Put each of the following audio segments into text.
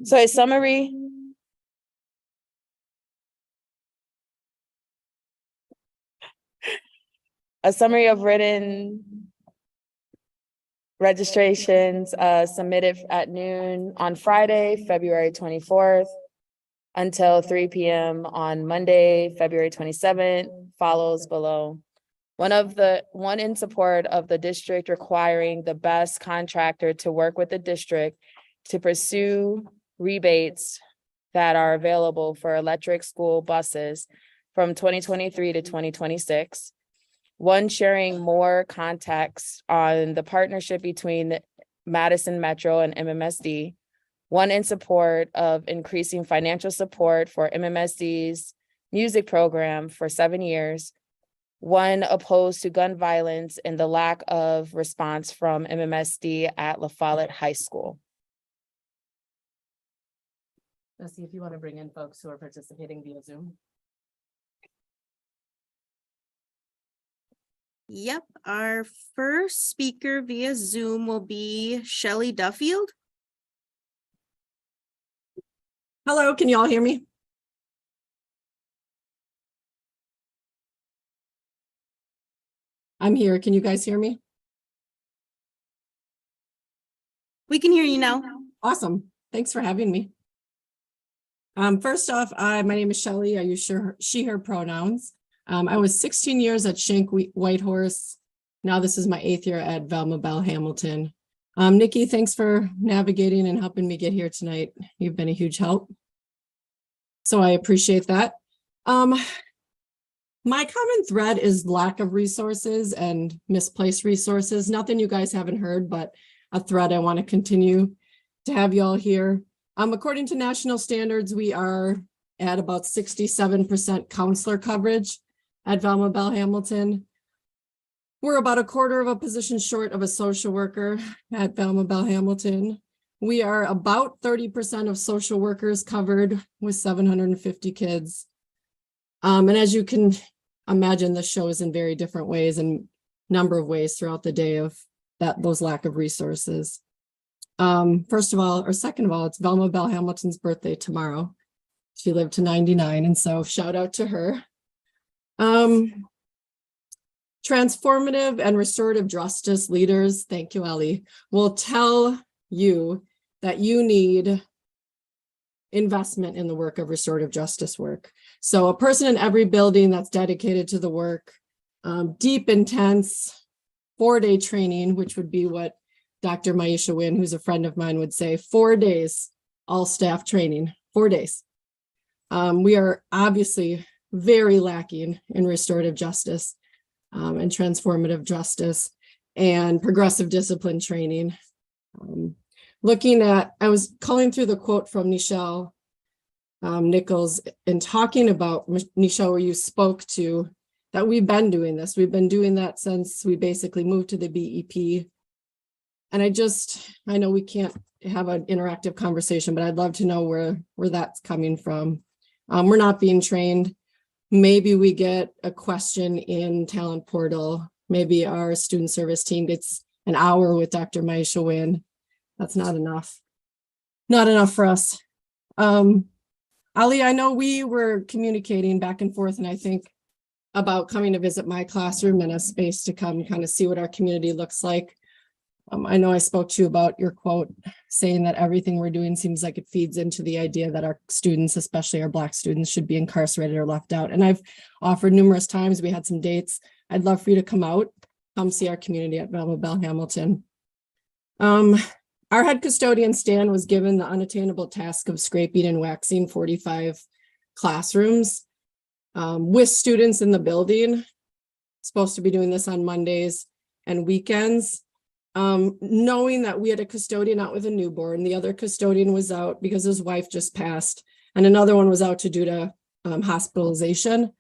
So a summary of written registrations submitted at noon on Friday, February 24th until 3 p.m. on Monday, February 27th follows below. One in support of the district requiring the best contractor to work with the district to pursue rebates that are available for electric school buses from 2023 to 2026. One sharing more context on the partnership between the Madison Metro and MMSD. One in support of increasing financial support for MMSD's music program for 7 years. One opposed to gun violence and the lack of response from MMSD at La Follette High School. Let's see if you want to bring in folks who are participating via Zoom. Yep, our first speaker via Zoom will be Shelly Duffield. Hello, can you all hear me? I'm here. Can you guys hear me? We can hear you now. Awesome. Thanks for having me. First off, my name is Shelly. I use she, her pronouns. I was 16 years at Schenck Whitehorse. Now this is my 8th year at Velma Bell Hamilton. Nikki, thanks for navigating and helping me get here tonight. You've been a huge help. So I appreciate that. My common thread is lack of resources and misplaced resources. Nothing you guys haven't heard, but a thread I want to continue to have you all here. According to national standards, we are at about 67% counselor coverage at Velma Bell Hamilton. We're about a quarter of a position short of a social worker at Velma Bell Hamilton. We are about 30% of social workers covered with 750 kids. And as you can imagine, this shows in very different ways and number of ways throughout the day of those lack of resources. First of all, or second of all, it's Velma Bell Hamilton's birthday tomorrow. She lived to 99, and so shout out to her. Transformative and restorative justice leaders, thank you, Ellie, will tell you that you need investment in the work of restorative justice work. So a person in every building that's dedicated to the work, deep, intense, 4-day training, which would be what Dr. Maisha Wynn, who's a friend of mine, would say, 4 days, all staff training, 4 days. We are obviously very lacking in restorative justice and transformative justice and progressive discipline training. I was calling through the quote from Nichelle Nichols and talking about, Nichelle, where you spoke to that we've been doing this. We've been doing that since we basically moved to the BEP. And I know we can't have an interactive conversation, but I'd love to know where that's coming from. We're not being trained. Maybe we get a question in Talent Portal. Maybe our student service team gets an hour with Dr. Maisha Wynn. That's not enough. Not enough for us. Ali, I know we were communicating back and forth, and I think about coming to visit my classroom and a space to come kind of see what our community looks like. I know I spoke to you about your quote saying that everything we're doing seems like it feeds into the idea that our students, especially our Black students, should be incarcerated or left out. And I've offered numerous times, we had some dates. I'd love for you to come see our community at Velma Bell Hamilton. Our head custodian, Stan, was given the unattainable task of scraping and waxing 45 classrooms with students in the building. Supposed to be doing this on Mondays and weekends. Knowing that we had a custodian out with a newborn, the other custodian was out because his wife just passed, and another one was out due to hospitalization.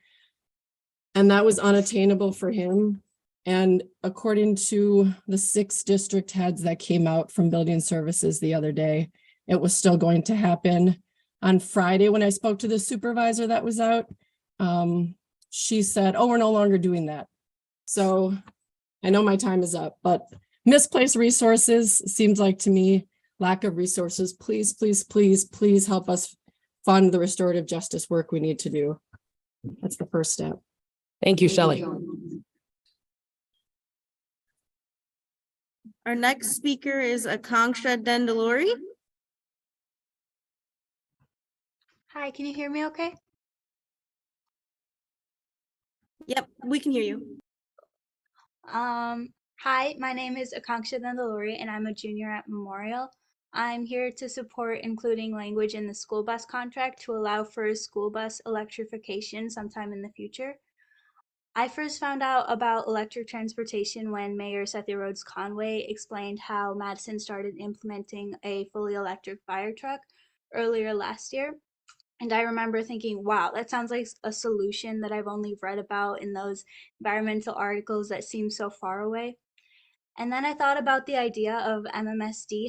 And that was unattainable for him. And according to the 6 district heads that came out from building services the other day, it was still going to happen. On Friday, when I spoke to the supervisor that was out, she said, oh, we're no longer doing that. So I know my time is up, but misplaced resources seems like to me lack of resources, please, please, please, please help us fund the restorative justice work we need to do. That's the first step. Thank you, Shelly. Our next speaker is Akanksha Nandalori. Hi, can you hear me okay? Yep, we can hear you. Hi, my name is Akanksha Nandalori and I'm a junior at Memorial. I'm here to support including language in the school bus contract to allow for school bus electrification sometime in the future. I first found out about electric transportation when Mayor Cethia Rhodes Conway explained how Madison started implementing a fully electric fire truck earlier last year. And I remember thinking, wow, that sounds like a solution that I've only read about in those environmental articles that seem so far away. And then I thought about the idea of MMSD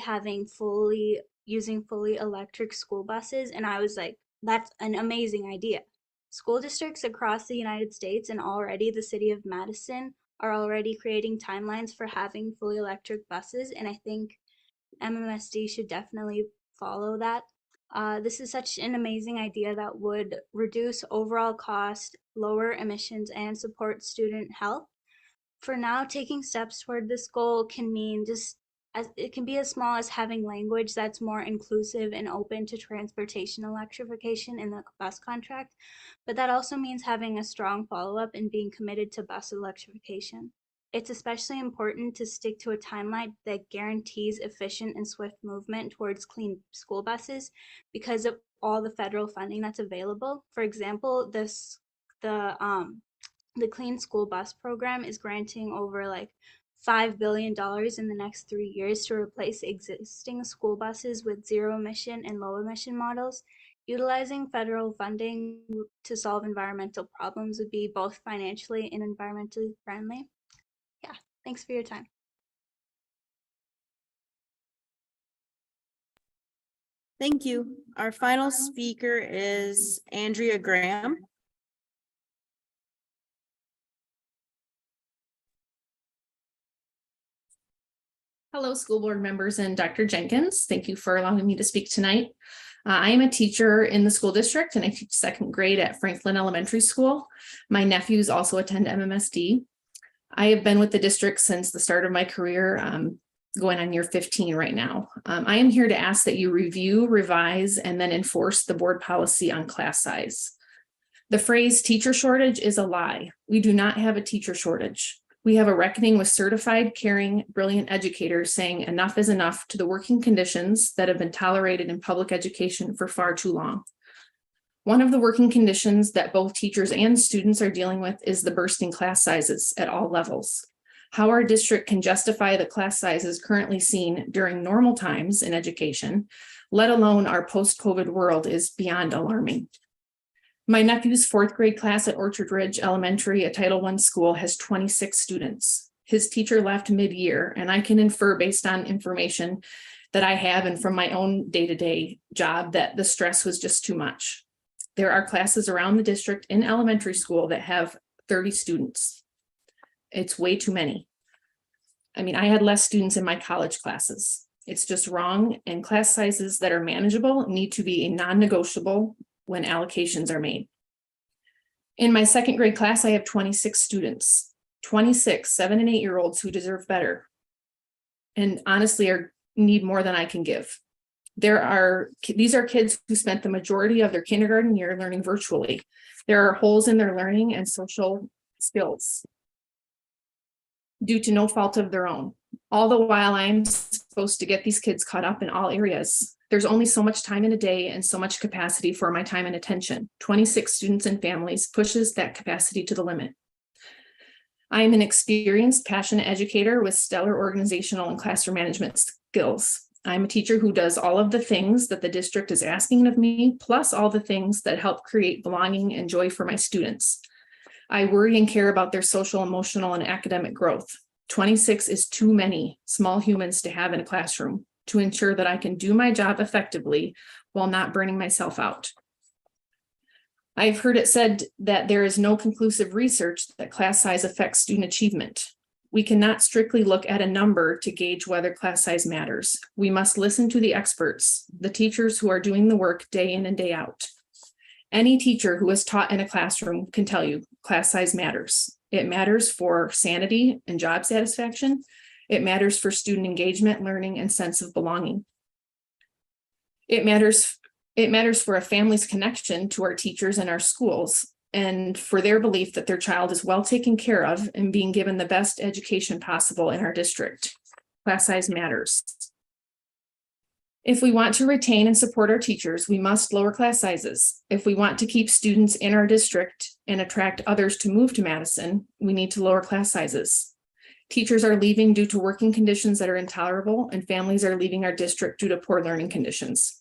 using fully electric school buses, and I was like, that's an amazing idea. School districts across the United States and already the city of Madison are already creating timelines for having fully electric buses, and I think MMSD should definitely follow that. This is such an amazing idea that would reduce overall cost, lower emissions, and support student health. For now, taking steps toward this goal can mean it can be as small as having language that's more inclusive and open to transportation electrification in the bus contract, but that also means having a strong follow-up and being committed to bus electrification. It's especially important to stick to a timeline that guarantees efficient and swift movement towards clean school buses because of all the federal funding that's available. For example, the Clean School Bus Program is granting over like $5 billion in the next 3 years to replace existing school buses with zero emission and low emission models. Utilizing federal funding to solve environmental problems would be both financially and environmentally friendly. Yeah, thanks for your time. Thank you. Our final speaker is Andrea Graham. Hello, school board members and Dr. Jenkins. Thank you for allowing me to speak tonight. I am a teacher in the school district and I teach second grade at Franklin Elementary School. My nephews also attend MMSD. I have been with the district since the start of my career, going on year 15 right now. I am here to ask that you review, revise, and then enforce the board policy on class size. The phrase teacher shortage is a lie. We do not have a teacher shortage. We have a reckoning with certified, caring, brilliant educators saying enough is enough to the working conditions that have been tolerated in public education for far too long. One of the working conditions that both teachers and students are dealing with is the bursting class sizes at all levels. How our district can justify the class sizes currently seen during normal times in education, let alone our post-COVID world, is beyond alarming. My nephew's fourth grade class at Orchard Ridge Elementary, a Title I school, has 26 students. His teacher left mid-year, and I can infer based on information that I have and from my own day-to-day job that the stress was just too much. There are classes around the district in elementary school that have 30 students. It's way too many. I mean, I had less students in my college classes. It's just wrong, and class sizes that are manageable need to be a non-negotiable when allocations are made. In my second grade class, I have 26 students, 26 7- and 8-year-olds who deserve better. And honestly, need more than I can give. These are kids who spent the majority of their kindergarten year learning virtually. There are holes in their learning and social skills due to no fault of their own. All the while I'm supposed to get these kids caught up in all areas. There's only so much time in a day and so much capacity for my time and attention. 26 students and families pushes that capacity to the limit. I am an experienced, passionate educator with stellar organizational and classroom management skills. I'm a teacher who does all of the things that the district is asking of me, plus all the things that help create belonging and joy for my students. I worry and care about their social, emotional, and academic growth. 26 is too many small humans to have in a classroom to ensure that I can do my job effectively while not burning myself out. I've heard it said that there is no conclusive research that class size affects student achievement. We cannot strictly look at a number to gauge whether class size matters. We must listen to the experts, the teachers who are doing the work day in and day out. Any teacher who has taught in a classroom can tell you class size matters. It matters for sanity and job satisfaction. It matters for student engagement, learning, and sense of belonging. It matters for a family's connection to our teachers and our schools, and for their belief that their child is well taken care of and being given the best education possible in our district. Class size matters. If we want to retain and support our teachers, we must lower class sizes. If we want to keep students in our district and attract others to move to Madison, we need to lower class sizes. Teachers are leaving due to working conditions that are intolerable, and families are leaving our district due to poor learning conditions.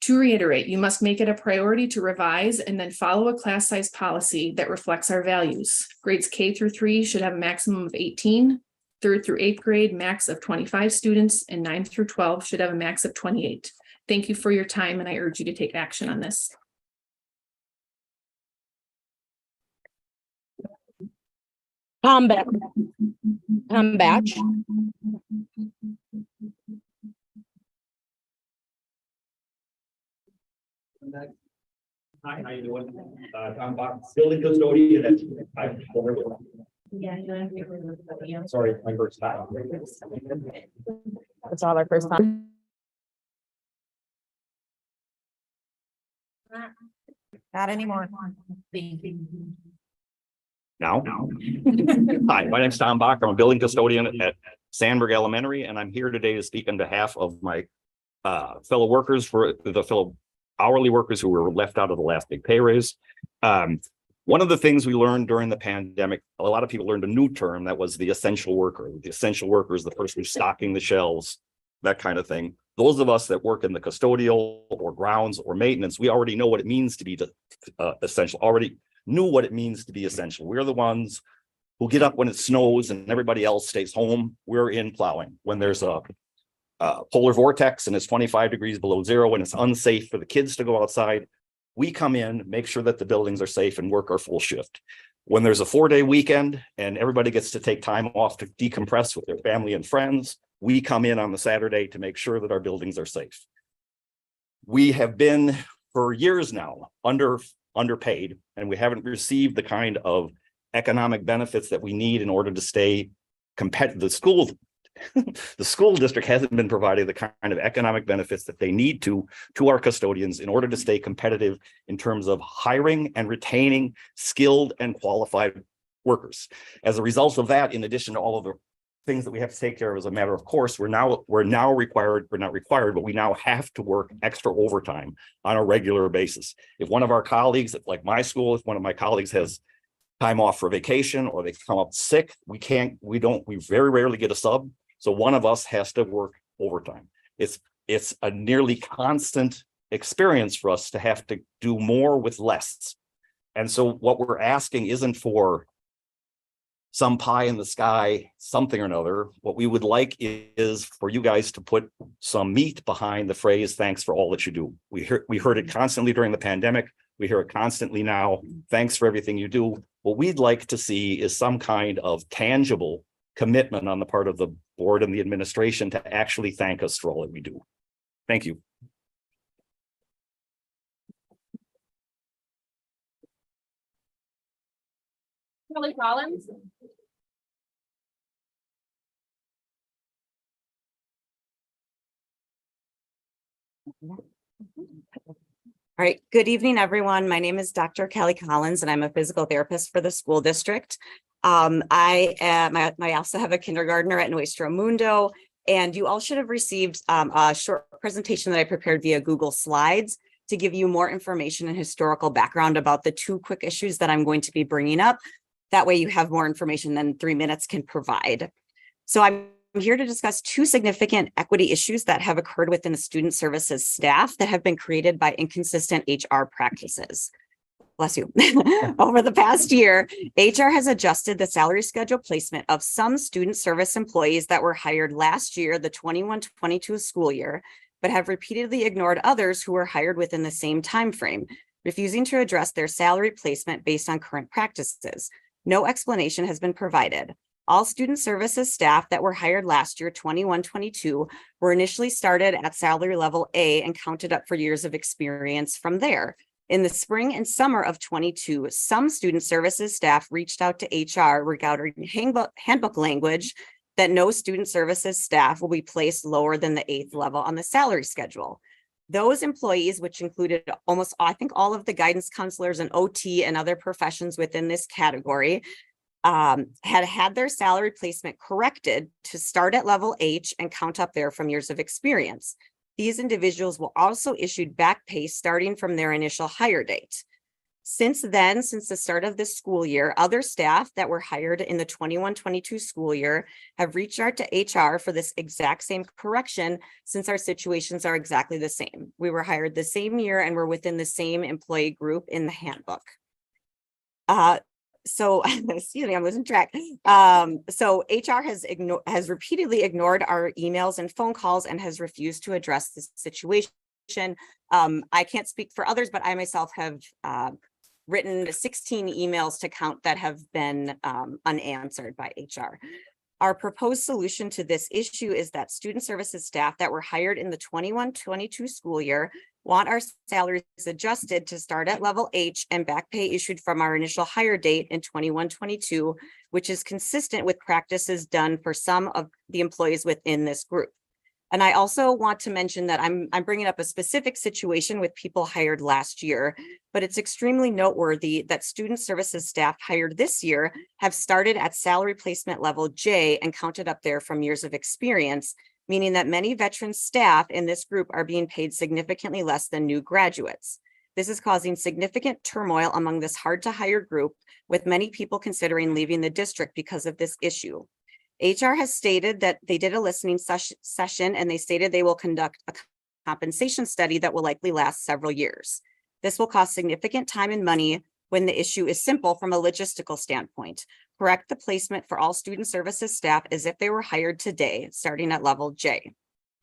To reiterate, you must make it a priority to revise and then follow a class size policy that reflects our values. Grades K through 3 should have a maximum of 18. 3rd through 8th grade, max of 25 students, and 9th through 12 should have a max of 28. Thank you for your time, and I urge you to take action on this. Tom Batch. Hi, how you doing? I'm Bach, building custodian. Sorry, my first time. It's all our first time. Not anymore. Now? Hi, my name's Tom Bach. I'm a building custodian at Sandberg Elementary, and I'm here today to speak on behalf of my fellow workers, for the fellow hourly workers who were left out of the last big pay raise. One of the things we learned during the pandemic, a lot of people learned a new term that was the essential worker. The essential worker is the person who's stocking the shelves, that kind of thing. Those of us that work in the custodial or grounds or maintenance, we already know what it means to be essential, already knew what it means to be essential. We're the ones who get up when it snows and everybody else stays home. We're in plowing. When there's a polar vortex and it's 25 degrees below zero and it's unsafe for the kids to go outside, we come in, make sure that the buildings are safe, and work our full shift. When there's a 4-day weekend and everybody gets to take time off to decompress with their family and friends, we come in on the Saturday to make sure that our buildings are safe. We have been for years now underpaid, and we haven't received the kind of economic benefits that we need in order to stay competitive. The school district hasn't been providing the kind of economic benefits that they need to our custodians in order to stay competitive in terms of hiring and retaining skilled and qualified workers. As a result of that, in addition to all of the things that we have to take care of as a matter of course, we're not required, but we now have to work extra overtime on a regular basis. If one of our colleagues, like my school, if one of my colleagues has time off for vacation or they come up sick, we very rarely get a sub. So one of us has to work overtime. It's a nearly constant experience for us to have to do more with less. And so what we're asking isn't for some pie in the sky, something or another. What we would like is for you guys to put some meat behind the phrase, thanks for all that you do. We heard it constantly during the pandemic. We hear it constantly now. Thanks for everything you do. What we'd like to see is some kind of tangible commitment on the part of the board and the administration to actually thank us for all that we do. Thank you. Kelly Collins. All right, good evening, everyone. My name is Dr. Kelly Collins, and I'm a physical therapist for the school district. I also have a kindergartner at Nuestro Mundo, and you all should have received a short presentation that I prepared via Google Slides to give you more information and historical background about the 2 quick issues that I'm going to be bringing up. That way you have more information than 3 minutes can provide. So I'm here to discuss 2 significant equity issues that have occurred within the student services staff that have been created by inconsistent HR practices. Bless you. Over the past year, HR has adjusted the salary schedule placement of some student service employees that were hired last year, the 21-22 school year, but have repeatedly ignored others who were hired within the same time frame, refusing to address their salary placement based on current practices. No explanation has been provided. All student services staff that were hired last year, 21-22, were initially started at salary level A and counted up for years of experience from there. In the spring and summer of 22, some student services staff reached out to HR regarding handbook language that no student services staff will be placed lower than the 8th level on the salary schedule. Those employees, which included almost, I think, all of the guidance counselors and OT and other professions within this category, had their salary placement corrected to start at level H and count up there from years of experience. These individuals will also issued back pay starting from their initial hire date. Since then, since the start of this school year, other staff that were hired in the 21-22 school year have reached out to HR for this exact same correction, since our situations are exactly the same. We were hired the same year and we're within the same employee group in the handbook. So excuse me, I'm losing track. So HR has repeatedly ignored our emails and phone calls and has refused to address this situation. I can't speak for others, but I myself have written 16 emails to count that have been unanswered by HR. Our proposed solution to this issue is that student services staff that were hired in the 21-22 school year want our salaries adjusted to start at level H and back pay issued from our initial hire date in 21-22, which is consistent with practices done for some of the employees within this group. And I also want to mention that I'm bringing up a specific situation with people hired last year, but it's extremely noteworthy that student services staff hired this year have started at salary placement level J and counted up there from years of experience, meaning that many veteran staff in this group are being paid significantly less than new graduates. This is causing significant turmoil among this hard to hire group, with many people considering leaving the district because of this issue. HR has stated that they did a listening session and they stated they will conduct a compensation study that will likely last several years. This will cost significant time and money when the issue is simple from a logistical standpoint. Correct the placement for all student services staff as if they were hired today, starting at level J.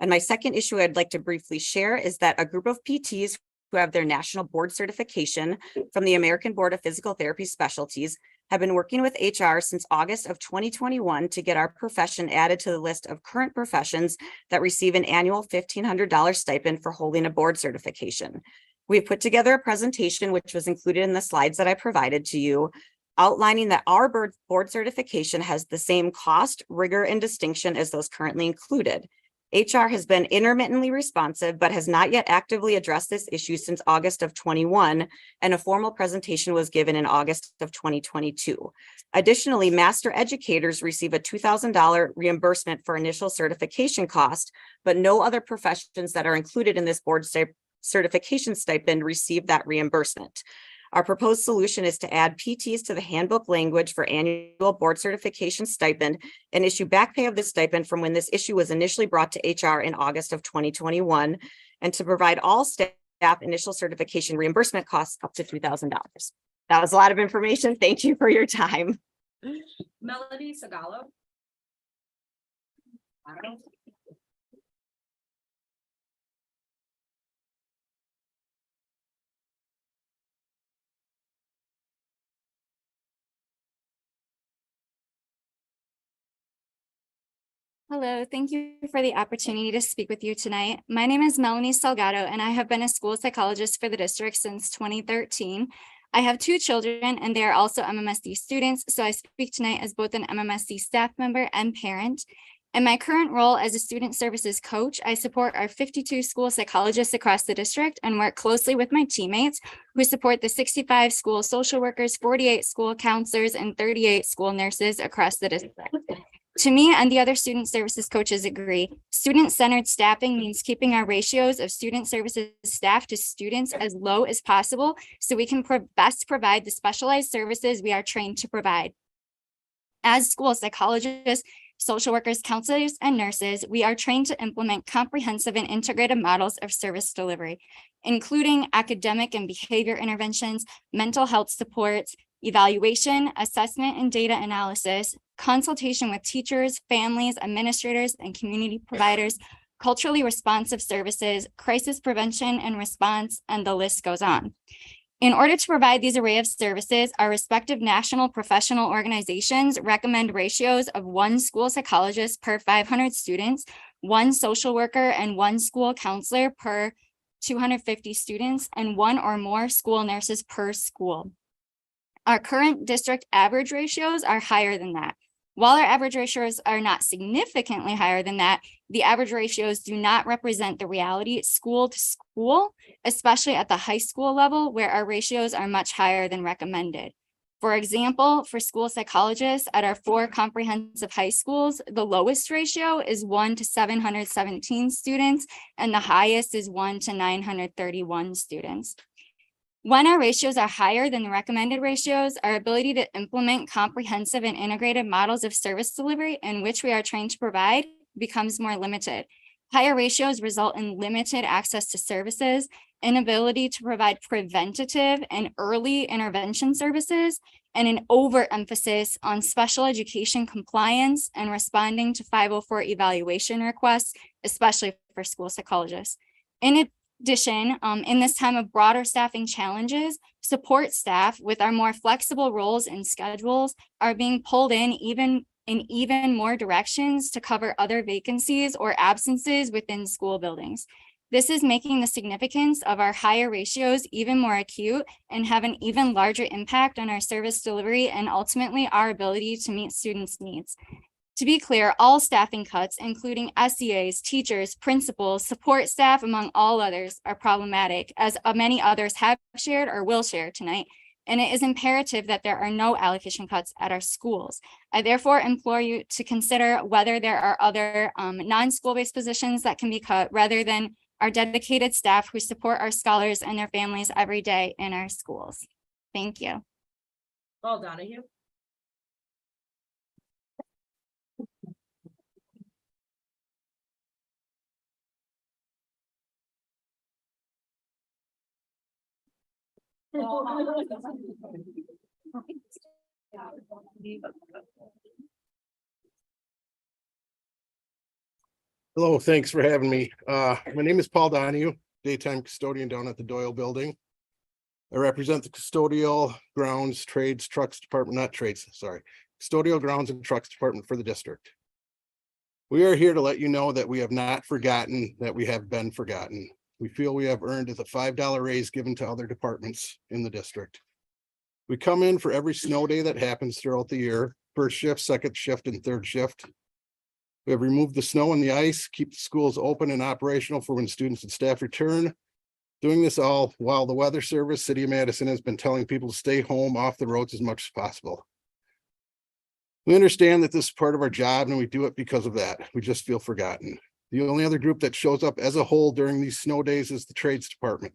And my second issue I'd like to briefly share is that a group of PTs who have their national board certification from the American Board of Physical Therapy Specialties have been working with HR since August of 2021 to get our profession added to the list of current professions that receive an annual $1,500 stipend for holding a board certification. We've put together a presentation, which was included in the slides that I provided to you, outlining that our board certification has the same cost, rigor, and distinction as those currently included. HR has been intermittently responsive, but has not yet actively addressed this issue since August of 21, and a formal presentation was given in August of 2022. Additionally, master educators receive a $2,000 reimbursement for initial certification cost, but no other professions that are included in this board certification stipend receive that reimbursement. Our proposed solution is to add PTs to the handbook language for annual board certification stipend and issue back pay of this stipend from when this issue was initially brought to HR in August of 2021, and to provide all staff initial certification reimbursement costs up to $2,000. That was a lot of information. Thank you for your time. Melanie Salgado. Hello, thank you for the opportunity to speak with you tonight. My name is Melanie Salgado, and I have been a school psychologist for the district since 2013. I have 2 children, and they are also MMSD students, so I speak tonight as both an MMSD staff member and parent. In my current role as a student services coach, I support our 52 school psychologists across the district and work closely with my teammates who support the 65 school social workers, 48 school counselors, and 38 school nurses across the district. To me and the other student services coaches agree, student-centered staffing means keeping our ratios of student services staff to students as low as possible so we can best provide the specialized services we are trained to provide. As school psychologists, social workers, counselors, and nurses, we are trained to implement comprehensive and integrated models of service delivery, including academic and behavior interventions, mental health supports, evaluation, assessment and data analysis, consultation with teachers, families, administrators, and community providers, culturally responsive services, crisis prevention and response, and the list goes on. In order to provide these array of services, our respective national professional organizations recommend ratios of 1 school psychologist per 500 students, 1 social worker, and 1 school counselor per 250 students, and 1 or more school nurses per school. Our current district average ratios are higher than that. While our average ratios are not significantly higher than that, the average ratios do not represent the reality school to school, especially at the high school level, where our ratios are much higher than recommended. For example, for school psychologists at our 4 comprehensive high schools, the lowest ratio is 1 to 717 students, and the highest is 1 to 931 students. When our ratios are higher than the recommended ratios, our ability to implement comprehensive and integrated models of service delivery in which we are trained to provide becomes more limited. Higher ratios result in limited access to services, inability to provide preventative and early intervention services, and an overemphasis on special education compliance and responding to 504 evaluation requests, especially for school psychologists. In addition, in this time of broader staffing challenges, support staff with our more flexible roles and schedules are being pulled in even more directions to cover other vacancies or absences within school buildings. This is making the significance of our higher ratios even more acute and have an even larger impact on our service delivery and ultimately our ability to meet students' needs. To be clear, all staffing cuts, including SEAs, teachers, principals, support staff, among all others, are problematic, as many others have shared or will share tonight, and it is imperative that there are no allocation cuts at our schools. I therefore implore you to consider whether there are other non-school-based positions that can be cut rather than our dedicated staff who support our scholars and their families every day in our schools. Thank you. Paul Donahue. Hello, thanks for having me. My name is Paul Donahue, daytime custodian down at the Doyle Building. I represent the custodial grounds, trades, trucks department, not trades, sorry, custodial grounds and trucks department for the district. We are here to let you know that we have not forgotten that we have been forgotten. We feel we have earned the $5 raise given to other departments in the district. We come in for every snow day that happens throughout the year, first shift, second shift, and third shift. We have removed the snow and the ice, keep the schools open and operational for when students and staff return. Doing this all while the Weather Service, City of Madison, has been telling people to stay home off the roads as much as possible. We understand that this is part of our job and we do it because of that. We just feel forgotten. The only other group that shows up as a whole during these snow days is the trades department.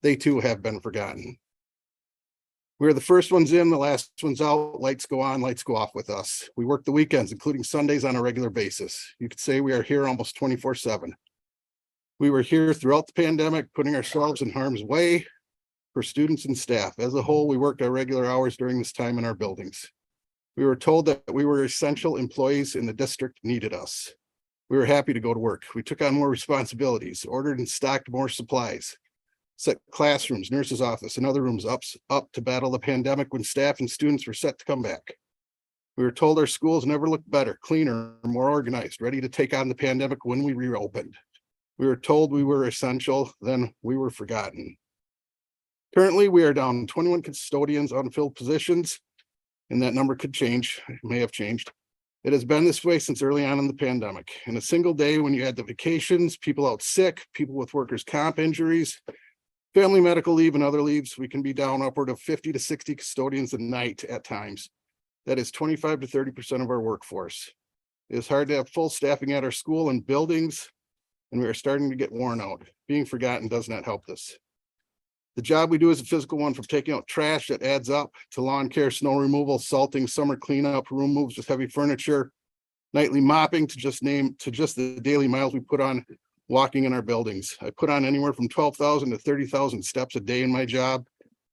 They too have been forgotten. We're the first ones in, the last ones out. Lights go on, lights go off with us. We work the weekends, including Sundays, on a regular basis. You could say we are here almost 24/7. We were here throughout the pandemic, putting ourselves in harm's way for students and staff. As a whole, we worked our regular hours during this time in our buildings. We were told that we were essential employees and the district needed us. We were happy to go to work. We took on more responsibilities, ordered and stocked more supplies, set classrooms, nurses' office, and other rooms up to battle the pandemic when staff and students were set to come back. We were told our schools never looked better, cleaner, more organized, ready to take on the pandemic when we reopened. We were told we were essential, then we were forgotten. Currently, we are down 21 custodians, unfilled positions, and that number could change, it may have changed. It has been this way since early on in the pandemic. In a single day, when you had the vacations, people out sick, people with workers' comp injuries, family medical leave and other leaves, we can be down upward of 50 to 60 custodians a night at times. That is 25 to 30% of our workforce. It is hard to have full staffing at our school and buildings, and we are starting to get worn out. Being forgotten does not help this. The job we do is a physical one, from taking out trash that adds up to lawn care, snow removal, salting, summer cleanup, room moves with heavy furniture, nightly mopping, to just the daily miles we put on walking in our buildings. I put on anywhere from 12,000 to 30,000 steps a day in my job.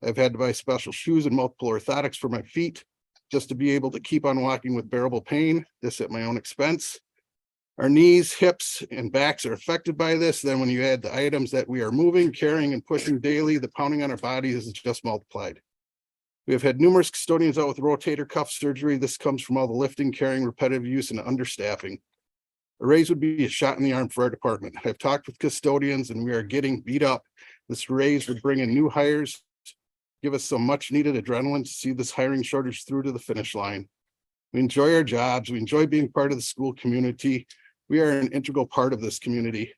I've had to buy special shoes and multiple orthotics for my feet just to be able to keep on walking with bearable pain, this at my own expense. Our knees, hips, and backs are affected by this. Then when you add the items that we are moving, carrying, and pushing daily, the pounding on our bodies is just multiplied. We have had numerous custodians out with rotator cuff surgery. This comes from all the lifting, carrying, repetitive use, and understaffing. A raise would be a shot in the arm for our department. I've talked with custodians and we are getting beat up. This raise would bring in new hires, give us some much needed adrenaline to see this hiring shortage through to the finish line. We enjoy our jobs. We enjoy being part of the school community. We are an integral part of this community.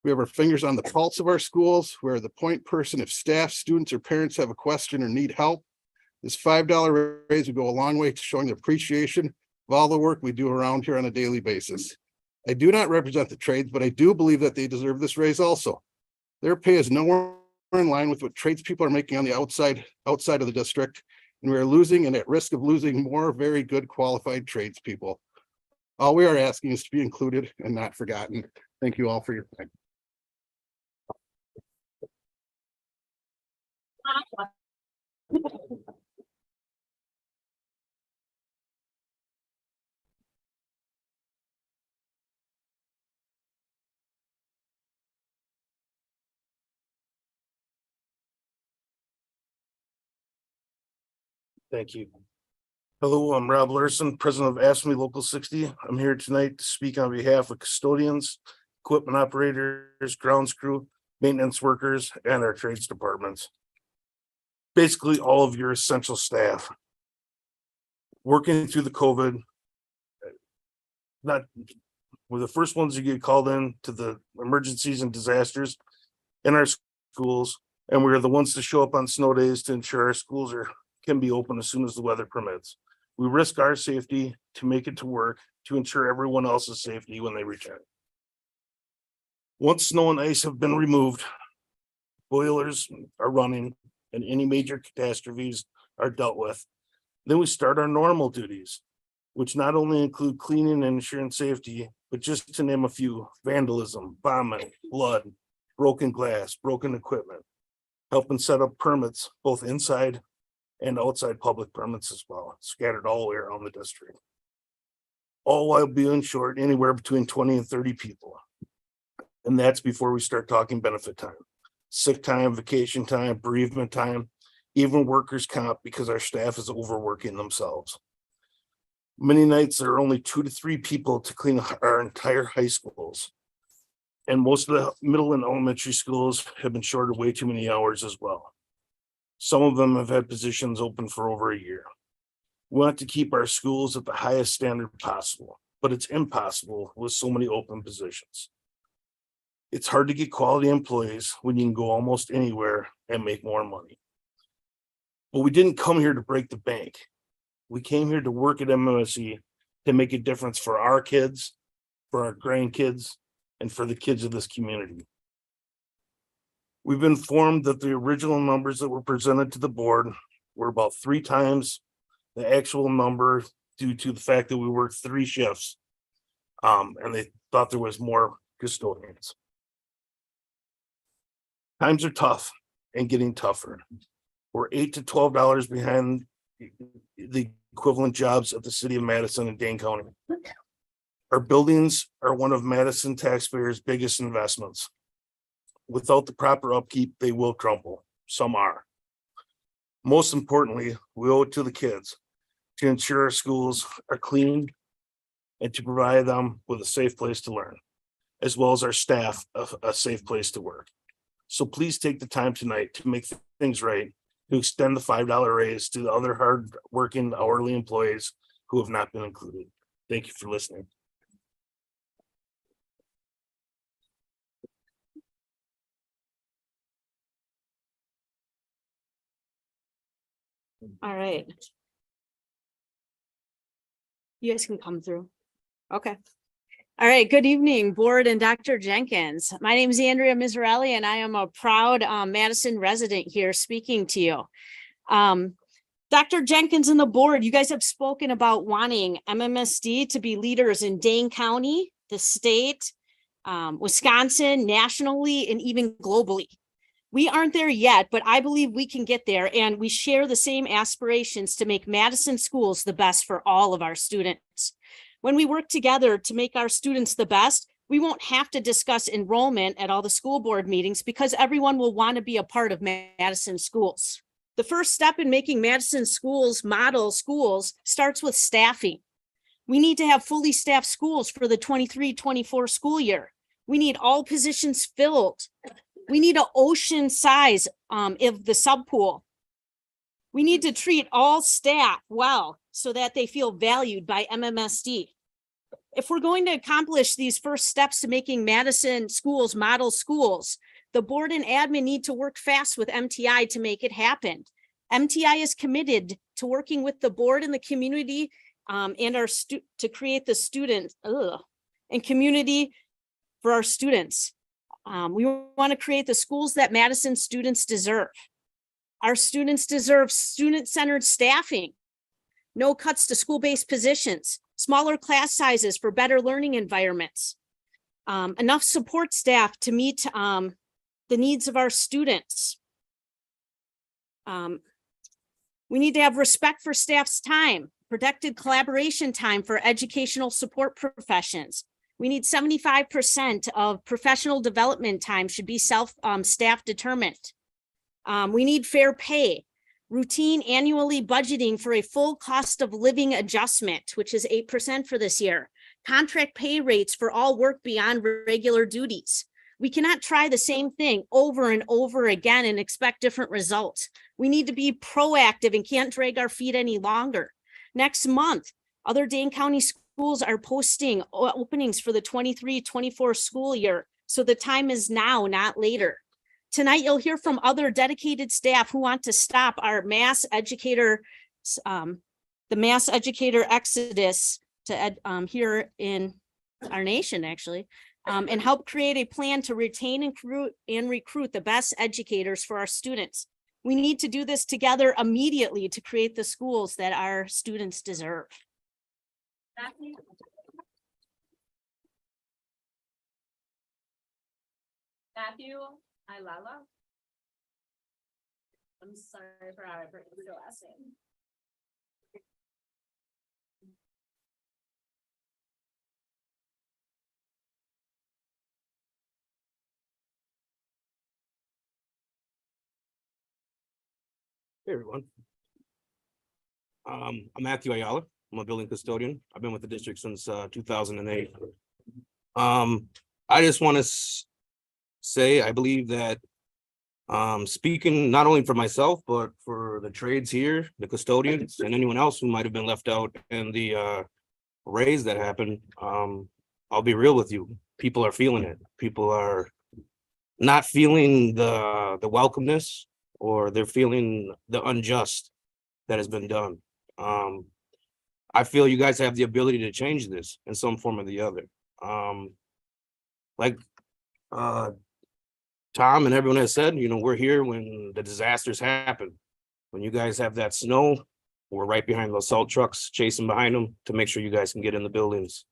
We have our fingers on the pulse of our schools. We're the point person if staff, students, or parents have a question or need help. This $5 raise would go a long way to showing the appreciation of all the work we do around here on a daily basis. I do not represent the trades, but I do believe that they deserve this raise also. Their pay is nowhere in line with what tradespeople are making on the outside of the district, and we are losing and at risk of losing more very good qualified tradespeople. All we are asking is to be included and not forgotten. Thank you all for your time. Thank you. Hello, I'm Rob Larson, president of ASME Local 60. I'm here tonight to speak on behalf of custodians, equipment operators, grounds crew, maintenance workers, and our trades departments. Basically, all of your essential staff. Working through the COVID, we're the first ones to get called in to the emergencies and disasters in our schools, and we're the ones to show up on snow days to ensure our schools can be open as soon as the weather permits. We risk our safety to make it to work to ensure everyone else's safety when they return. Once snow and ice have been removed, boilers are running and any major catastrophes are dealt with. Then we start our normal duties, which not only include cleaning and ensuring safety, but just to name a few: vandalism, bombing, blood, broken glass, broken equipment, helping set up permits, both inside and outside public permits as well, scattered all the way around the district. All while being short anywhere between 20 and 30 people. And that's before we start talking benefit time, sick time, vacation time, bereavement time, even workers' comp, because our staff is overworking themselves. Many nights there are only 2 to 3 people to clean our entire high schools. And most of the middle and elementary schools have been shorted way too many hours as well. Some of them have had positions open for over a year. We want to keep our schools at the highest standard possible, but it's impossible with so many open positions. It's hard to get quality employees when you can go almost anywhere and make more money. But we didn't come here to break the bank. We came here to work at MMSE to make a difference for our kids, for our grandkids, and for the kids of this community. We've been informed that the original numbers that were presented to the board were about 3 times the actual number due to the fact that we worked 3 shifts. And they thought there was more custodians. Times are tough and getting tougher. We're $8 to $12 behind the equivalent jobs of the city of Madison and Dane County. Our buildings are one of Madison taxpayers' biggest investments. Without the proper upkeep, they will crumble. Some are. Most importantly, we owe it to the kids to ensure our schools are clean and to provide them with a safe place to learn, as well as our staff a safe place to work. So please take the time tonight to make things right, to extend the $5 raise to the other hard-working hourly employees who have not been included. Thank you for listening. All right. You guys can come through. Okay. All right. Good evening, board and Dr. Jenkins. My name is Andrea Misrally, and I am a proud Madison resident here speaking to you. Dr. Jenkins and the board, you guys have spoken about wanting MMSD to be leaders in Dane County, the state, Wisconsin, nationally, and even globally. We aren't there yet, but I believe we can get there, and we share the same aspirations to make Madison schools the best for all of our students. When we work together to make our students the best, we won't have to discuss enrollment at all the school board meetings because everyone will want to be a part of Madison schools. The first step in making Madison schools model schools starts with staffing. We need to have fully staffed schools for the 23-24 school year. We need all positions filled. We need an ocean size of the subpool. We need to treat all staff well so that they feel valued by MMSD. If we're going to accomplish these first steps to making Madison schools model schools, the board and admin need to work fast with MTI to make it happen. MTI is committed to working with the board and the community and our to create the student and community for our students. We want to create the schools that Madison students deserve. Our students deserve student-centered staffing, no cuts to school-based positions, smaller class sizes for better learning environments, enough support staff to meet the needs of our students. We need to have respect for staff's time, protected collaboration time for educational support professions. We need 75% of professional development time should be staff determined. We need fair pay, routine annually budgeting for a full cost of living adjustment, which is 8% for this year. Contract pay rates for all work beyond regular duties. We cannot try the same thing over and over again and expect different results. We need to be proactive and can't drag our feet any longer. Next month, other Dane County schools are posting openings for the 23-24 school year. So the time is now, not later. Tonight, you'll hear from other dedicated staff who want to stop our mass educator, the mass educator exodus to here in our nation, actually, and help create a plan to retain and recruit the best educators for our students. We need to do this together immediately to create the schools that our students deserve. Matthew Ayala. I'm sorry for how I pronounced your last name. Hey, everyone. I'm Matthew Ayala. I'm a building custodian. I've been with the district since 2008. I just want to say, I believe that speaking not only for myself, but for the trades here, the custodians, and anyone else who might have been left out in the raise that happened, I'll be real with you. People are feeling it. People are not feeling the welcomeness, or they're feeling the unjust that has been done. I feel you guys have the ability to change this in some form or the other. Like Tom and everyone has said, you know, we're here when the disasters happen. When you guys have that snow, we're right behind those salt trucks, chasing behind them to make sure you guys can get in the buildings.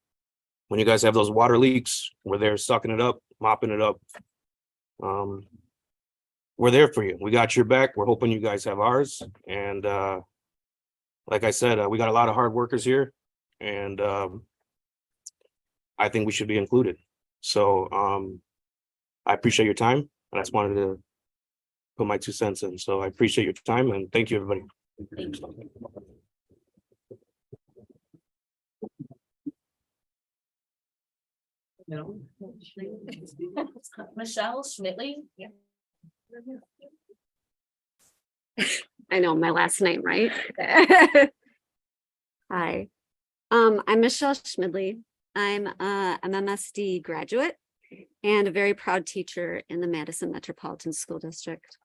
When you guys have those water leaks, we're there sucking it up, mopping it up. We're there for you. We got your back. We're hoping you guys have ours. And like I said, we got a lot of hard workers here, and I think we should be included. So I appreciate your time. I just wanted to put my 2 cents in. So I appreciate your time, and thank you, everybody. Thank you. No. Michelle Schmidley. Yeah. I know my last name, right? Hi, I'm Michelle Schmidley. I'm a MMSD graduate and a very proud teacher in the Madison Metropolitan School District.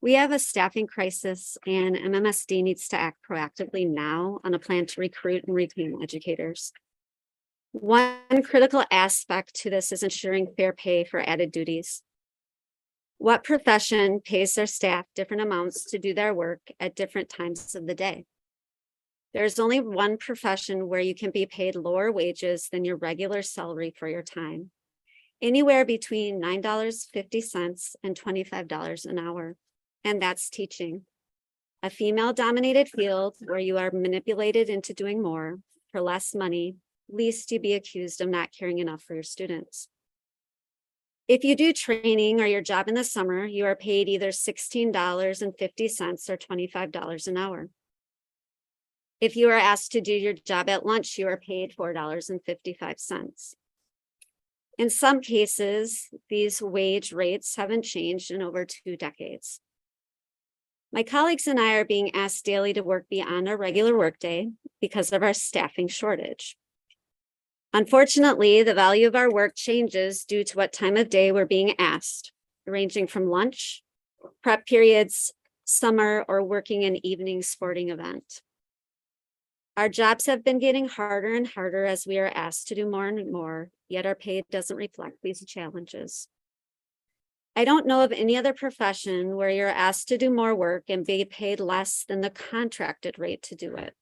We have a staffing crisis, and MMSD needs to act proactively now on a plan to recruit and retain educators. One critical aspect to this is ensuring fair pay for added duties. What profession pays their staff different amounts to do their work at different times of the day? There's only one profession where you can be paid lower wages than your regular salary for your time, anywhere between $9.50 and $25 an hour, and that's teaching. A female-dominated field where you are manipulated into doing more, for less money, lest you be accused of not caring enough for your students. If you do training or your job in the summer, you are paid either $16.50 or $25 an hour. If you are asked to do your job at lunch, you are paid $4.55. In some cases, these wage rates haven't changed in over 2 decades. My colleagues and I are being asked daily to work beyond our regular workday because of our staffing shortage. Unfortunately, the value of our work changes due to what time of day we're being asked, ranging from lunch, prep periods, summer, or working an evening sporting event. Our jobs have been getting harder and harder as we are asked to do more and more, yet our pay doesn't reflect these challenges. I don't know of any other profession where you're asked to do more work and be paid less than the contracted rate to do it.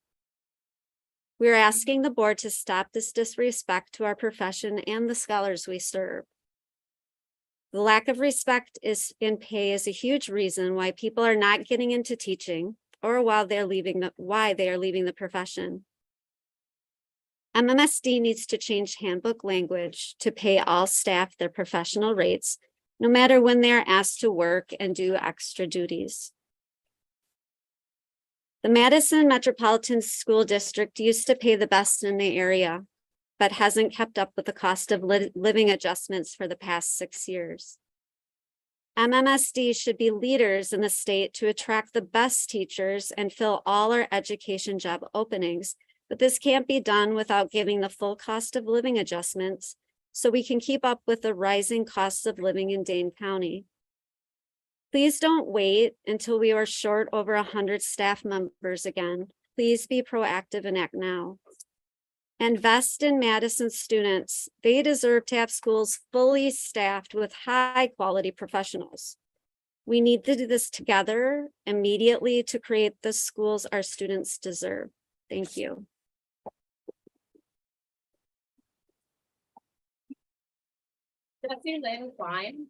We're asking the board to stop this disrespect to our profession and the scholars we serve. The lack of respect in pay is a huge reason why people are not getting into teaching or why they are leaving the profession. MMSD needs to change handbook language to pay all staff their professional rates, no matter when they are asked to work and do extra duties. The Madison Metropolitan School District used to pay the best in the area, but hasn't kept up with the cost of living adjustments for the past 6 years. MMSD should be leaders in the state to attract the best teachers and fill all our education job openings, but this can't be done without giving the full cost of living adjustments so we can keep up with the rising costs of living in Dane County. Please don't wait until we are short over 100 staff members again. Please be proactive and act now. Invest in Madison students. They deserve to have schools fully staffed with high quality professionals. We need to do this together immediately to create the schools our students deserve. Thank you. Lyon.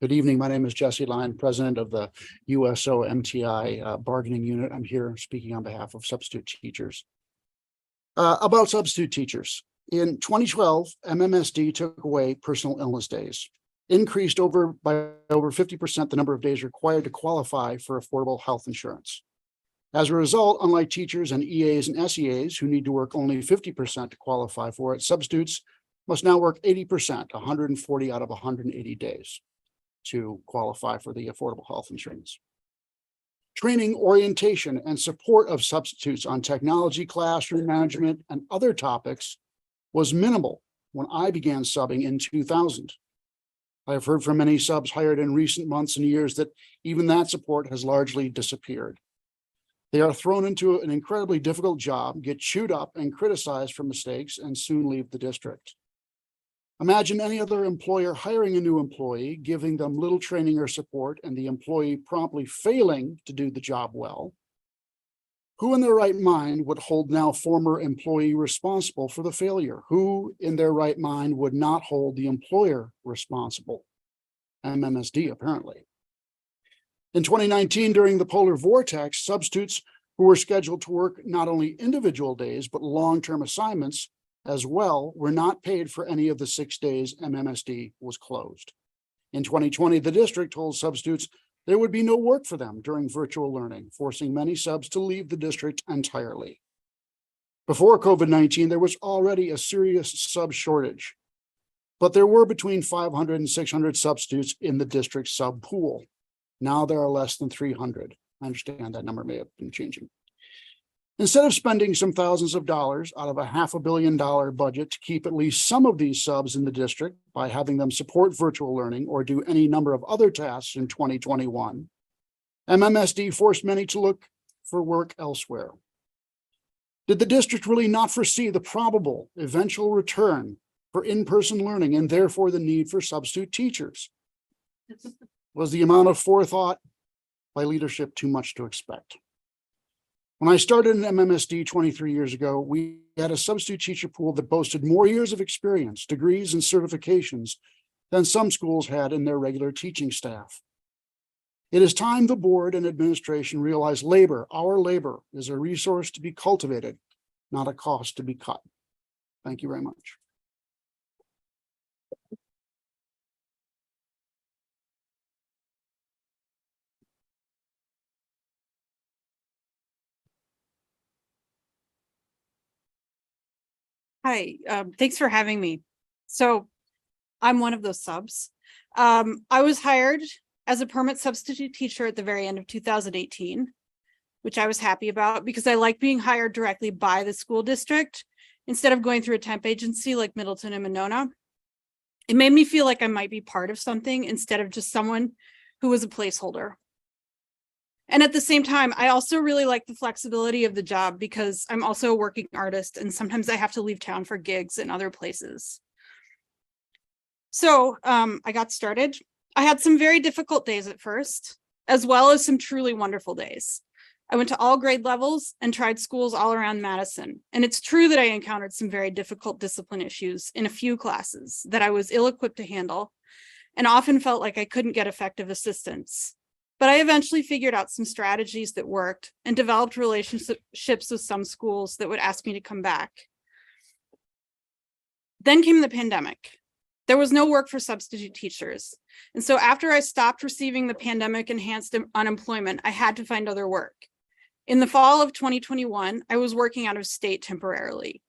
Good evening. My name is Jesse Lyon, president of the USO MTI bargaining unit. I'm here speaking on behalf of substitute teachers. About substitute teachers. In 2012, MMSD took away personal illness days, increased by over 50% the number of days required to qualify for affordable health insurance. As a result, unlike teachers and EAs and SEAs who need to work only 50% to qualify for it, substitutes must now work 80%, 140 out of 180 days to qualify for the affordable health insurance. Training, orientation, and support of substitutes on technology, classroom management, and other topics was minimal when I began subbing in 2000. I have heard from many subs hired in recent months and years that even that support has largely disappeared. They are thrown into an incredibly difficult job, get chewed up and criticized for mistakes, and soon leave the district. Imagine any other employer hiring a new employee, giving them little training or support, and the employee promptly failing to do the job well. Who in their right mind would hold now former employee responsible for the failure? Who in their right mind would not hold the employer responsible? MMSD, apparently. In 2019, during the polar vortex, substitutes who were scheduled to work not only individual days, but long-term assignments as well, were not paid for any of the 6 days MMSD was closed. In 2020, the district told substitutes there would be no work for them during virtual learning, forcing many subs to leave the district entirely. Before COVID-19, there was already a serious sub shortage, but there were between 500 and 600 substitutes in the district sub pool. Now there are less than 300. I understand that number may have been changing. Instead of spending some thousands of dollars out of a $500 million budget to keep at least some of these subs in the district by having them support virtual learning or do any number of other tasks in 2021, MMSD forced many to look for work elsewhere. Did the district really not foresee the probable eventual return for in-person learning and therefore the need for substitute teachers? Was the amount of forethought by leadership too much to expect? When I started in MMSD 23 years ago, we had a substitute teacher pool that boasted more years of experience, degrees, and certifications than some schools had in their regular teaching staff. It is time the board and administration realize labor, our labor, is a resource to be cultivated, not a cost to be cut. Thank you very much. Hi, thanks for having me. So I'm one of those subs. I was hired as a permanent substitute teacher at the very end of 2018, which I was happy about because I like being hired directly by the school district instead of going through a temp agency like Middleton and Monona. It made me feel like I might be part of something instead of just someone who was a placeholder. And at the same time, I also really like the flexibility of the job because I'm also a working artist and sometimes I have to leave town for gigs in other places. So I got started. I had some very difficult days at first, as well as some truly wonderful days. I went to all grade levels and tried schools all around Madison. And it's true that I encountered some very difficult discipline issues in a few classes that I was ill-equipped to handle and often felt like I couldn't get effective assistance. But I eventually figured out some strategies that worked and developed relationships with some schools that would ask me to come back. Then came the pandemic. There was no work for substitute teachers. And so after I stopped receiving the pandemic enhanced unemployment, I had to find other work. In the fall of 2021, I was working out of state temporarily.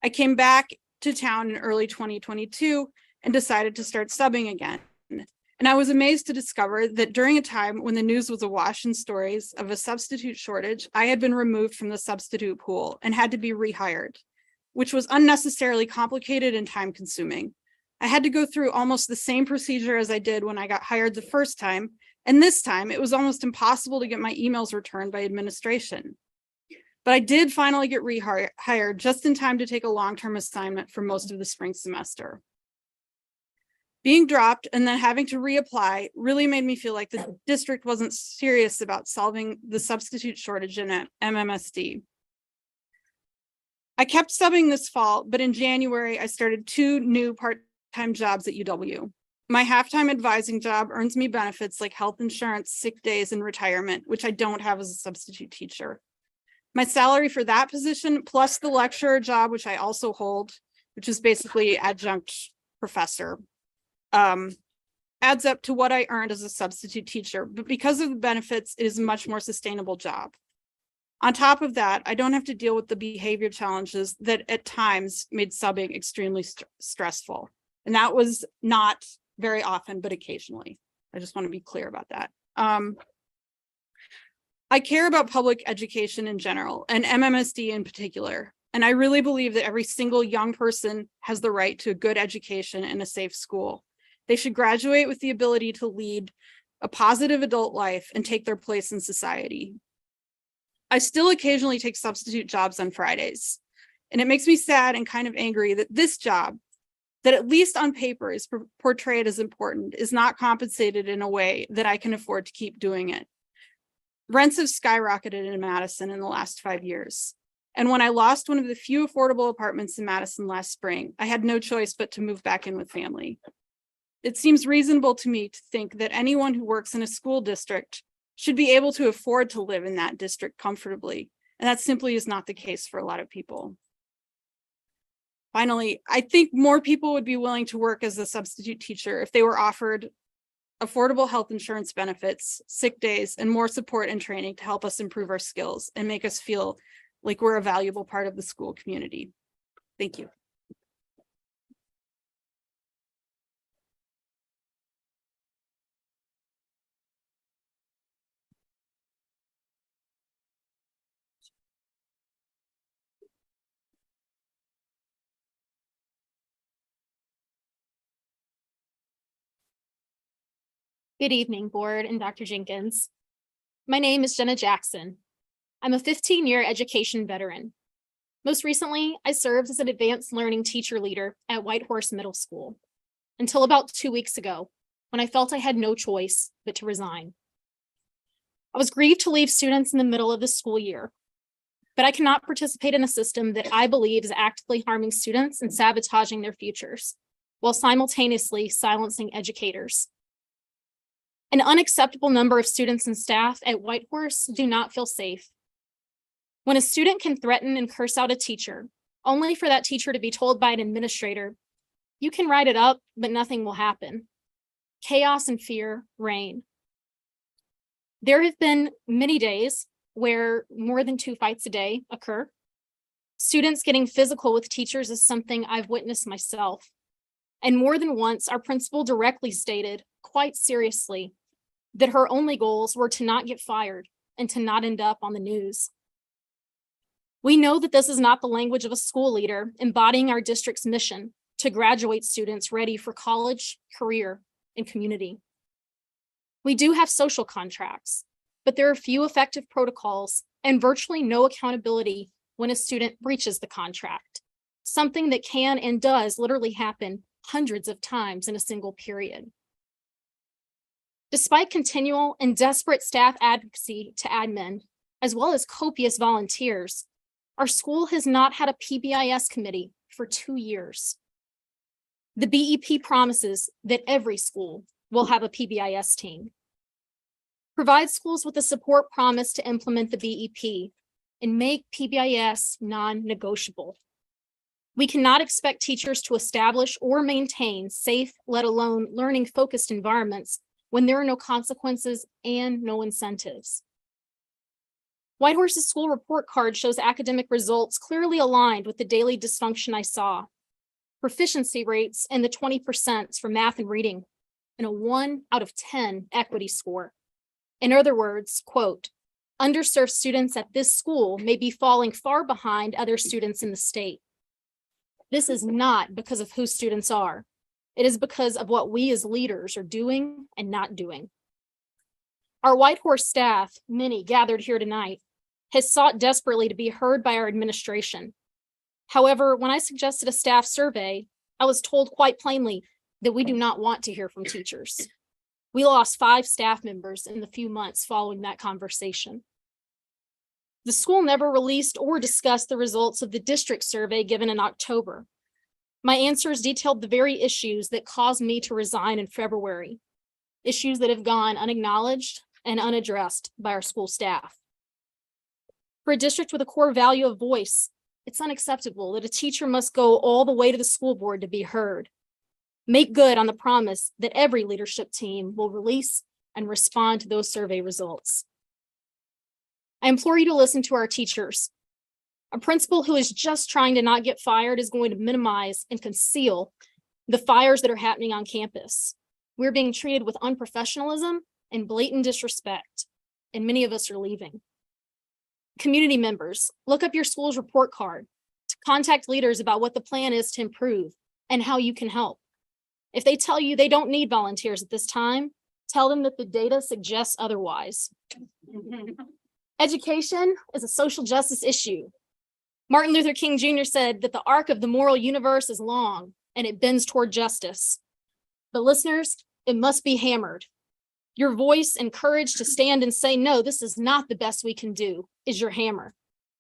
I came back to town in early 2022 and decided to start subbing again. And I was amazed to discover that during a time when the news was awash in stories of a substitute shortage, I had been removed from the substitute pool and had to be rehired, which was unnecessarily complicated and time consuming. I had to go through almost the same procedure as I did when I got hired the first time. And this time it was almost impossible to get my emails returned by administration. But I did finally get rehired just in time to take a long-term assignment for most of the spring semester. Being dropped and then having to reapply really made me feel like the district wasn't serious about solving the substitute shortage in MMSD. I kept subbing this fall, but in January, I started 2 new part-time jobs at UW. My half-time advising job earns me benefits like health insurance, sick days, and retirement, which I don't have as a substitute teacher. My salary for that position, plus the lecturer job, which I also hold, which is basically adjunct professor, adds up to what I earned as a substitute teacher. But because of the benefits, it is a much more sustainable job. On top of that, I don't have to deal with the behavior challenges that at times made subbing extremely stressful. And that was not very often, but occasionally. I just want to be clear about that. I care about public education in general and MMSD in particular. And I really believe that every single young person has the right to a good education and a safe school. They should graduate with the ability to lead a positive adult life and take their place in society. I still occasionally take substitute jobs on Fridays, and it makes me sad and kind of angry that this job, that at least on paper is portrayed as important, is not compensated in a way that I can afford to keep doing it. Rents have skyrocketed in Madison in the last 5 years. And when I lost one of the few affordable apartments in Madison last spring, I had no choice but to move back in with family. It seems reasonable to me to think that anyone who works in a school district should be able to afford to live in that district comfortably. And that simply is not the case for a lot of people. Finally, I think more people would be willing to work as a substitute teacher if they were offered affordable health insurance benefits, sick days, and more support and training to help us improve our skills and make us feel like we're a valuable part of the school community. Thank you. Good evening, board and Dr. Jenkins. My name is Jenna Jackson. I'm a 15-year education veteran. Most recently, I served as an advanced learning teacher leader at Whitehorse Middle School until about 2 weeks ago, when I felt I had no choice but to resign. I was grieved to leave students in the middle of the school year. but I cannot participate in a system that I believe is actively harming students and sabotaging their futures, while simultaneously silencing educators. An unacceptable number of students and staff at Whitehorse do not feel safe. When a student can threaten and curse out a teacher, only for that teacher to be told by an administrator, "You can write it up, but nothing will happen," chaos and fear reign. There have been many days where more than 2 fights a day occur. Students getting physical with teachers is something I've witnessed myself. And more than once, our principal directly stated, quite seriously, that her only goals were to not get fired and to not end up on the news. We know that this is not the language of a school leader embodying our district's mission to graduate students ready for college, career, and community. We do have social contracts, but there are few effective protocols and virtually no accountability when a student breaches the contract, something that can and does literally happen hundreds of times in a single period. Despite continual and desperate staff advocacy to admin, as well as copious volunteers, our school has not had a PBIS committee for 2 years. The BEP promises that every school will have a PBIS team. Provide schools with the support promise to implement the BEP and make PBIS non-negotiable. We cannot expect teachers to establish or maintain safe, let alone learning-focused environments when there are no consequences and no incentives. Whitehorse's school report card shows academic results clearly aligned with the daily dysfunction I saw. Proficiency rates in the 20% for math and reading, and a 1 out of 10 equity score. In other words, quote, underserved students at this school may be falling far behind other students in the state. This is not because of who students are. It is because of what we as leaders are doing and not doing. Our Whitehorse staff, many gathered here tonight, has sought desperately to be heard by our administration. However, when I suggested a staff survey, I was told quite plainly that we do not want to hear from teachers. We lost 5 staff members in the few months following that conversation. The school never released or discussed the results of the district survey given in October. My answers detailed the very issues that caused me to resign in February, issues that have gone unacknowledged and unaddressed by our school staff. For a district with a core value of voice, it's unacceptable that a teacher must go all the way to the school board to be heard. Make good on the promise that every leadership team will release and respond to those survey results. I implore you to listen to our teachers. A principal who is just trying to not get fired is going to minimize and conceal the fires that are happening on campus. We're being treated with unprofessionalism and blatant disrespect, and many of us are leaving. Community members, look up your school's report card to contact leaders about what the plan is to improve and how you can help. If they tell you they don't need volunteers at this time, tell them that the data suggests otherwise. Education is a social justice issue. Martin Luther King Jr. said that the arc of the moral universe is long and it bends toward justice. But listeners, it must be hammered. Your voice and courage to stand and say, no, this is not the best we can do, is your hammer.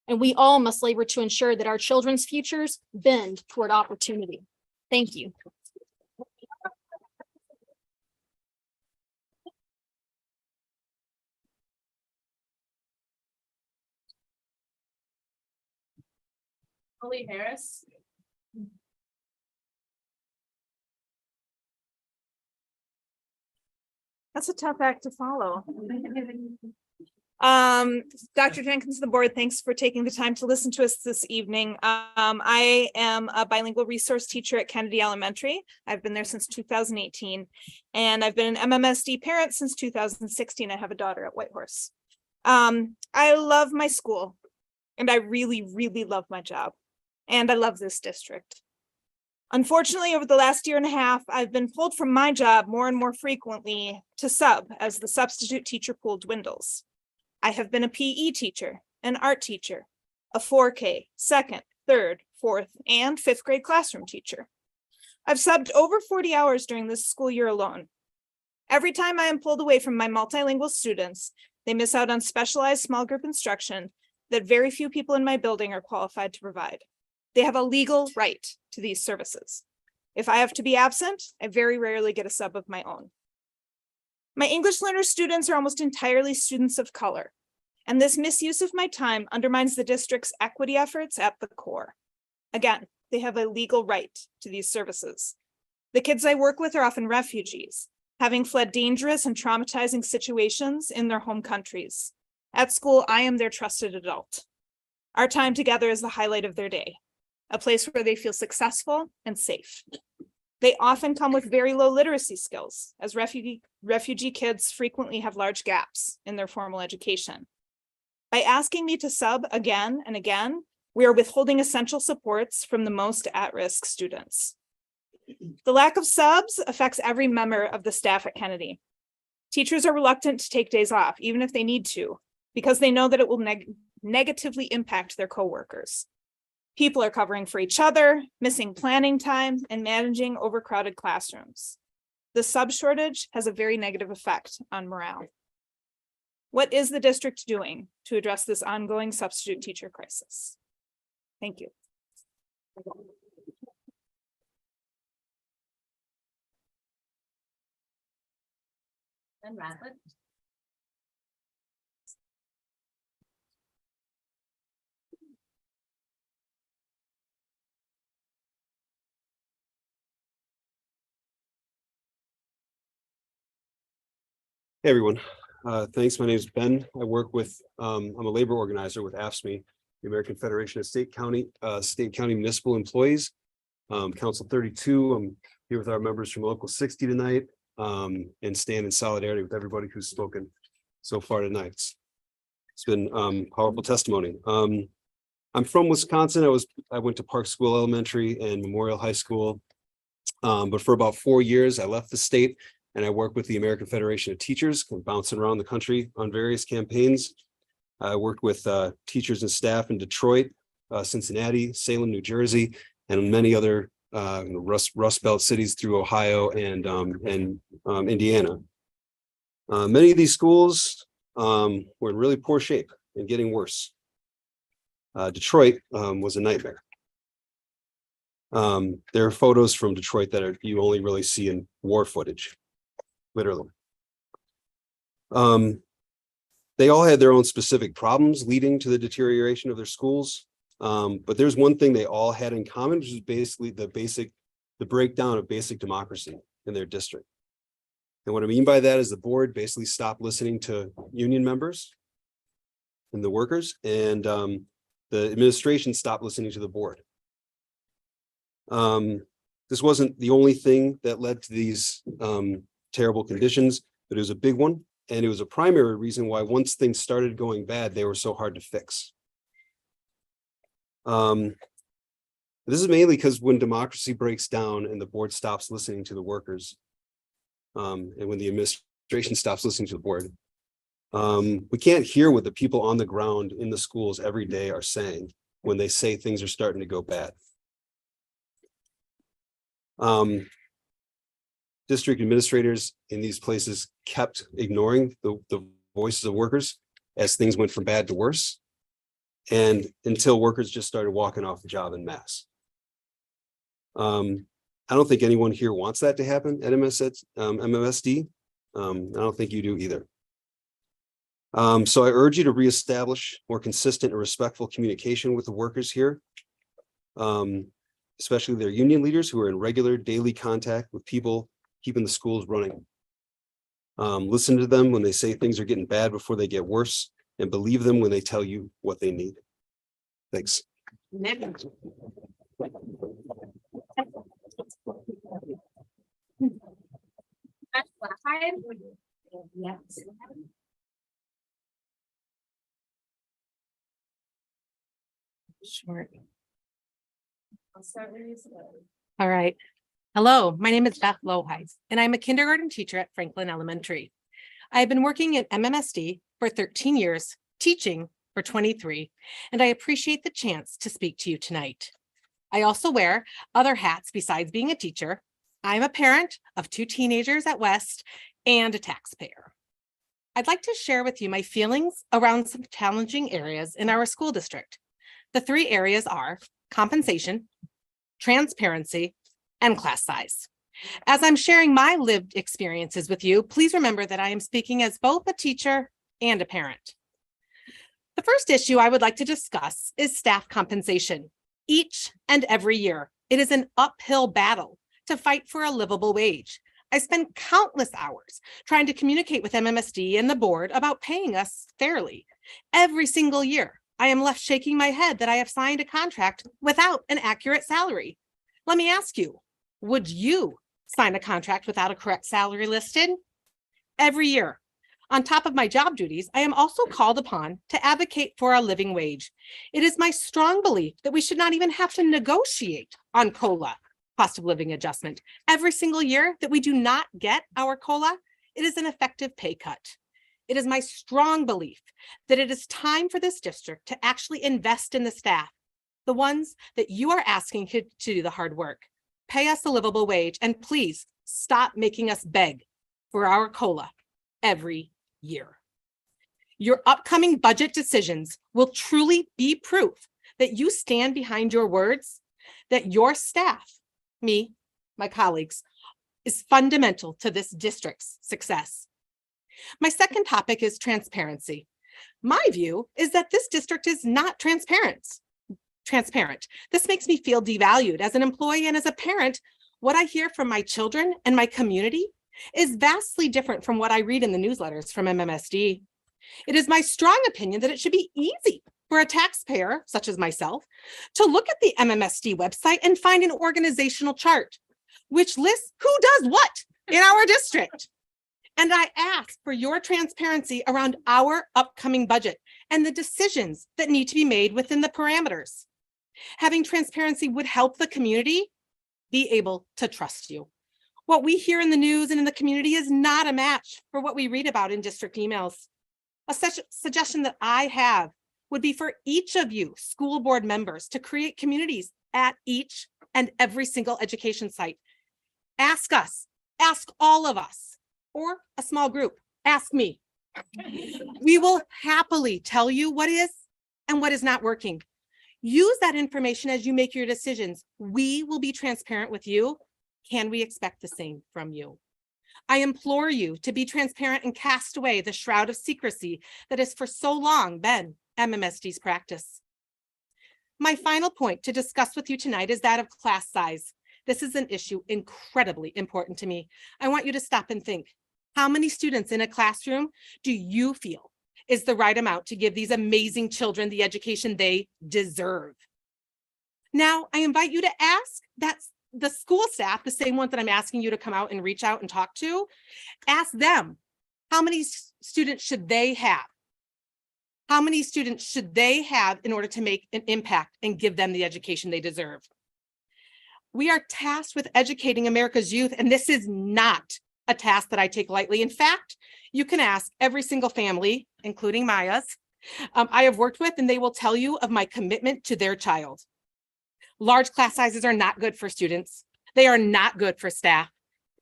And we all must labor to ensure that our children's futures bend toward opportunity. Thank you. Holi Harris. That's a tough act to follow. Dr. Jenkins, the board, thanks for taking the time to listen to us this evening. I am a bilingual resource teacher at Kennedy Elementary. I've been there since 2018, and I've been an MMSD parent since 2016. I have a daughter at Whitehorse. I love my school, and I really, really love my job, and I love this district. Unfortunately, over the last year and a half, I've been pulled from my job more and more frequently to sub as the substitute teacher pool dwindles. I have been a PE teacher, an art teacher, a 4K, 2nd, 3rd, 4th, and 5th grade classroom teacher. I've subbed over 40 hours during this school year alone. Every time I am pulled away from my multilingual students, they miss out on specialized small group instruction that very few people in my building are qualified to provide. They have a legal right to these services. If I have to be absent, I very rarely get a sub of my own. My English learner students are almost entirely students of color, and this misuse of my time undermines the district's equity efforts at the core. Again, they have a legal right to these services. The kids I work with are often refugees, having fled dangerous and traumatizing situations in their home countries. At school, I am their trusted adult. Our time together is the highlight of their day, a place where they feel successful and safe. They often come with very low literacy skills, as refugee kids frequently have large gaps in their formal education. By asking me to sub again and again, we are withholding essential supports from the most at-risk students. The lack of subs affects every member of the staff at Kennedy. Teachers are reluctant to take days off, even if they need to, because they know that it will negatively impact their coworkers. People are covering for each other, missing planning time, and managing overcrowded classrooms. The sub shortage has a very negative effect on morale. What is the district doing to address this ongoing substitute teacher crisis? Thank you. And Radley. Hey everyone, thanks. My name is Ben. I work with, I'm a labor organizer with AFSCME, the American Federation of State County Municipal Employees. Council 32, I'm here with our members from Local 60 tonight, and stand in solidarity with everybody who's spoken so far tonight. It's been powerful testimony. I'm from Wisconsin. I went to Park School Elementary and Memorial High School, but for about 4 years, I left the state. And I work with the American Federation of Teachers, bouncing around the country on various campaigns. I worked with teachers and staff in Detroit, Cincinnati, Salem, New Jersey, and many other Rust Belt cities through Ohio and Indiana. Many of these schools were in really poor shape and getting worse. Detroit was a nightmare. There are photos from Detroit that you only really see in war footage. Literally. They all had their own specific problems leading to the deterioration of their schools. But there's one thing they all had in common, which is basically the breakdown of basic democracy in their district. And what I mean by that is the board basically stopped listening to union members and the workers, and the administration stopped listening to the board. This wasn't the only thing that led to these terrible conditions, but it was a big one. And it was a primary reason why once things started going bad, they were so hard to fix. This is mainly because when democracy breaks down and the board stops listening to the workers, and when the administration stops listening to the board, we can't hear what the people on the ground in the schools every day are saying when they say things are starting to go bad. District administrators in these places kept ignoring the voices of workers as things went from bad to worse, and until workers just started walking off the job en masse. I don't think anyone here wants that to happen at MMSD. I don't think you do either. So I urge you to reestablish more consistent and respectful communication with the workers here, especially their union leaders who are in regular daily contact with people keeping the schools running. Listen to them when they say things are getting bad before they get worse, and believe them when they tell you what they need. Thanks. Short. I'll start with you. All right. Hello, my name is Beth Lohis, and I'm a kindergarten teacher at Franklin Elementary. I have been working at MMSD for 13 years, teaching for 23, and I appreciate the chance to speak to you tonight. I also wear other hats besides being a teacher. I'm a parent of 2 teenagers at West and a taxpayer. I'd like to share with you my feelings around some challenging areas in our school district. The three areas are compensation, transparency, and class size. As I'm sharing my lived experiences with you, please remember that I am speaking as both a teacher and a parent. The first issue I would like to discuss is staff compensation. Each and every year, it is an uphill battle to fight for a livable wage. I spend countless hours trying to communicate with MMSD and the board about paying us fairly. Every single year, I am left shaking my head that I have signed a contract without an accurate salary. Let me ask you, would you sign a contract without a correct salary listed? Every year, on top of my job duties, I am also called upon to advocate for a living wage. It is my strong belief that we should not even have to negotiate on COLA, cost of living adjustment. Every single year that we do not get our COLA, it is an effective pay cut. It is my strong belief that it is time for this district to actually invest in the staff, the ones that you are asking to do the hard work. Pay us a livable wage, and please stop making us beg for our COLA every year. Your upcoming budget decisions will truly be proof that you stand behind your words, that your staff, me, my colleagues, is fundamental to this district's success. My second topic is transparency. My view is that this district is not transparent. This makes me feel devalued as an employee and as a parent. What I hear from my children and my community is vastly different from what I read in the newsletters from MMSD. It is my strong opinion that it should be easy for a taxpayer, such as myself, to look at the MMSD website and find an organizational chart, which lists who does what in our district. And I ask for your transparency around our upcoming budget and the decisions that need to be made within the parameters. Having transparency would help the community be able to trust you. What we hear in the news and in the community is not a match for what we read about in district emails. A suggestion that I have would be for each of you school board members to create communities at each and every single education site. Ask us, ask all of us, or a small group, ask me. We will happily tell you what is and what is not working. Use that information as you make your decisions. We will be transparent with you. Can we expect the same from you? I implore you to be transparent and cast away the shroud of secrecy that has for so long been MMSD's practice. My final point to discuss with you tonight is that of class size. This is an issue incredibly important to me. I want you to stop and think. How many students in a classroom do you feel is the right amount to give these amazing children the education they deserve? Now, I invite you to ask the school staff, the same ones that I'm asking you to come out and reach out and talk to, ask them, how many students should they have? How many students should they have in order to make an impact and give them the education they deserve? We are tasked with educating America's youth, and this is not a task that I take lightly. In fact, you can ask every single family, including Maya's, I have worked with, and they will tell you of my commitment to their child. Large class sizes are not good for students. They are not good for staff.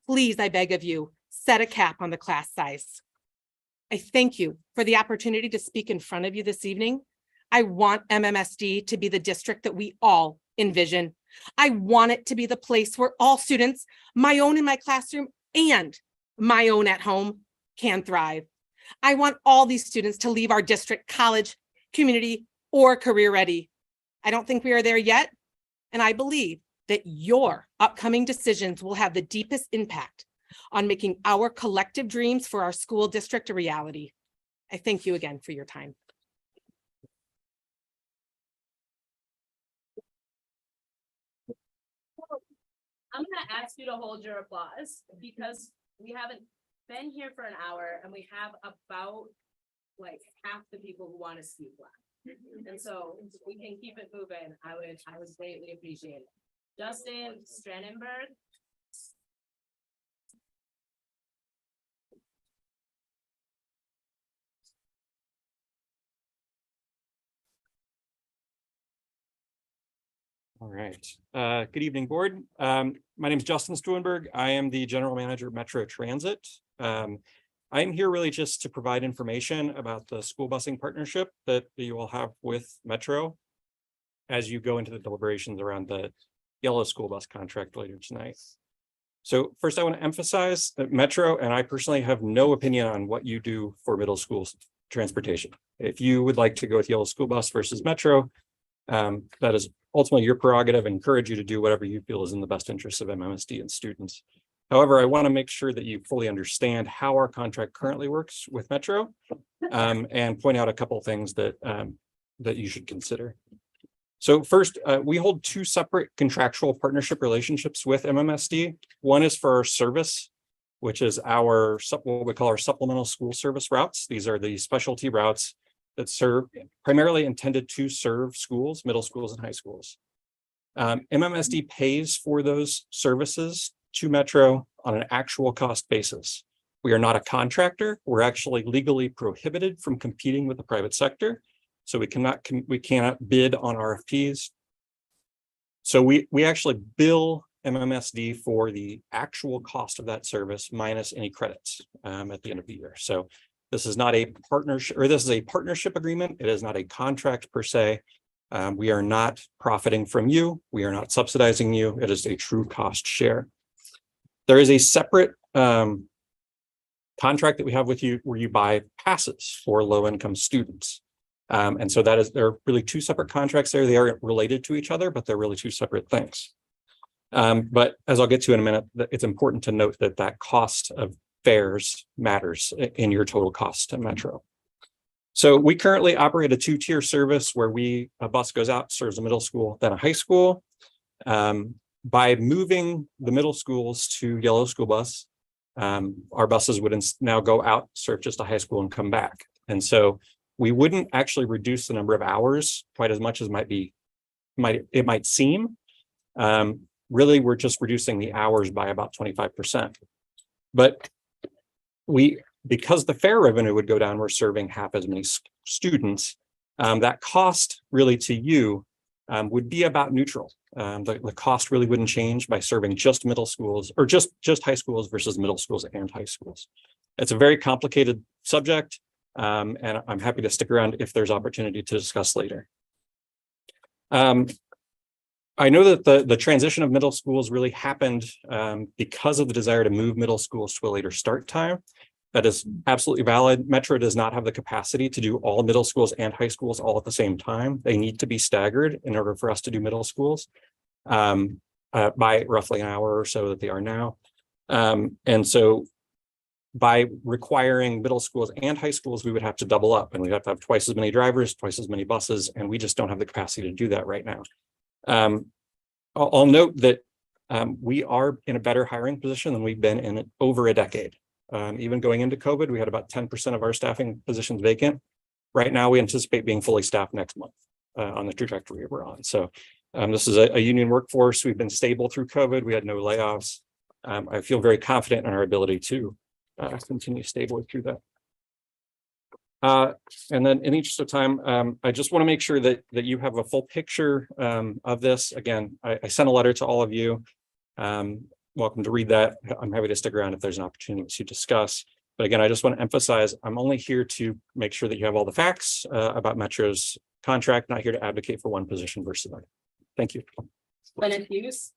Please, I beg of you, set a cap on the class size. I thank you for the opportunity to speak in front of you this evening. I want MMSD to be the district that we all envision. I want it to be the place where all students, my own in my classroom and my own at home, can thrive. I want all these students to leave our district college, community, or career ready. I don't think we are there yet, and I believe that your upcoming decisions will have the deepest impact on making our collective dreams for our school district a reality. I thank you again for your time. I'm gonna ask you to hold your applause because we haven't been here for an hour and we have about like half the people who want to speak left. And so if we can keep it moving, I would greatly appreciate it. Justin Stranenberg. All right. Good evening, board. My name is Justin Struenberg. I am the general manager of Metro Transit. I'm here really just to provide information about the school busing partnership that you will have with Metro as you go into the deliberations around the yellow school bus contract later tonight. So first, I want to emphasize that Metro and I personally have no opinion on what you do for middle school transportation. If you would like to go with yellow school bus versus Metro, that is ultimately your prerogative. I encourage you to do whatever you feel is in the best interest of MMSD and students. However, I want to make sure that you fully understand how our contract currently works with Metro, and point out a couple of things that that you should consider. So first, we hold two separate contractual partnership relationships with MMSD. One is for our service, which is our what we call our supplemental school service routes. These are the specialty routes that serve primarily intended to serve schools, middle schools and high schools. MMSD pays for those services to Metro on an actual cost basis. We are not a contractor. We're actually legally prohibited from competing with the private sector. So we cannot bid on RFPs. So we actually bill MMSD for the actual cost of that service minus any credits at the end of the year. So this is not a partnership, or this is a partnership agreement. It is not a contract per se. We are not profiting from you. We are not subsidizing you. It is a true cost share. There is a separate contract that we have with you where you buy passes for low-income students. And so there are really two separate contracts there. They are related to each other, but they're really two separate things. But as I'll get to in a minute, it's important to note that that cost of fares matters in your total cost to Metro. So we currently operate a two-tier service where a bus goes out, serves a middle school, then a high school. By moving the middle schools to yellow school bus, our buses would now go out, serve just a high school and come back. And so we wouldn't actually reduce the number of hours quite as much as it might seem. Really, we're just reducing the hours by about 25%. But because the fare revenue would go down, we're serving half as many students. That cost really to you would be about neutral. The cost really wouldn't change by serving just middle schools or just high schools versus middle schools and high schools. It's a very complicated subject, and I'm happy to stick around if there's opportunity to discuss later. I know that the transition of middle schools really happened because of the desire to move middle schools to a later start time. That is absolutely valid. Metro does not have the capacity to do all middle schools and high schools all at the same time. They need to be staggered in order for us to do middle schools by roughly an hour or so that they are now. And so by requiring middle schools and high schools, we would have to double up, and we'd have to have twice as many drivers, twice as many buses, and we just don't have the capacity to do that right now. I'll note that we are in a better hiring position than we've been in over a decade. Even going into COVID, we had about 10% of our staffing positions vacant. Right now, we anticipate being fully staffed next month on the trajectory we're on. So this is a union workforce. We've been stable through COVID. We had no layoffs. I feel very confident in our ability to continue stably through that. And then in the interest of time, I just want to make sure that you have a full picture of this. Again, I sent a letter to all of you. Welcome to read that. I'm happy to stick around if there's an opportunity to discuss. But again, I just want to emphasize, I'm only here to make sure that you have all the facts about Metro's contract, not here to advocate for one position versus another. Thank you. Gwyneth Hughes.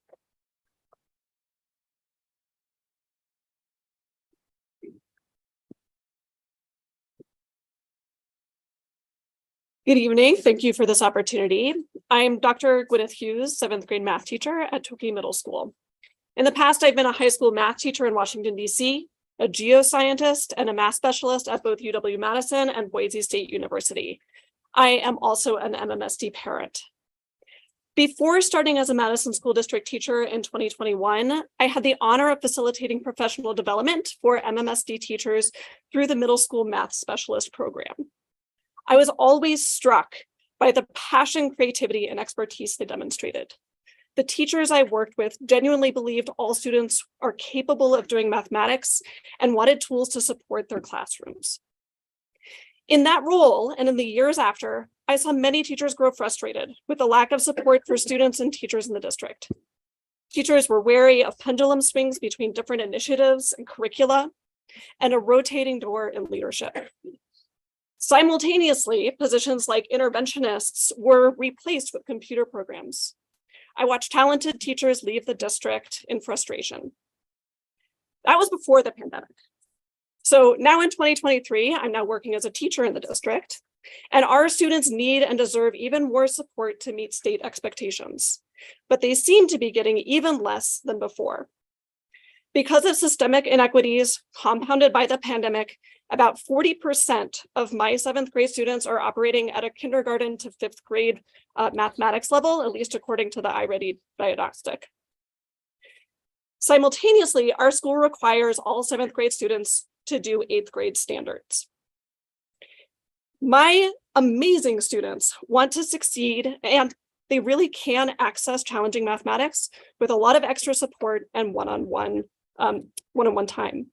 Good evening. Thank you for this opportunity. I'm Dr. Gwyneth Hughes, 7th grade math teacher at Tukey Middle School. In the past, I've been a high school math teacher in Washington, D.C., a geoscientist, and a math specialist at both UW-Madison and Boise State University. I am also an MMSD parent. Before starting as a Madison School District teacher in 2021, I had the honor of facilitating professional development for MMSD teachers through the middle school math specialist program. I was always struck by the passion, creativity, and expertise they demonstrated. The teachers I worked with genuinely believed all students are capable of doing mathematics and wanted tools to support their classrooms. In that role, and in the years after, I saw many teachers grow frustrated with the lack of support for students and teachers in the district. Teachers were wary of pendulum swings between different initiatives and curricula. and a rotating door in leadership. Simultaneously, positions like interventionists were replaced with computer programs. I watched talented teachers leave the district in frustration. That was before the pandemic. So now in 2023, I'm now working as a teacher in the district, and our students need and deserve even more support to meet state expectations, but they seem to be getting even less than before. Because of systemic inequities compounded by the pandemic, about 40% of my 7th grade students are operating at a kindergarten to 5th grade mathematics level, at least according to the iReady diagnostic. Simultaneously, our school requires all 7th grade students to do 8th grade standards. My amazing students want to succeed, and they really can access challenging mathematics with a lot of extra support and one-on-one time.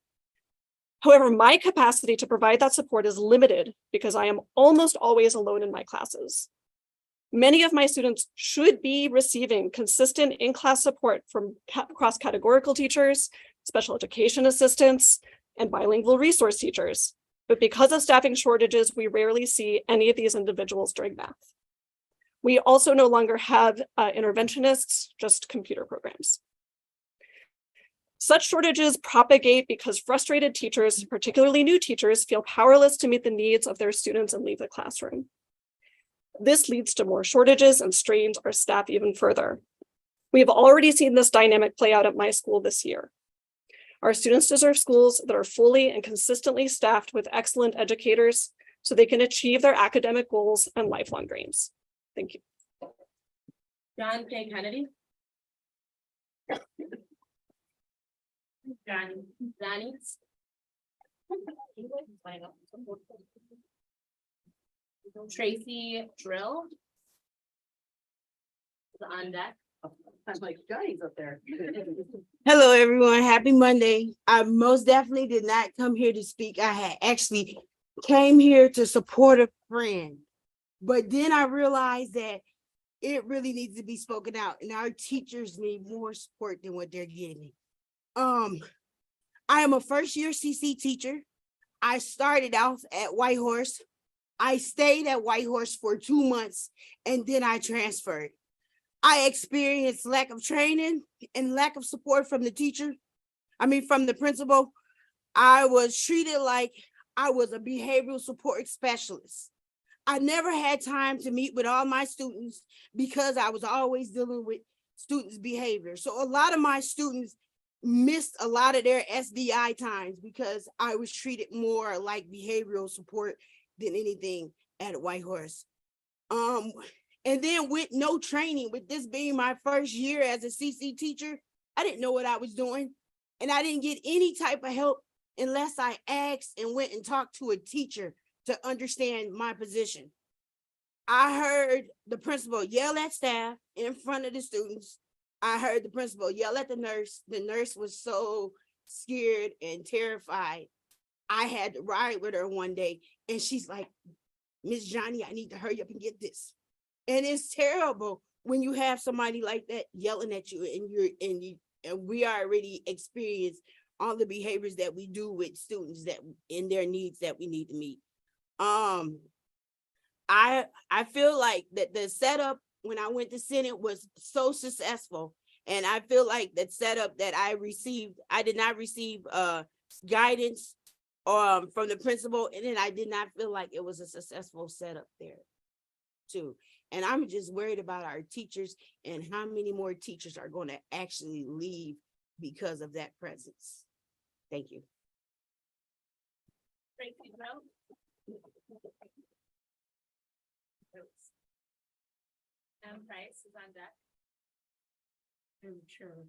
However, my capacity to provide that support is limited because I am almost always alone in my classes. Many of my students should be receiving consistent in-class support from cross-categorical teachers, special education assistants, and bilingual resource teachers. But because of staffing shortages, we rarely see any of these individuals during math. We also no longer have interventionists, just computer programs. Such shortages propagate because frustrated teachers, particularly new teachers, feel powerless to meet the needs of their students and leave the classroom. This leads to more shortages and strains our staff even further. We have already seen this dynamic play out at my school this year. Our students deserve schools that are fully and consistently staffed with excellent educators so they can achieve their academic goals and lifelong dreams. Thank you. John K. Kennedy. Johnny. Tracy Drill. On deck. I'm like, Johnny's up there. Hello, everyone. Happy Monday. I most definitely did not come here to speak. I had actually came here to support a friend. But then I realized that it really needs to be spoken out, and our teachers need more support than what they're getting. I am a first-year CC teacher. I started off at Whitehorse. I stayed at Whitehorse for 2 months, and then I transferred. I experienced lack of training and lack of support from the from the principal. I was treated like I was a behavioral support specialist. I never had time to meet with all my students because I was always dealing with students' behavior. So a lot of my students missed a lot of their SDI times because I was treated more like behavioral support than anything at Whitehorse. And then with no training, with this being my first year as a CC teacher, I didn't know what I was doing. And I didn't get any type of help unless I asked and went and talked to a teacher to understand my position. I heard the principal yell at staff in front of the students. I heard the principal yell at the nurse. The nurse was so scared and terrified. I had to ride with her one day and she's like, Miss Johnny, I need to hurry up and get this. And it's terrible when you have somebody like that yelling at you and we already experienced all the behaviors that we do with students that in their needs that we need to meet. I feel like that the setup when I went to Senate was so successful. And I feel like that setup that I did not receive guidance from the principal. And then I did not feel like it was a successful setup there too. And I'm just worried about our teachers and how many more teachers are going to actually leave because of that presence. Thank you. Price is on deck. I'm sure.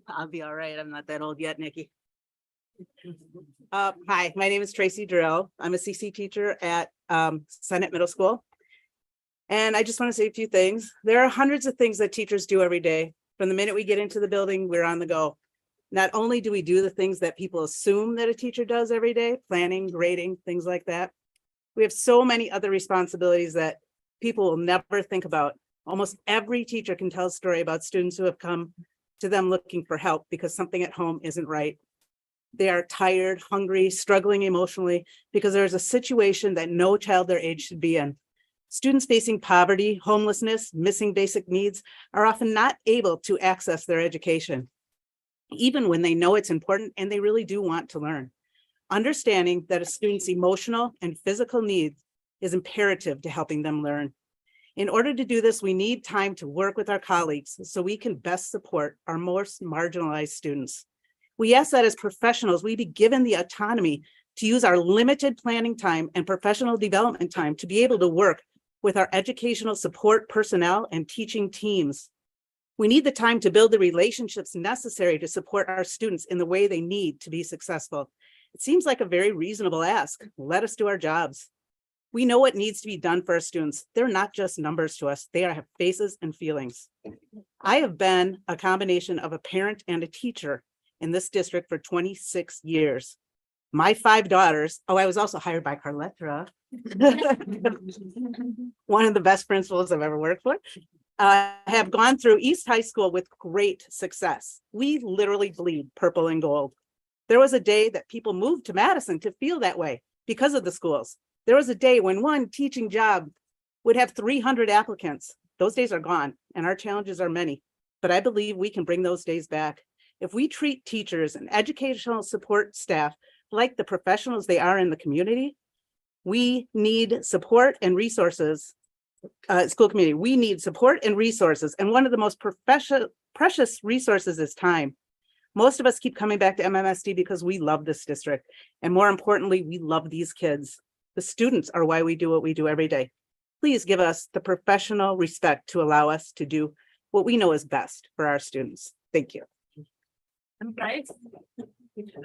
I'll be all right. I'm not that old yet, Nikki. Hi, my name is Tracy Drill. I'm a CC teacher at Senate Middle School. And I just want to say a few things. There are hundreds of things that teachers do every day. From the minute we get into the building, we're on the go. Not only do we do the things that people assume that a teacher does every day, planning, grading, things like that. We have so many other responsibilities that people will never think about. Almost every teacher can tell a story about students who have come to them looking for help because something at home isn't right. They are tired, hungry, struggling emotionally because there is a situation that no child their age should be in. Students facing poverty, homelessness, missing basic needs are often not able to access their education, even when they know it's important and they really do want to learn. Understanding that a student's emotional and physical needs is imperative to helping them learn. In order to do this, we need time to work with our colleagues so we can best support our most marginalized students. We ask that as professionals, we be given the autonomy to use our limited planning time and professional development time to be able to work with our educational support personnel and teaching teams. We need the time to build the relationships necessary to support our students in the way they need to be successful. It seems like a very reasonable ask. Let us do our jobs. We know what needs to be done for our students. They're not just numbers to us. They have faces and feelings. I have been a combination of a parent and a teacher in this district for 26 years. My 5 daughters, I was also hired by Carletra, one of the best principals I've ever worked for, have gone through East High School with great success. We literally bleed purple and gold. There was a day that people moved to Madison to feel that way because of the schools. There was a day when one teaching job would have 300 applicants. Those days are gone and our challenges are many, but I believe we can bring those days back. If we treat teachers and educational support staff like the professionals they are in the community, we need support and resources. School community, we need support and resources. And one of the most precious resources is time. Most of us keep coming back to MMSD because we love this district. And more importantly, we love these kids. The students are why we do what we do every day. Please give us the professional respect to allow us to do what we know is best for our students. Thank you. Okay.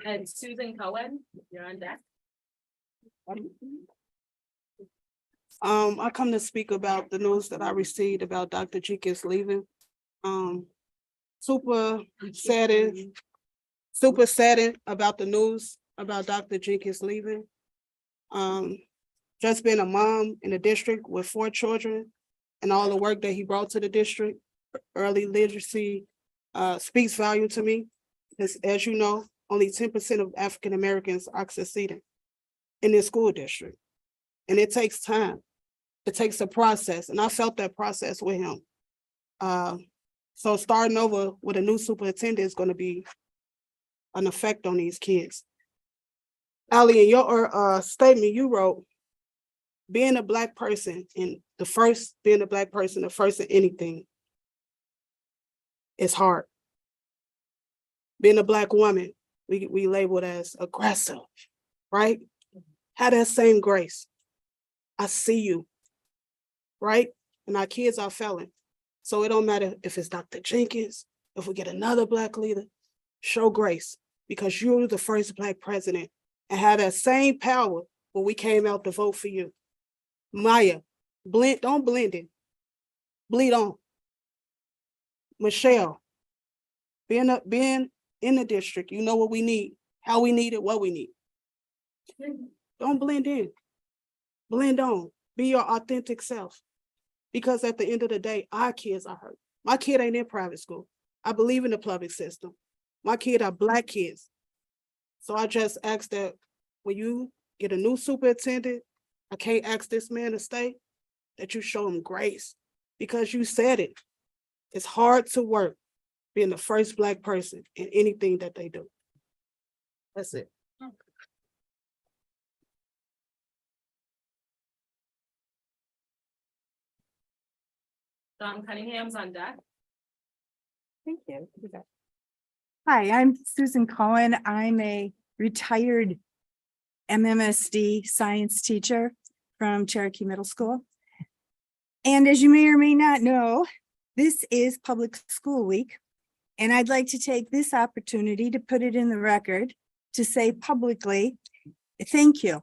And Susan Cohen, you're on deck. I come to speak about the news that I received about Dr. Jenkins leaving. Super saddened about the news about Dr. Jenkins leaving. Just being a mom in the district with 4 children and all the work that he brought to the district, early literacy speaks value to me. As you know, only 10% of African Americans are succeeding in this school district. And it takes time. It takes a process. And I felt that process with him. So starting over with a new superintendent is going to be an effect on these kids. Ali, in your statement you wrote, being a Black person and the first in anything is hard. Being a Black woman, we labeled as aggressive, right? Have that same grace. I see you, right? And our kids are failing. So it don't matter if it's Dr. Jenkins, if we get another Black leader, show grace because you're the first Black president and have that same power when we came out to vote for you. Maya, don't blend in, bleed on. Michelle, being in the district, you know what we need, how we need it, what we need. Don't blend in, blend on, be your authentic self. Because at the end of the day, our kids are hurt. My kid ain't in private school. I believe in the public system. My kids are Black kids. So I just ask that when you get a new superintendent, I can't ask this man to stay, that you show him grace. Because you said it. It's hard to work being the first Black person in anything that they do. That's it. Don Cunningham's on deck. Thank you. Hi, I'm Susan Cohen. I'm a retired MMSD science teacher from Cherokee Middle School. And as you may or may not know, this is Public School Week. And I'd like to take this opportunity to put it in the record to say publicly, thank you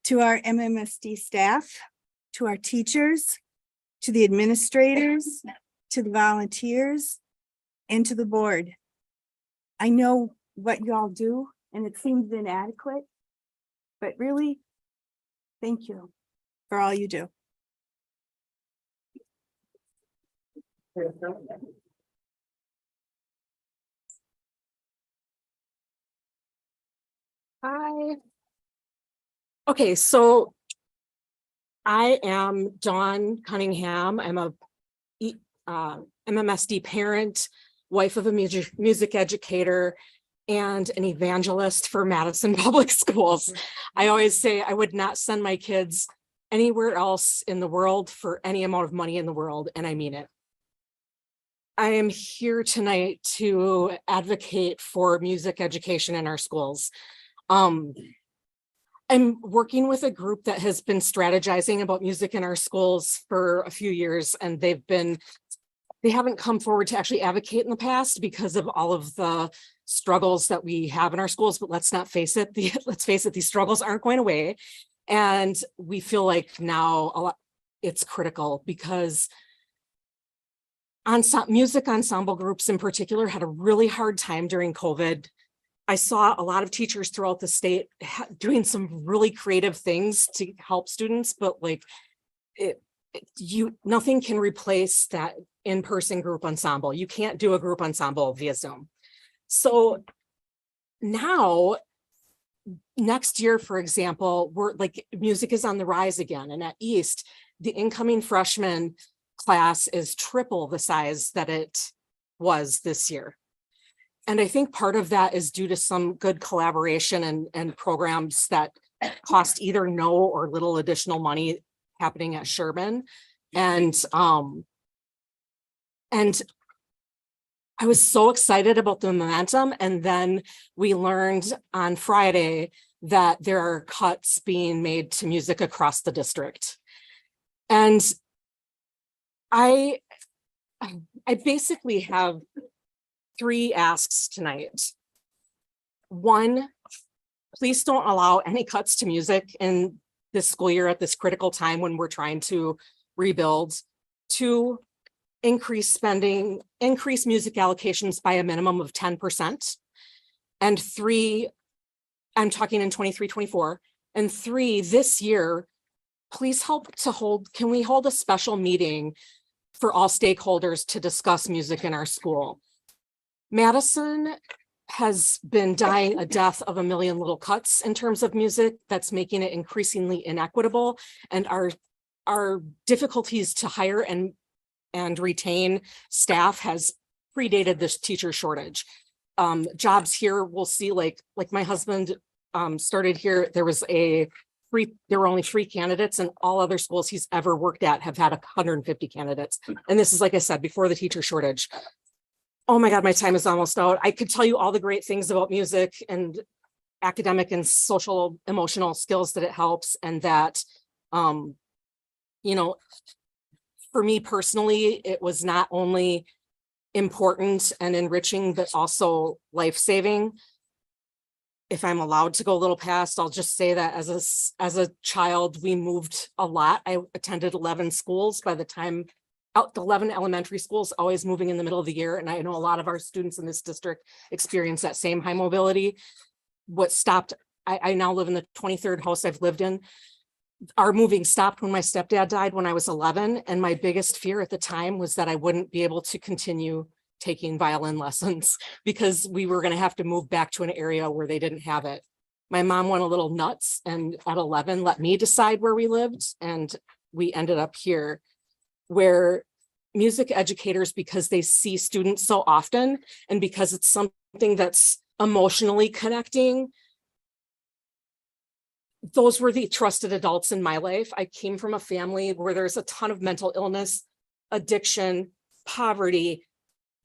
to our MMSD staff, to our teachers, to the administrators, to the volunteers, and to the board. I know what y'all do, and it seems inadequate, but really, thank you for all you do. Hi. Okay, so I am Dawn Cunningham. I'm a MMSD parent, wife of a music educator, and an evangelist for Madison Public Schools. I always say I would not send my kids anywhere else in the world for any amount of money in the world, and I mean it. I am here tonight to advocate for music education in our schools. I'm working with a group that has been strategizing about music in our schools for a few years, and they haven't come forward to actually advocate in the past because of all of the struggles that we have in our schools. But let's not face it, let's face it, these struggles aren't going away. And we feel like now it's critical because music ensemble groups in particular had a really hard time during COVID. I saw a lot of teachers throughout the state doing some really creative things to help students, but like nothing can replace that in-person group ensemble. You can't do a group ensemble via Zoom. So now, next year, for example, music is on the rise again. And at East, the incoming freshman class is triple the size that it was this year. And I think part of that is due to some good collaboration and programs that cost either no or little additional money happening at Sherman. And I was so excited about the momentum. And then we learned on Friday that there are cuts being made to music across the district. And I basically have 3 asks tonight. 1, please don't allow any cuts to music in this school year at this critical time when we're trying to rebuild. 2, increase spending, increase music allocations by a minimum of 10%. And 3, I'm talking in 23-24. And 3, this year, please help to can we hold a special meeting for all stakeholders to discuss music in our school? Madison has been dying a death of a million little cuts in terms of music. That's making it increasingly inequitable. And our difficulties to hire and retain staff has predated this teacher shortage. Jobs here, we'll see, like my husband started here, there were only 3 candidates, and all other schools he's ever worked at have had 150 candidates. And this is, like I said, before the teacher shortage. Oh my God, my time is almost out. I could tell you all the great things about music and academic and social emotional skills that it helps. And that, you know, for me personally, it was not only important and enriching, but also life-saving. If I'm allowed to go a little past, I'll just say that as a child, we moved a lot. I attended 11 schools by the time out the 11 elementary schools, always moving in the middle of the year. And I know a lot of our students in this district experience that same high mobility. What stopped, I now live in the 23rd house I've lived in. Our moving stopped when my stepdad died when I was 11. And my biggest fear at the time was that I wouldn't be able to continue taking violin lessons because we were going to have to move back to an area where they didn't have it. My mom went a little nuts and at 11 let me decide where we lived, and we ended up here, where music educators, because they see students so often and because it's something that's emotionally connecting, those were the trusted adults in my life. I came from a family where there's a ton of mental illness, addiction, poverty.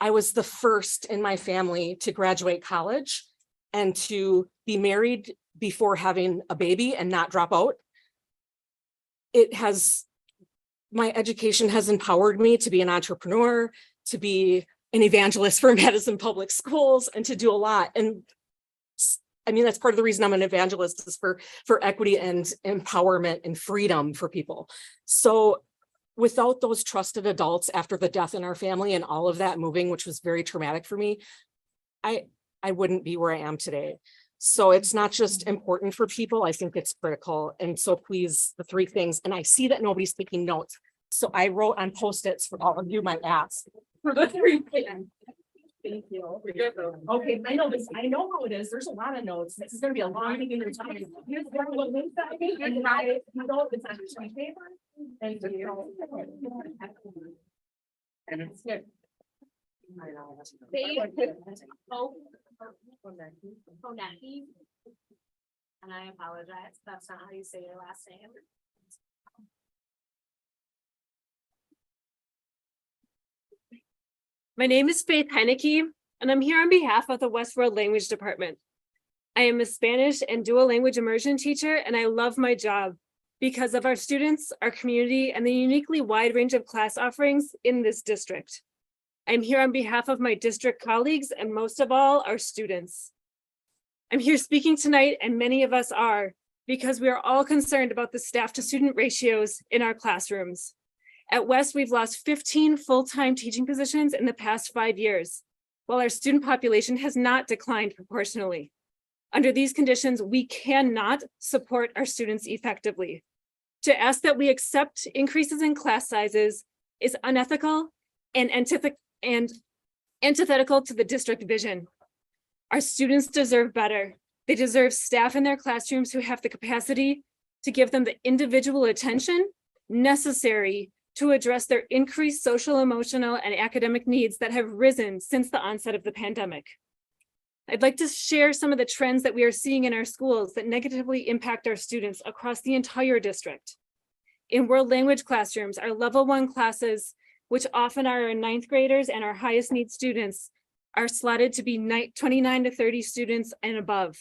I was the first in my family to graduate college and to be married before having a baby and not drop out. My education has empowered me to be an entrepreneur, to be an evangelist for Madison Public Schools, and to do a lot. And I mean, that's part of the reason I'm an evangelist, is for equity and empowerment and freedom for people. So without those trusted adults after the death in our family and all of that moving, which was very traumatic for me, I wouldn't be where I am today. So it's not just important for people, I think it's critical. And so please, the 3 things, and I see that nobody's taking notes. So I wrote on Post-its for all of you my ask for the 3 things. Thank you. Okay, I know this, I know how it is. There's a lot of notes. This is gonna be a long thing in your time. Here's what links that I made, and I, you know, it's on my paper. Thank you. And it's good. Heinecke. And I apologize, that's not how you say your last name. My name is Faith Heinecke, and I'm here on behalf of the Westworld Language Department. I am a Spanish and dual language immersion teacher, and I love my job because of our students, our community, and the uniquely wide range of class offerings in this district. I'm here on behalf of my district colleagues and most of all, our students. I'm here speaking tonight, and many of us are, because we are all concerned about the staff to student ratios in our classrooms. At West, we've lost 15 full-time teaching positions in the past 5 years, while our student population has not declined proportionally. Under these conditions, we cannot support our students effectively. To ask that we accept increases in class sizes is unethical and antithetical to the district vision. Our students deserve better. They deserve staff in their classrooms who have the capacity to give them the individual attention necessary to address their increased social, emotional, and academic needs that have risen since the onset of the pandemic. I'd like to share some of the trends that we are seeing in our schools that negatively impact our students across the entire district. In world language classrooms, our level 1 classes, which often are our 9th graders and our highest need students, are slotted to be 29 to 30 students and above.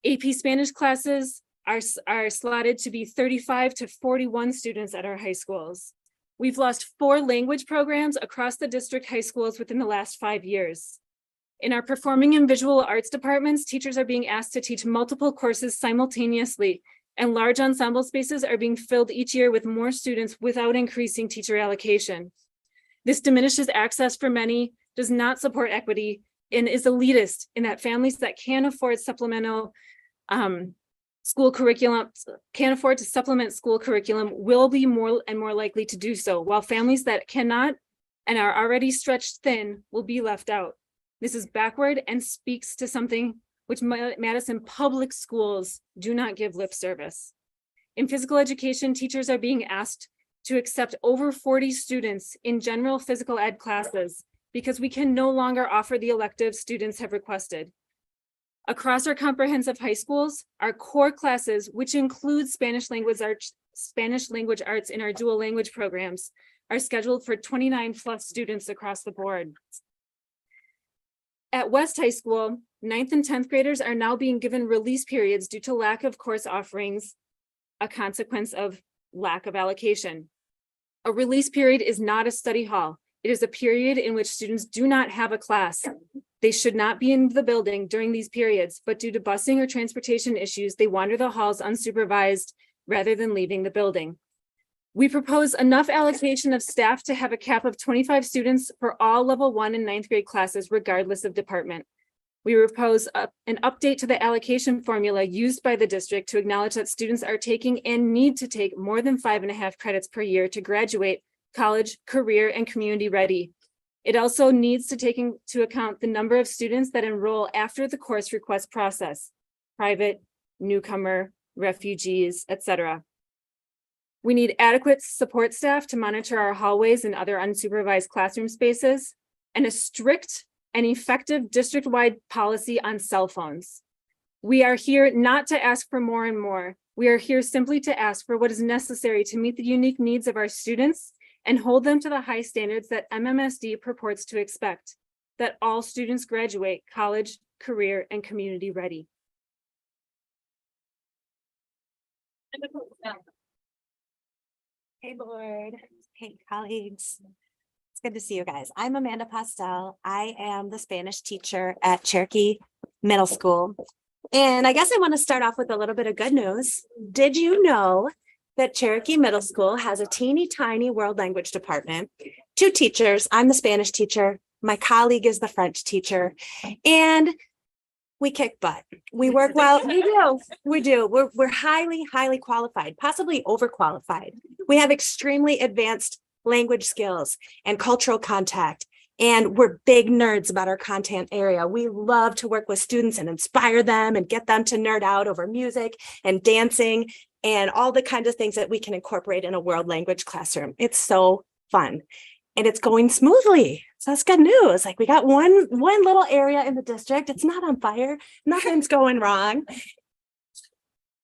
AP Spanish classes are slotted to be 35 to 41 students at our high schools. We've lost 4 language programs across the district high schools within the last 5 years. In our performing and visual arts departments, teachers are being asked to teach multiple courses simultaneously, and large ensemble spaces are being filled each year with more students without increasing teacher allocation. This diminishes access for many, does not support equity, and is elitist in that families that can afford supplemental school curriculum, can't afford to supplement school curriculum will be more and more likely to do so, while families that cannot and are already stretched thin will be left out. This is backward and speaks to something which Madison public schools do not give lip service. In physical education, teachers are being asked to accept over 40 students in general physical ed classes because we can no longer offer the electives students have requested. Across our comprehensive high schools, our core classes, which include Spanish language arts in our dual language programs, are scheduled for 29 plus students across the board. At West High School, 9th and 10th graders are now being given release periods due to lack of course offerings, a consequence of lack of allocation. A release period is not a study hall. It is a period in which students do not have a class. They should not be in the building during these periods, but due to busing or transportation issues, they wander the halls unsupervised rather than leaving the building. We propose enough allocation of staff to have a cap of 25 students for all level 1 and 9th grade classes, regardless of department. We propose an update to the allocation formula used by the district to acknowledge that students are taking and need to take more than 5.5 credits per year to graduate college, career, and community ready. It also needs to take into account the number of students that enroll after the course request process, private, newcomer, refugees, etc. We need adequate support staff to monitor our hallways and other unsupervised classroom spaces, and a strict and effective district-wide policy on cell phones. We are here not to ask for more and more. We are here simply to ask for what is necessary to meet the unique needs of our students and hold them to the high standards that MMSD purports to expect, that all students graduate college, career, and community ready. Hey board, hey colleagues. It's good to see you guys. I'm Amanda Pastel. I am the Spanish teacher at Cherokee Middle School. And I guess I want to start off with a little bit of good news. Did you know that Cherokee Middle School has a teeny tiny world language department, 2 teachers. I'm the Spanish teacher. My colleague is the French teacher, and we kick butt. We work well. We do. We're highly, highly qualified, possibly overqualified. We have extremely advanced language skills and cultural contact And we're big nerds about our content area. We love to work with students and inspire them and get them to nerd out over music and dancing and all the kinds of things that we can incorporate in a world language classroom. It's so fun and it's going smoothly. So that's good news. Like we got one little area in the district. It's not on fire. Nothing's going wrong.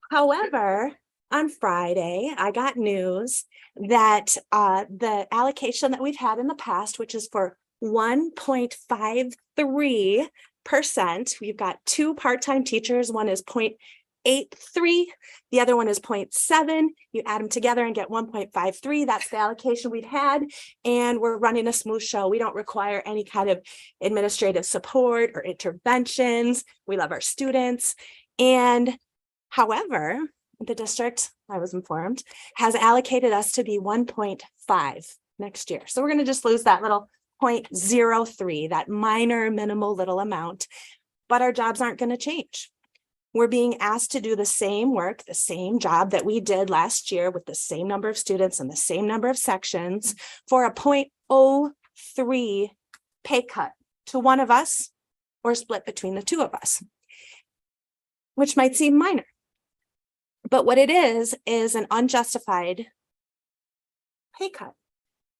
However, on Friday, I got news that the allocation that we've had in the past, which is for 1.53%, we've got 2 part-time teachers. One is 0.83, the other one is 0.7. You add them together and get 1.53. That's the allocation we've had. And we're running a smooth show. We don't require any kind of administrative support or interventions. We love our students. And however, the district, I was informed, has allocated us to be 1.5 next year. So we're going to just lose that little 0.03, that minor minimal little amount, but our jobs aren't going to change. We're being asked to do the same work, the same job that we did last year with the same number of students and the same number of sections for a 0.03 pay cut to one of us or split between the 2 of us, which might seem minor. But what it is an unjustified pay cut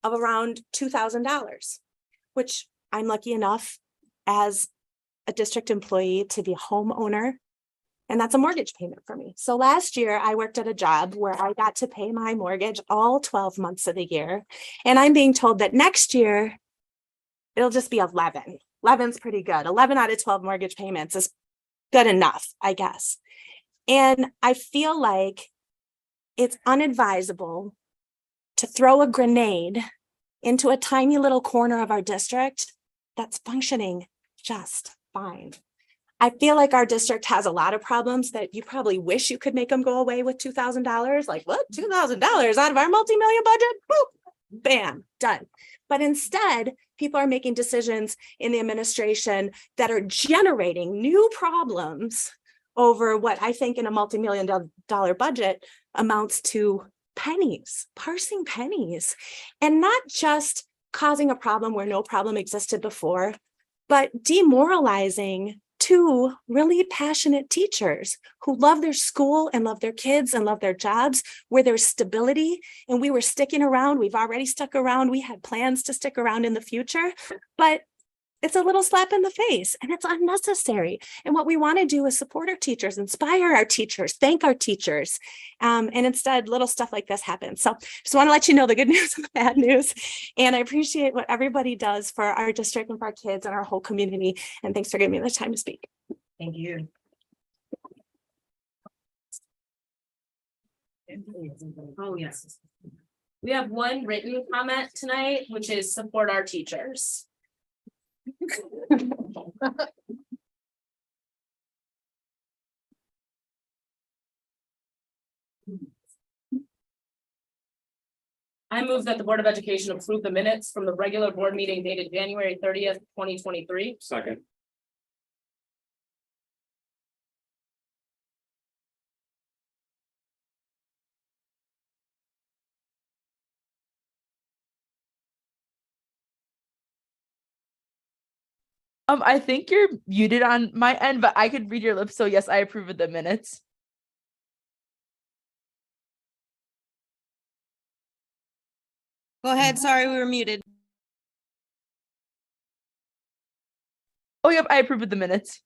of around $2,000, which I'm lucky enough as a district employee to be a homeowner. And that's a mortgage payment for me. So last year I worked at a job where I got to pay my mortgage all 12 months of the year. And I'm being told that next year it'll just be 11. 11's pretty good. 11 out of 12 mortgage payments is good enough, I guess. And I feel like it's unadvisable to throw a grenade into a tiny little corner of our district that's functioning just fine. I feel like our district has a lot of problems that you probably wish you could make them go away with $2,000. Like, what? $2,000 out of our multi-million budget? Boop, bam, done. But instead, people are making decisions in the administration that are generating new problems over what I think in a multi-million dollar budget amounts to pennies, parsing pennies, and not just causing a problem where no problem existed before, but demoralizing 2 really passionate teachers who love their school and love their kids and love their jobs, where there's stability. And we were sticking around. We've already stuck around. We had plans to stick around in the future, but it's a little slap in the face and it's unnecessary. And what we want to do is support our teachers, inspire our teachers, thank our teachers. And instead, little stuff like this happens. So just want to let you know the good news and the bad news. And I appreciate what everybody does for our district and for our kids and our whole community. And thanks for giving me the time to speak. Thank you. Oh, yes. We have one written comment tonight, which is support our teachers. I move that the Board of Education approve the minutes from the regular board meeting dated January 30th, 2023. Second. I think you're muted on my end, but I could read your lips. So yes, I approve of the minutes. Go ahead. Sorry, we were muted. Oh, yep, I approve of the minutes.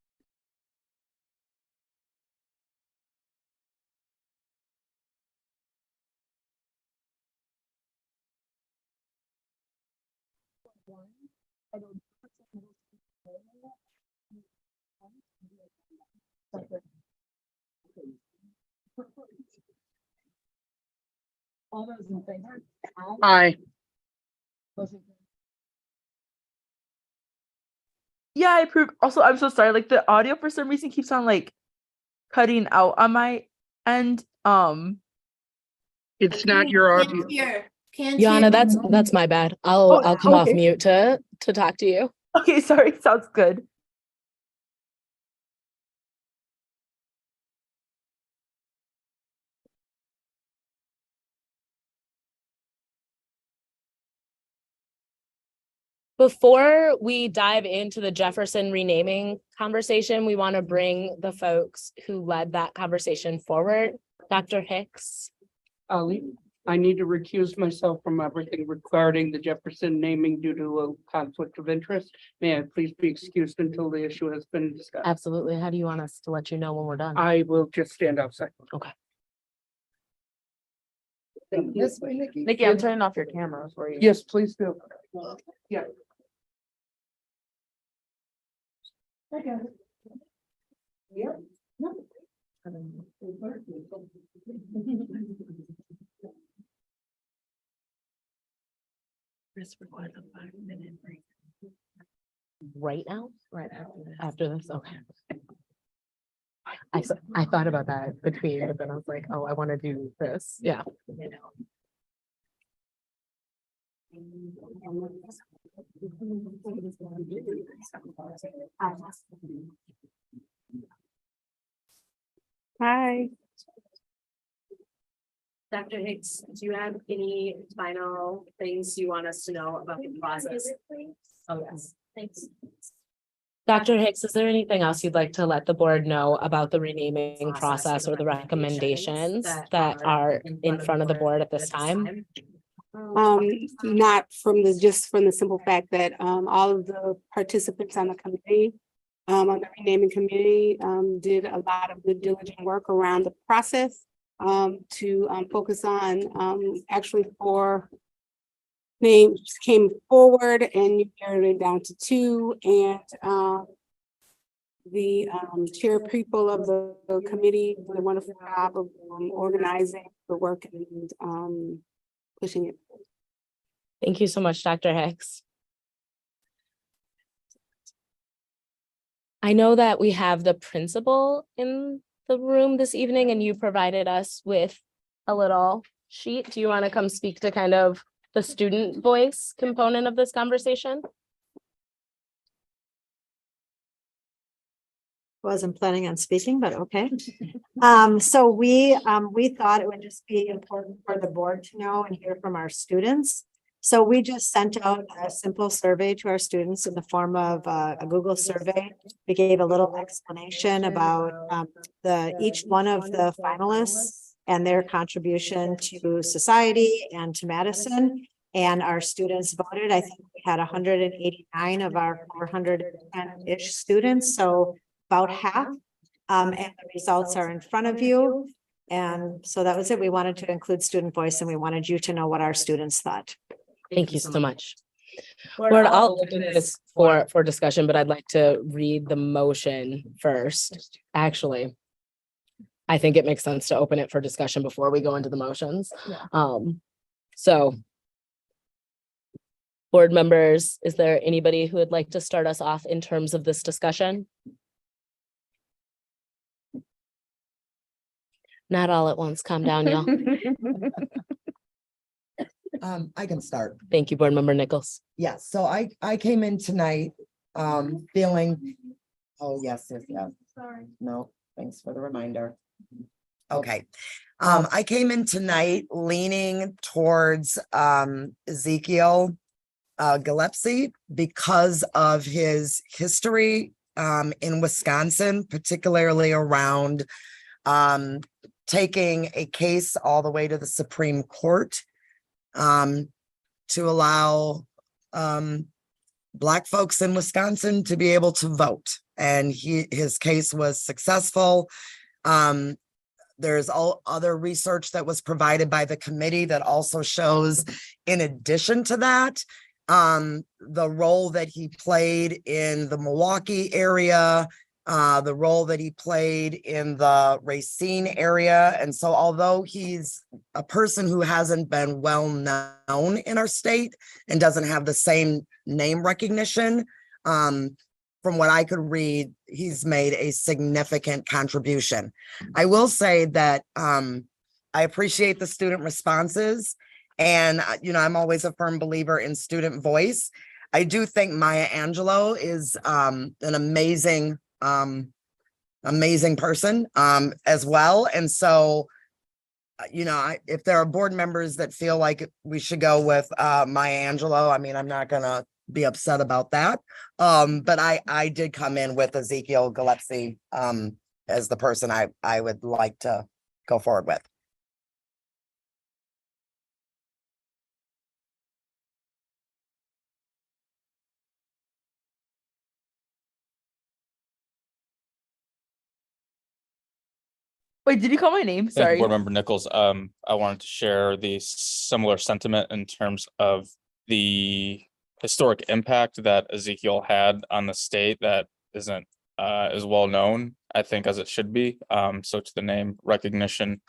All those in favor? Aye. Yeah, I approve. Also, I'm so sorry. Like the audio for some reason keeps on like cutting out on my end. It's not your audio. Yana, that's my bad. I'll come off mute to talk to you. Okay, sorry. Sounds good. Before we dive into the Jefferson renaming conversation, we want to bring the folks who led that conversation forward. Dr. Hicks. I need to recuse myself from everything regarding the Jefferson naming due to a conflict of interest. May I please be excused until the issue has been discussed? Absolutely. How do you want us to let you know when we're done? I will just stand outside. Okay. This way, Nikki. Nikki, I'm turning off your camera for you. Yes, please do. Yeah. I got it. Yep. Right now? Right after this? Okay. I thought about that between, but then I was like, oh, I want to do this. Yeah. Hi. Dr. Hicks, do you have any final things you want us to know about the process? Oh, yes, thanks. Dr. Hicks, is there anything else you'd like to let the board know about the renaming process or the recommendations that are in front of the board at this time? Not just from the simple fact that all of the participants on the committee, on the renaming committee, did a lot of good diligent work around the process to focus on actually 4 names came forward and you narrowed it down to 2, and the chair people of the committee did a wonderful job of organizing the work and pushing it. Thank you so much, Dr. Hicks. I know that we have the principal in the room this evening and you provided us with a little sheet. Do you want to come speak to kind of the student voice component of this conversation? Wasn't planning on speaking, but okay. So we thought it would just be important for the board to know and hear from our students. So we just sent out a simple survey to our students in the form of a Google survey. We gave a little explanation about each one of the finalists and their contribution to society and to Madison. And our students voted. I think we had 189 of our 410-ish students. So about half. And the results are in front of you. And so that was it. We wanted to include student voice and we wanted you to know what our students thought. Thank you so much. Board, I'll open this for discussion, but I'd like to read the motion first. Actually, I think it makes sense to open it for discussion before we go into the motions. So board members, is there anybody who would like to start us off in terms of this discussion? Not all at once. Calm down, y'all. I can start. Thank you, board member Nichols. Yes, so I came in tonight feeling, oh, yes. Sorry. No, thanks for the reminder. Okay. I came in tonight leaning towards Ezekiel Gillespie because of his history in Wisconsin, particularly around taking a case all the way to the Supreme Court to allow Black folks in Wisconsin to be able to vote. And his case was successful. There's all other research that was provided by the committee that also shows, in addition to that, the role that he played in the Milwaukee area, the role that he played in the Racine area. And so although he's a person who hasn't been well known in our state and doesn't have the same name recognition, from what I could read, he's made a significant contribution. I will say that I appreciate the student responses. And, I'm always a firm believer in student voice. I do think Maya Angelou is an amazing person as well. And so, if there are board members that feel like we should go with Maya Angelou, I'm not gonna be upset about that. But I did come in with Ezekiel Gillespie as the person I would like to go forward with. Wait, did you call my name? Thank you, Sorry. Board Member Nichols. I wanted to share the similar sentiment in terms of the historic impact that Ezekiel had on the state that isn't as well known, I think, as it should be. So to the name recognition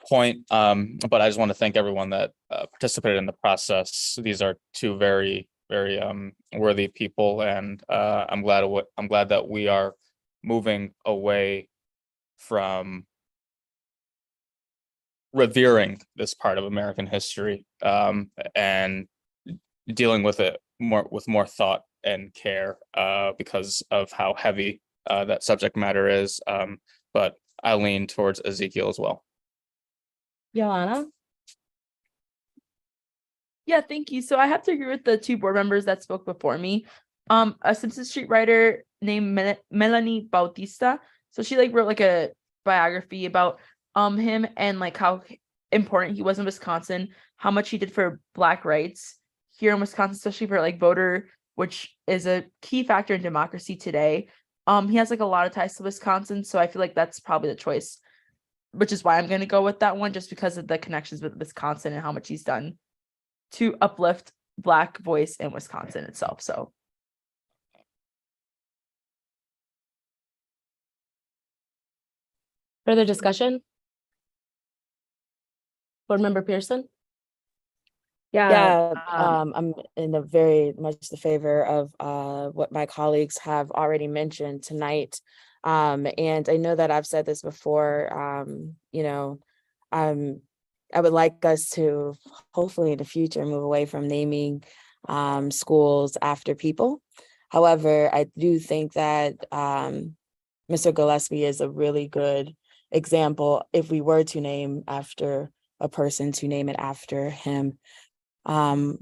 point, but I just want to thank everyone that participated in the process. These are two very, very worthy people, and I'm glad that we are moving away from revering this part of American history and dealing with it with more thought and care because of how heavy that subject matter is. But I lean towards Ezekiel as well. Joanna? Yeah, thank you. So I have to agree with the two board members that spoke before me. A Simpson Street writer named Melanie Bautista. So she wrote a biography about him and how important he was in Wisconsin, how much he did for Black rights here in Wisconsin, especially for voter, which is a key factor in democracy today. He has a lot of ties to Wisconsin, so I feel that's probably the choice, which is why I'm going to go with that one, just because of the connections with Wisconsin and how much he's done to uplift Black voice in Wisconsin itself. So Further discussion? Board Member Pearson? Yeah, I'm in a very much the favor of what my colleagues have already mentioned tonight. And I know that I've said this before, I would like us to hopefully in the future move away from naming schools after people. However, I do think that Mr. Gillespie is a really good example. If we were to name after a person, to name it after him. I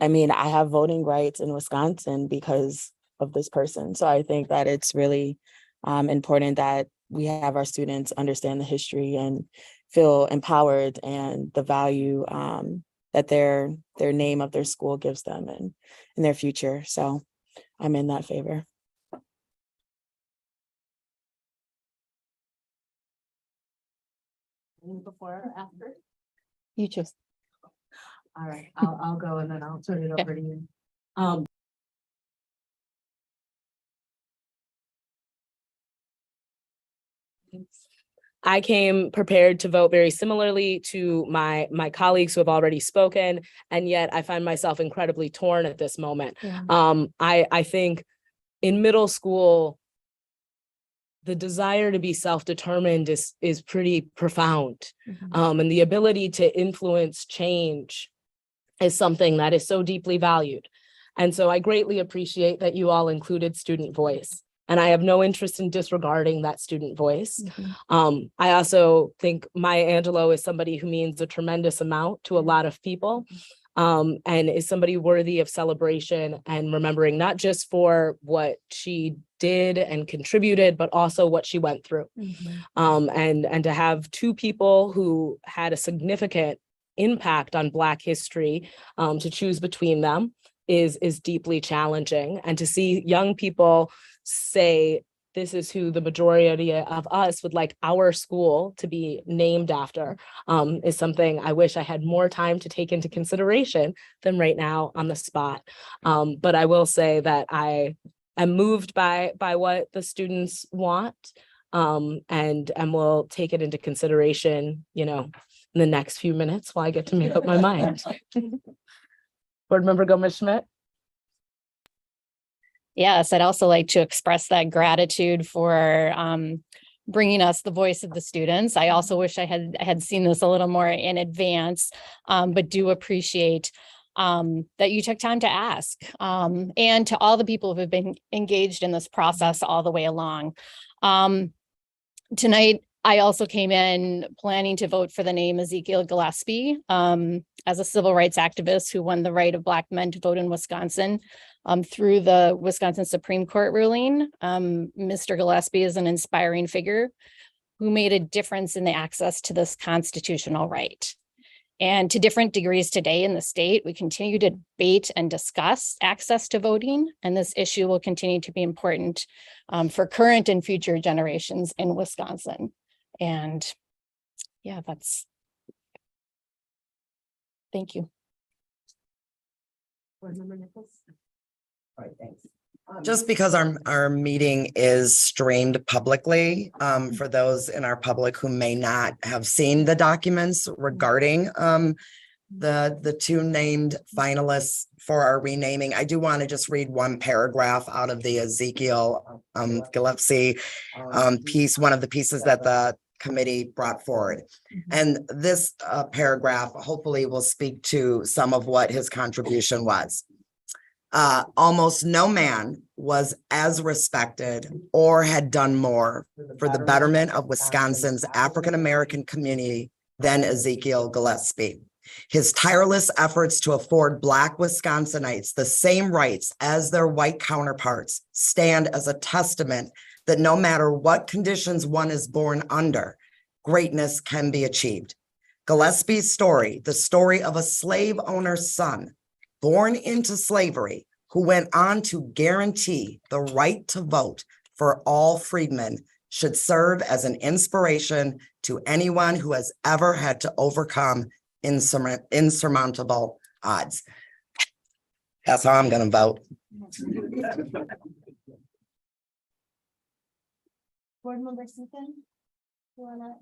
have voting rights in Wisconsin because of this person. So I think that it's really important that we have our students understand the history and feel empowered and the value that their name of their school gives them and in their future. So I'm in that favor. Before or after? You choose. All right, I'll go and then I'll turn it over to you. I came prepared to vote very similarly to my colleagues who have already spoken, and yet I find myself incredibly torn at this moment. Yeah. I think in middle school, the desire to be self-determined is pretty profound. And the ability to influence change is something that is so deeply valued. And so I greatly appreciate that you all included student voice. And I have no interest in disregarding that student voice. I also think Maya Angelou is somebody who means a tremendous amount to a lot of people, and is somebody worthy of celebration and remembering, not just for what she did and contributed, but also what she went through. And to have two people who had a significant impact on Black history, to choose between them is deeply challenging. And to see young people say, this is who the majority of us would like our school to be named after, is something I wish I had more time to take into consideration than right now on the spot. But I will say that I am moved by what the students want, and will take it into consideration, in the next few minutes while I get to make up my mind. Board Member Gomez-Schmidt. Yes, I'd also like to express that gratitude for bringing us the voice of the students. I also wish I had seen this a little more in advance, but do appreciate that you took time to ask, and to all the people who have been engaged in this process all the way along. Tonight, I also came in planning to vote for the name Ezekiel Gillespie as a civil rights activist who won the right of Black men to vote in Wisconsin through the Wisconsin Supreme Court ruling. Mr. Gillespie is an inspiring figure who made a difference in the access to this constitutional right. And to different degrees today in the state, we continue to debate and discuss access to voting, and this issue will continue to be important for current and future generations in Wisconsin. And yeah, thank you. All right, thanks. Just because our meeting is streamed publicly, for those in our public who may not have seen the documents regarding the two named finalists for our renaming, I do want to just read one paragraph out of the Ezekiel Gillespie piece, one of the pieces that the committee brought forward. And this paragraph hopefully will speak to some of what his contribution was. Almost no man was as respected or had done more for the betterment of Wisconsin's African-American community than Ezekiel Gillespie. His tireless efforts to afford Black Wisconsinites the same rights as their white counterparts stand as a testament that no matter what conditions one is born under, greatness can be achieved. Gillespie's story, the story of a slave owner's son, born into slavery, who went on to guarantee the right to vote for all freedmen, should serve as an inspiration to anyone who has ever had to overcome insurmountable odds. That's how I'm going to vote. Board Member Simpson, you wanna?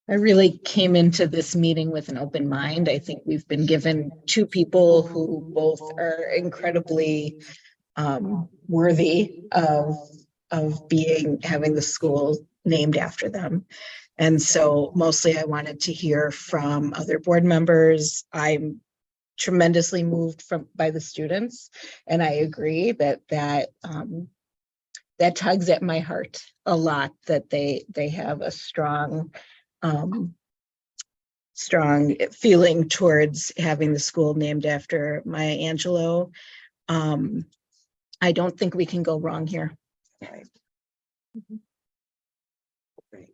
I really came into this meeting with an open mind. I think we've been given two people who both are incredibly worthy of having the school named after them. And so mostly I wanted to hear from other board members. I'm tremendously moved by the students, and I agree that tugs at my heart a lot, that they have a strong feeling towards having the school named after Maya Angelou. I don't think we can go wrong here. Right. Great.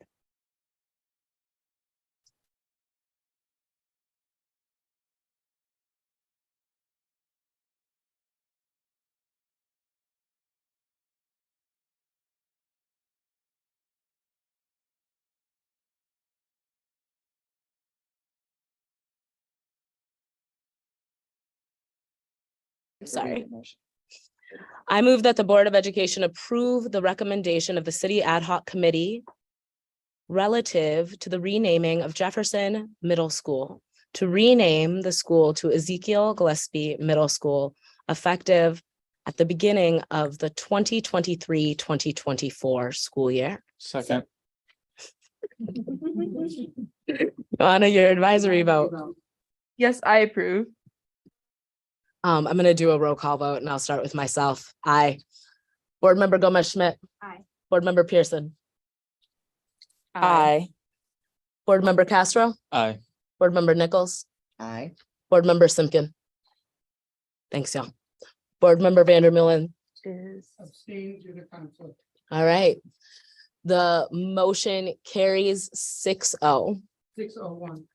Sorry. I move that the Board of Education approve the recommendation of the City Ad Hoc Committee relative to the renaming of Jefferson Middle School, to rename the school to Ezekiel Gillespie Middle School, effective at the beginning of the 2023-2024 school year. Second. Anna, your advisory vote. Yes, I approve. I'm going to do a roll call vote, and I'll start with myself. Aye. Board Member Gomez-Schmidt. Aye. Board Member Pearson. Aye. Board Member Castro. Aye. Board Member Nichols. Aye. Board Member Simpkin. Thanks, y'all. Board Member Vandermeulen. Abstain due to conflict. All right. The motion carries 6-0. 601.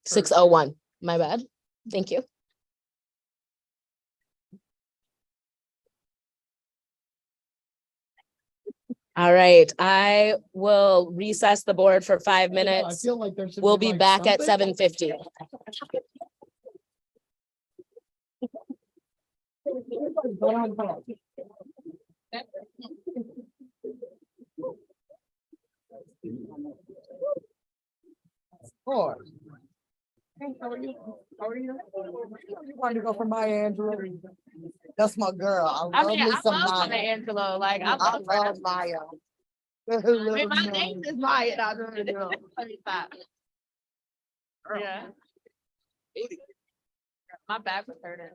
601. My bad. Thank you. All right, I will recess the board for 5 minutes. I feel like there should We'll be like back at something. 7:50. Four. How are you? How are you? You wanted to go for Maya Angelou? That's my girl. I love me some Maya. Angelo. Like I love Maya. my name is Maya. Let me stop. Yeah. My back was hurting.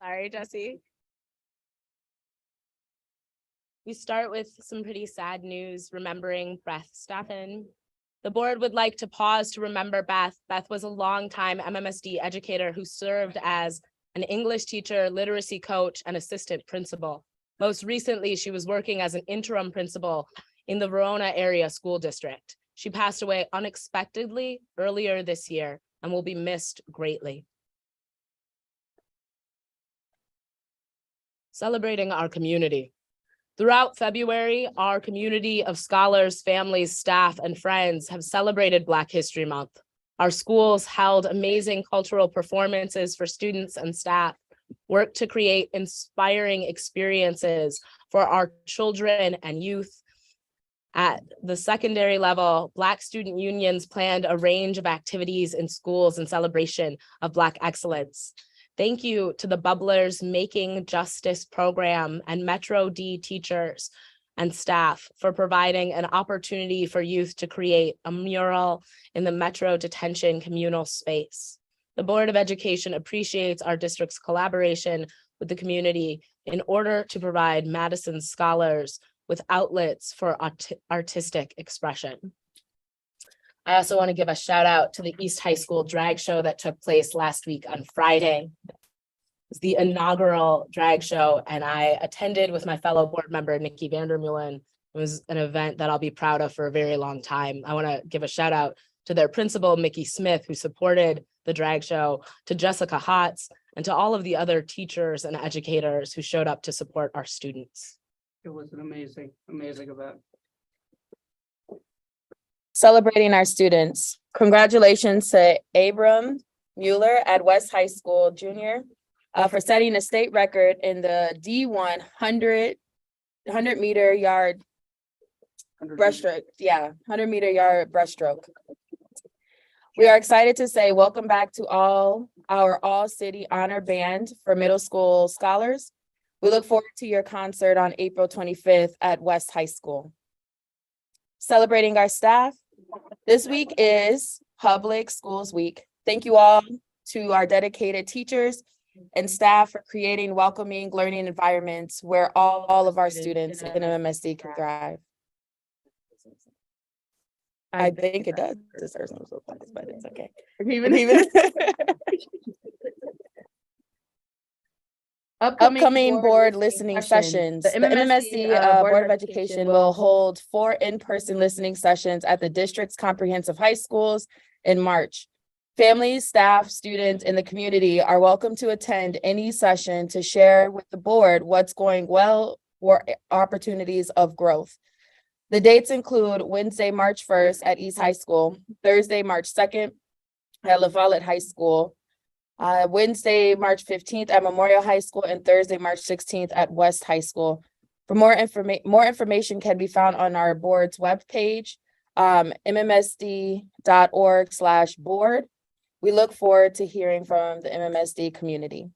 Sorry, Jesse. We start with some pretty sad news, remembering Beth Staffen. The board would like to pause to remember Beth. Beth was a longtime MMSD educator who served as an English teacher, literacy coach, and assistant principal. Most recently, she was working as an interim principal in the Verona area school district. She passed away unexpectedly earlier this year and will be missed greatly. Celebrating our community. Throughout February, our community of scholars, families, staff, and friends have celebrated Black History Month. Our schools held amazing cultural performances for students and staff, worked to create inspiring experiences for our children and youth. At the secondary level, Black student unions planned a range of activities in schools in celebration of Black excellence. Thank you to the Bubblers Making Justice program and Metro D teachers and staff for providing an opportunity for youth to create a mural in the Metro Detention communal space. The Board of Education appreciates our district's collaboration with the community in order to provide Madison scholars with outlets for artistic expression. I also want to give a shout out to the East High School drag show that took place last week on Friday. It was the inaugural drag show, and I attended with my fellow board member, Nikki Vandermeulen. It was an event that I'll be proud of for a very long time. I want to give a shout out to their principal, Mickey Smith, who supported the drag show, to Jessica Hotz, and to all of the other teachers and educators who showed up to support our students. It was an amazing event. Celebrating our students. Congratulations to Abram Mueller at West High School Junior for setting a state record in the D1 100 meter yard breaststroke. Yeah, 100 meter yard breaststroke. We are excited to say welcome back to our all-city honor band for middle school scholars. We look forward to your concert on April 25th at West High School. Celebrating our staff. This week is Public Schools Week. Thank you all to our dedicated teachers and staff for creating welcoming learning environments where all of our students in MMSD can thrive. I think it does deserve some applause, but it's okay. Upcoming board listening sessions. The MMSD Board of Education will hold 4 in-person listening sessions at the district's comprehensive high schools in March. Families, staff, students, and the community are welcome to attend any session to share with the board what's going well or opportunities of growth. The dates include Wednesday, March 1st at East High School, Thursday, March 2nd at La Follette High School, Wednesday, March 15th at Memorial High School, and Thursday, March 16th at West High School. For more information can be found on our board's webpage, mmsd.org/board. We look forward to hearing from the MMSD community.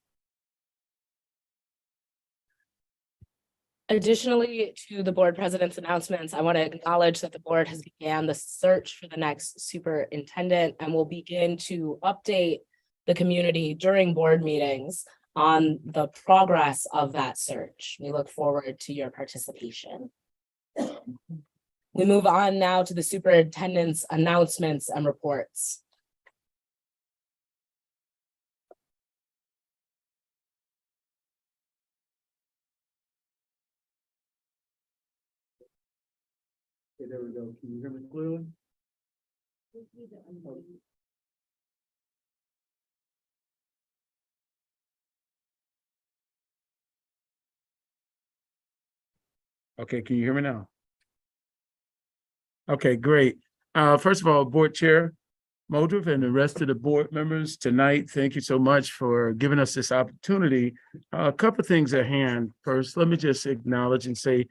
Additionally to the board president's announcements, I want to acknowledge that the board has began the search for the next superintendent and will begin to update the community during board meetings on the progress of that search. We look forward to your participation. We move on now to the superintendent's announcements and reports. Okay, there we go. Can you hear me clearly? Okay, can you hear me now? Okay, great. First of all, Board Chair Moldruf and the rest of the board members tonight, thank you so much for giving us this opportunity. A couple of things at hand. First, let me just acknowledge and say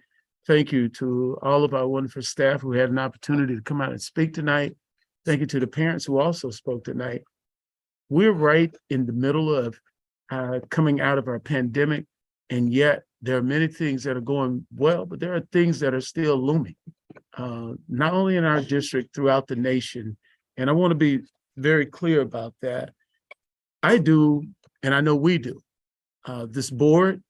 thank you to all of our wonderful staff who had an opportunity to come out and speak tonight. Thank you to the parents who also spoke tonight. We're right in the middle of coming out of our pandemic, and yet there are many things that are going well, but there are things that are still looming, not only in our district, throughout the nation. And I want to be very clear about that. I do, and I know we do, this board,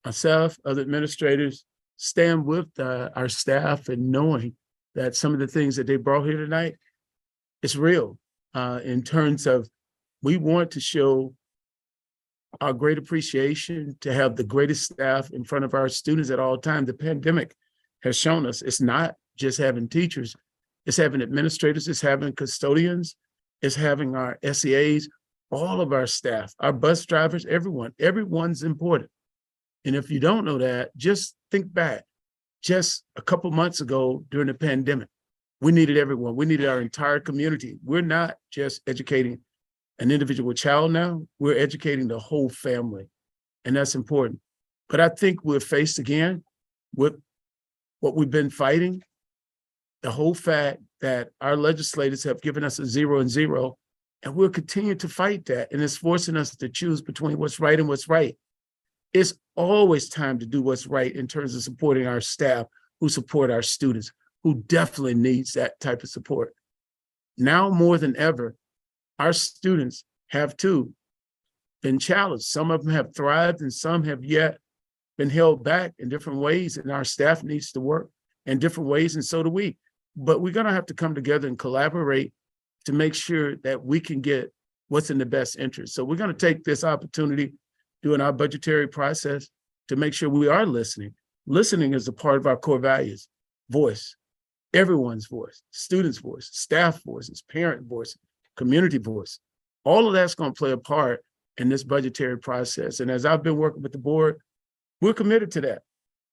myself, other administrators, stand with our staff and knowing that some of the things that they brought here tonight, it's real in terms of we want to show our great appreciation to have the greatest staff in front of our students at all times. The pandemic has shown us it's not just having teachers, it's having administrators, it's having custodians, it's having our SEAs, all of our staff, our bus drivers, everyone's important. And if you don't know that, just think back. Just a couple months ago during the pandemic, we needed everyone. We needed our entire community. We're not just educating an individual child now, we're educating the whole family. And that's important. But I think we're faced again with what we've been fighting, the whole fact that our legislators have given us a 0 and 0, and we'll continue to fight that. And it's forcing us to choose between what's right and what's right. It's always time to do what's right in terms of supporting our staff who support our students, who definitely needs that type of support. Now more than ever, our students have too been challenged. Some of them have thrived and some have yet been held back in different ways, and our staff needs to work in different ways, and so do we. But we're gonna have to come together and collaborate to make sure that we can get what's in the best interest. So we're gonna take this opportunity during our budgetary process to make sure we are listening. Listening is a part of our core values. Voice, everyone's voice, students' voice, staff voices, parent voice, community voice. All of that's going to play a part in this budgetary process. And as I've been working with the board, we're committed to that.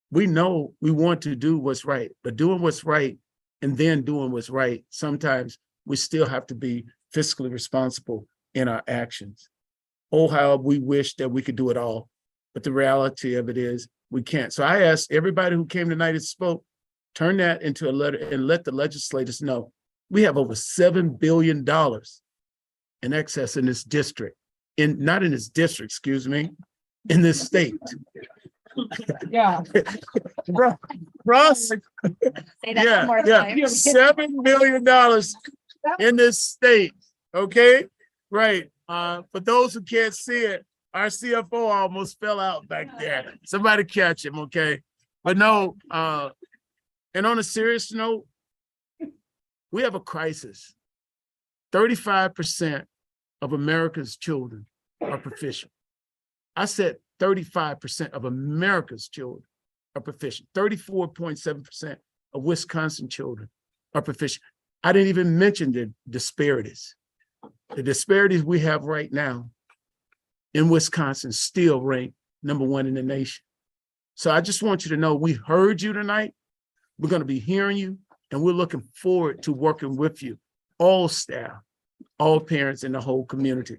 We know we want to do what's right, but doing what's right and then doing what's right, sometimes we still have to be fiscally responsible in our actions. Oh, how we wish that we could do it all. But the reality of it is we can't. So I asked everybody who came tonight and spoke, turn that into a letter and let the legislators know we have over $7 billion in excess in this district, not in this district, excuse me, in this state. Yeah. Ross, Say that yeah, one more yeah, time. $7 billion in this state, okay? Right, for those who can't see it, our CFO almost fell out back there. Somebody catch him, okay? But no, and on a serious note, we have a crisis. 35% of America's children are proficient. I said 35% of America's children are proficient. 34.7% of Wisconsin children are proficient. I didn't even mention the disparities. The disparities we have right now in Wisconsin still rank #1 in the nation. So I just want you to know we heard you tonight. We're going to be hearing you, and we're looking forward to working with you, all staff, all parents, and the whole community.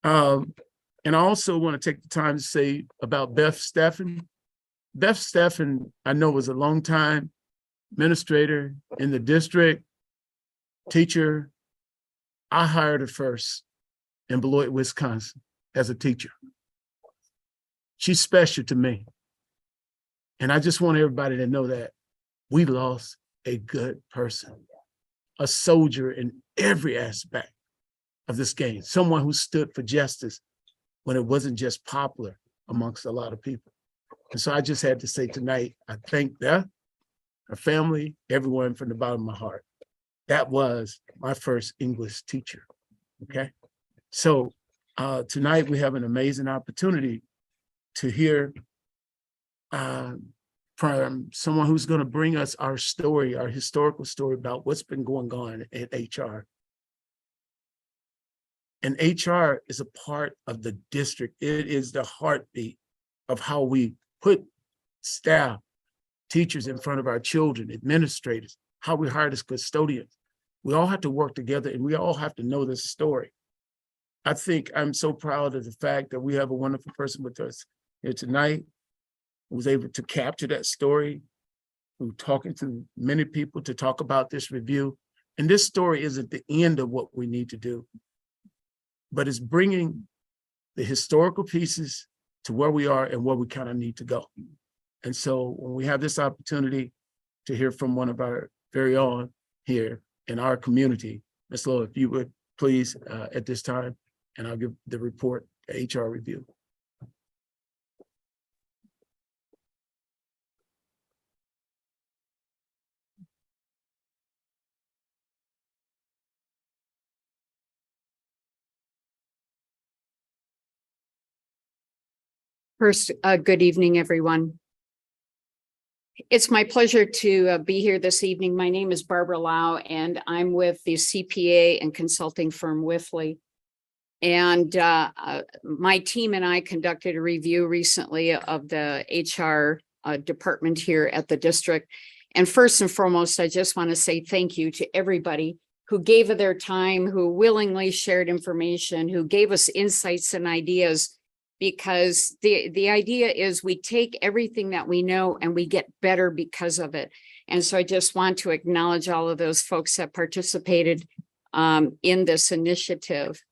And I also want to take the time to say about Beth Steffen. Beth Steffen, I know, was a longtime administrator in the district, teacher. I hired her first in Beloit, Wisconsin as a teacher. She's special to me. And I just want everybody to know that we lost a good person, a soldier in every aspect of this game, someone who stood for justice when it wasn't just popular amongst a lot of people. And so I just had to say tonight, I thank Beth, her family, everyone from the bottom of my heart. That was my first English teacher, okay? So tonight we have an amazing opportunity to hear from someone who's going to bring us our story, our historical story about what's been going on at HR. And HR is a part of the district. It is the heartbeat of how we put staff, teachers in front of our children, administrators, how we hire as custodians. We all have to work together and we all have to know this story. I think I'm so proud of the fact that we have a wonderful person with us here tonight who was able to capture that story, who talking to many people to talk about this review. And this story isn't the end of what we need to do, but it's bringing the historical pieces to where we are and where we kind of need to go. And so when we have this opportunity to hear from one of our very own here in our community, Ms. Lowe, if you would please at this time, and I'll give the report, the HR review. First, good evening, everyone. It's my pleasure to be here this evening. My name is Barbara Lau, and I'm with the CPA and consulting firm Wifley. And my team and I conducted a review recently of the HR department here at the district. And first and foremost, I just want to say thank you to everybody who gave of their time, who willingly shared information, who gave us insights and ideas, because the idea is we take everything that we know and we get better because of it. And so I just want to acknowledge all of those folks that participated in this initiative.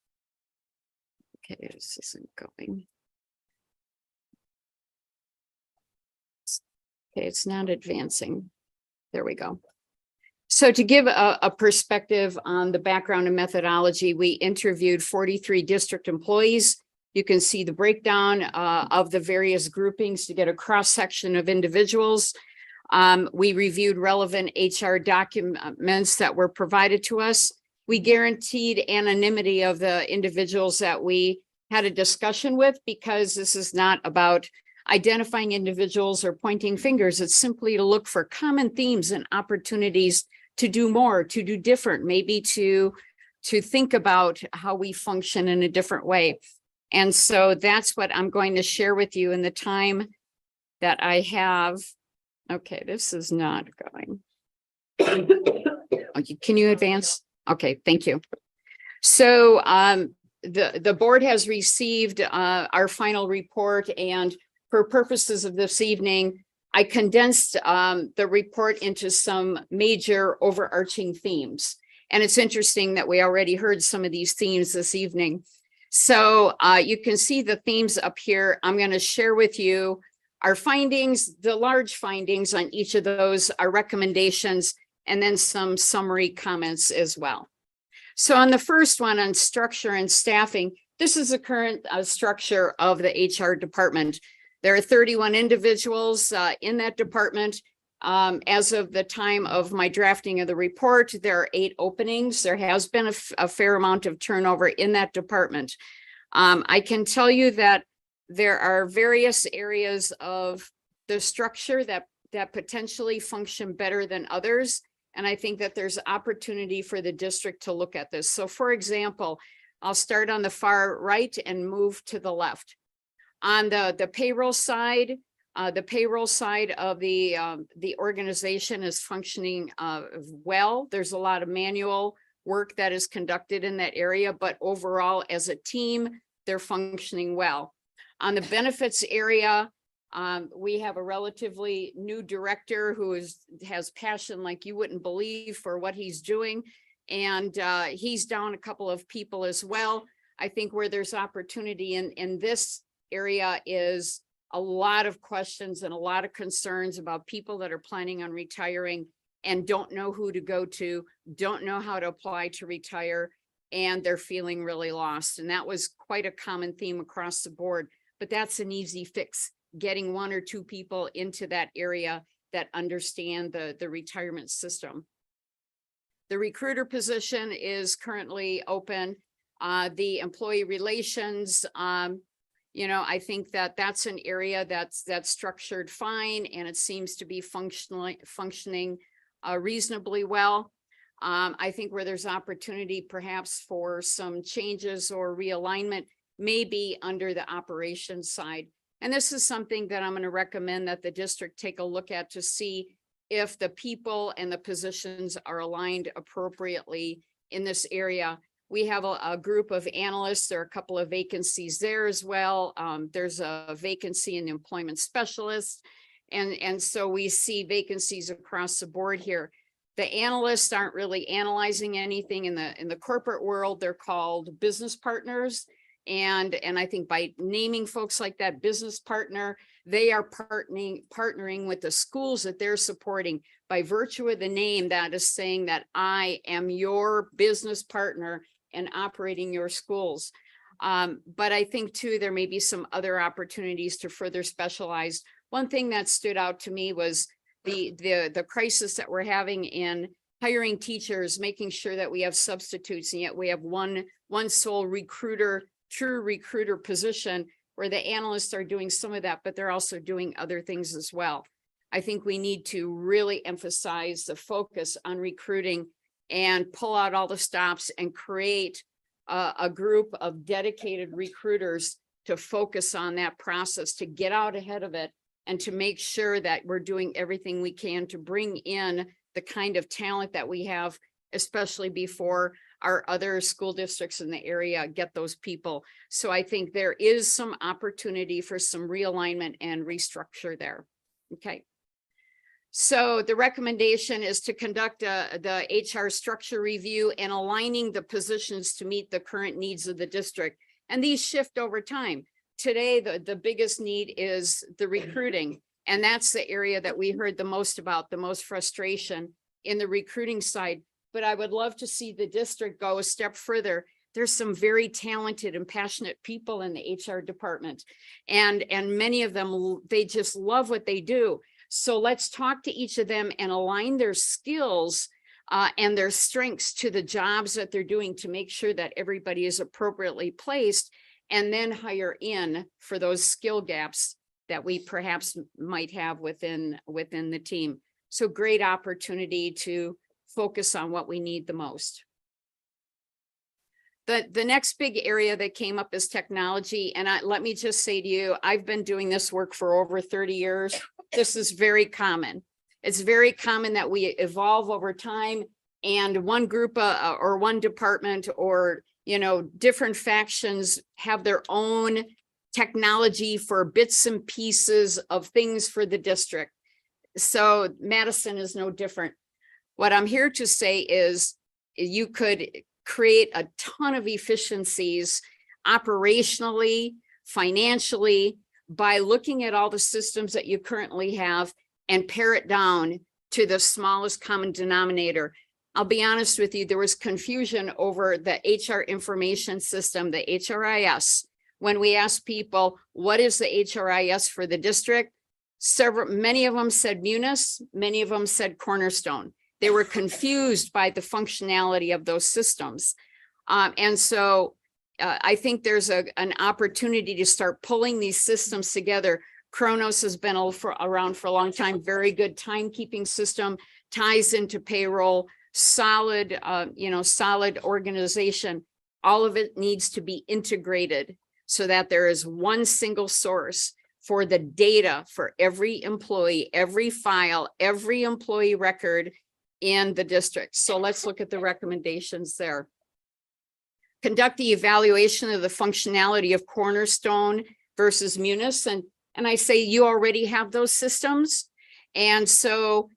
Okay, this isn't going. Okay, it's not advancing. There we go. So to give a perspective on the background and methodology, we interviewed 43 district employees. You can see the breakdown of the various groupings to get a cross-section of individuals. We reviewed relevant HR documents that were provided to us. We guaranteed anonymity of the individuals that we had a discussion with, because this is not about identifying individuals or pointing fingers. It's simply to look for common themes and opportunities to do more, to do different, maybe to think about how we function in a different way. And so that's what I'm going to share with you in the time that I have. Okay, this is not going. Okay, can you advance? Okay, thank you. So the board has received our final report, and for purposes of this evening, I condensed the report into some major overarching themes. And it's interesting that we already heard some of these themes this evening. So you can see the themes up here. I'm going to share with you our findings, the large findings on each of those, our recommendations, and then some summary comments as well. So on the first one, on structure and staffing, this is the current structure of the HR department. There are 31 individuals in that department. As of the time of my drafting of the report, there are 8 openings. There has been a fair amount of turnover in that department. I can tell you that there are various areas of the structure that potentially function better than others. And I think that there's opportunity for the district to look at this. So for example, I'll start on the far right and move to the left. On the payroll side of the organization is functioning well. There's a lot of manual work that is conducted in that area, but overall as a team, they're functioning well. On the benefits area, we have a relatively new director who has passion like you wouldn't believe for what he's doing. And he's down a couple of people as well. I think where there's opportunity in this area is a lot of questions and a lot of concerns about people that are planning on retiring and don't know who to go to, don't know how to apply to retire, and they're feeling really lost. And that was quite a common theme across the board, but that's an easy fix, getting 1 or 2 people into that area that understand the retirement system. The recruiter position is currently open. The employee relations, I think that that's an area that's structured fine, and it seems to be functioning reasonably well. I think where there's opportunity perhaps for some changes or realignment may be under the operations side. And this is something that I'm going to recommend that the district take a look at to see if the people and the positions are aligned appropriately in this area. We have a group of analysts. There are a couple of vacancies there as well. There's a vacancy in employment specialist. And so we see vacancies across the board here. The analysts aren't really analyzing anything in the corporate world. They're called business partners. And I think by naming folks like that business partner, they are partnering with the schools that they're supporting. By virtue of the name, that is saying that I am your business partner and operating your schools. But I think too, there may be some other opportunities to further specialize. One thing that stood out to me was the crisis that we're having in hiring teachers, making sure that we have substitutes, and yet we have one sole recruiter, true recruiter position. or the analysts are doing some of that, but they're also doing other things as well. I think we need to really emphasize the focus on recruiting and pull out all the stops and create a group of dedicated recruiters to focus on that process, to get out ahead of it, and to make sure that we're doing everything we can to bring in the kind of talent that we have, especially before our other school districts in the area get those people. So I think there is some opportunity for some realignment and restructure there. Okay. So the recommendation is to conduct the HR structure review and aligning the positions to meet the current needs of the district. And these shift over time. Today, the biggest need is the recruiting. And that's the area that we heard the most about, the most frustration in the recruiting side. But I would love to see the district go a step further. There's some very talented and passionate people in the HR department. And many of them, they just love what they do. So let's talk to each of them and align their skills and their strengths to the jobs that they're doing to make sure that everybody is appropriately placed, and then hire in for those skill gaps that we perhaps might have within the team. So great opportunity to focus on what we need the most. The next big area that came up is technology. And let me just say to you, I've been doing this work for over 30 years. This is very common. It's very common that we evolve over time, and one group or one department or different factions have their own technology for bits and pieces of things for the district. So Madison is no different. What I'm here to say is you could create a ton of efficiencies operationally, financially, by looking at all the systems that you currently have and pare it down to the smallest common denominator. I'll be honest with you, there was confusion over the HR information system, the HRIS. When we asked people, what is the HRIS for the district? Many of them said Munis, many of them said Cornerstone. They were confused by the functionality of those systems. And so I think there's an opportunity to start pulling these systems together. Kronos has been around for a long time, very good timekeeping system, ties into payroll, solid, solid organization. All of it needs to be integrated so that there is one single source for the data for every employee, every file, every employee record in the district. So let's look at the recommendations there. Conduct the evaluation of the functionality of Cornerstone versus Munis. And I say you already have those systems. And so,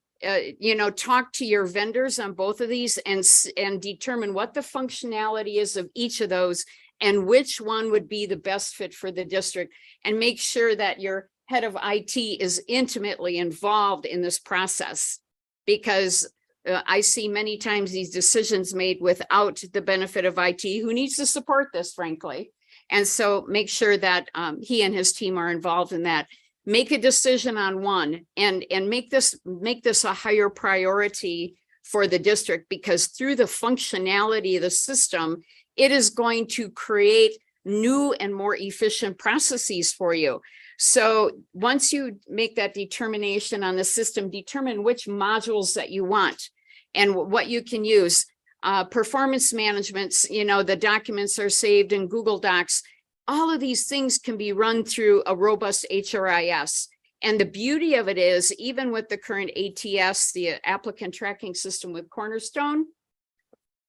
talk to your vendors on both of these and determine what the functionality is of each of those and which one would be the best fit for the district, and make sure that your head of IT is intimately involved in this process, because I see many times these decisions made without the benefit of IT, who needs to support this, frankly. And so make sure that he and his team are involved in that. Make a decision on one and make this a higher priority for the district, because through the functionality of the system, it is going to create new and more efficient processes for you. So once you make that determination on the system, determine which modules that you want and what you can use. Performance managements, the documents are saved in Google Docs. All of these things can be run through a robust HRIS. And the beauty of it is, even with the current ATS, the applicant tracking system with Cornerstone,